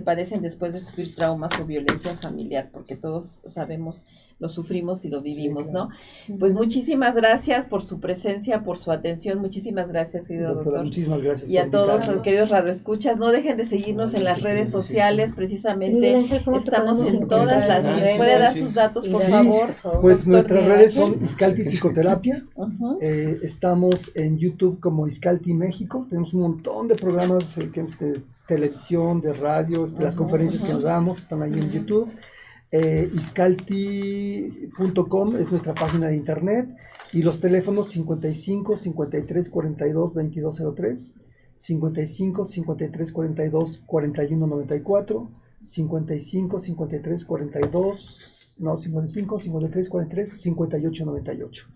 padecen después de sufrir traumas o violencia familiar, porque todos sabemos, lo sufrimos y lo vivimos, Sí, claro. ¿no? Pues muchísimas gracias por su presencia, por su atención, muchísimas gracias, querido Doctora, doctor. muchísimas gracias. Y a por todos, invitarnos. queridos radioescuchas, no dejen de seguirnos en las redes sociales, precisamente Miguel, ¿cómo te estamos podemos en todas las... encontrar? Sí, ¿Puede dar sí. sus datos, por Sí, favor? Pues doctor nuestras Miguel redes Ángel? son Iscalti Psicoterapia. Ujú. Estamos en YouTube como Iscalti México. Tenemos un montón de programas de televisión, de radio, las conferencias que nos damos están ahí en YouTube. Iscalti.com es nuestra página de internet y los teléfonos 55 53 42 2203, 55 53 42 41 94, 55 53 42 55 53 43 58 98.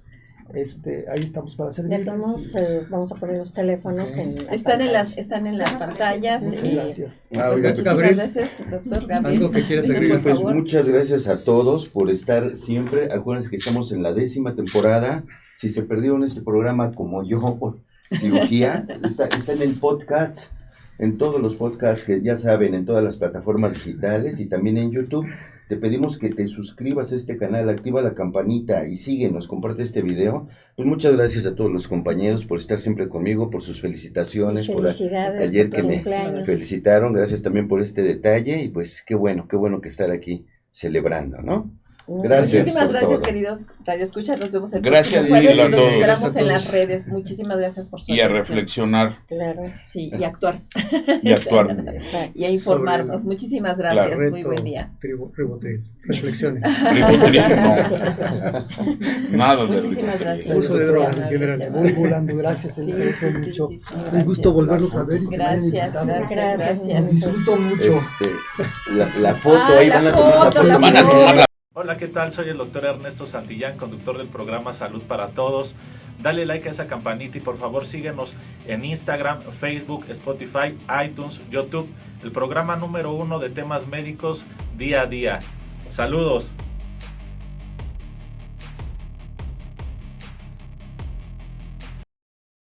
Ahí estamos para Ya servirles. tomamos, vamos a poner los teléfonos en la Están en pantalla. las pantallas. Muchas gracias. Pues oiga, muchísimas Gabriel, gracias, doctor Gabriel. algo que quieras Sí, agregar, por Pues favor. muchas gracias a todos por estar siempre. Acuérdense que estamos en la 10ª temporada. Si se perdieron este programa como yo por cirugía, está en el podcast, en todos los podcasts que ya saben, en todas las plataformas digitales y también en YouTube. Te pedimos que te suscribas a este canal, activa la campanita y síguenos, comparte este video. Pues muchas gracias a todos los compañeros por estar siempre conmigo, por sus felicitaciones, Felicidades ayer por que tu me cumpleaños. felicitaron, gracias también por este detalle y pues qué bueno que estar aquí celebrando, ¿no? Gracias Muchísimas por gracias, todo. queridos radioescuchas. Nos vemos el Gracias, próximo jueves Lilo, a y nos todos. esperamos Gracias a en las todos. redes. Muchísimas gracias por su Y a atención. reflexionar Claro, Sí, y a actuar. y actuar. exacto. Y a informarnos. Sobre Muchísimas gracias. Reto Muy buen día. Ribotril. Reflexiones. Ribotril, no. Nada de Muchísimas gracias. Uso de drogas en general. Voy volando, gracias, Sí, se sí, mucho. sí, sí, Un gracias. gusto volverlos a ver y que me hayan Gracias, invitado. gracias, gracias. Disfruto mucho. La foto, Ah, ahí la van a tomar foto, la foto. la Van a foto. tomar la Hola, ¿qué tal? Soy el doctor Ernesto Santillán, conductor del programa Salud para Todos. dale like a esa campanita y por favor síguenos en Instagram, Facebook, Spotify, iTunes, YouTube, el programa número 1 de temas médicos día a día. Saludos.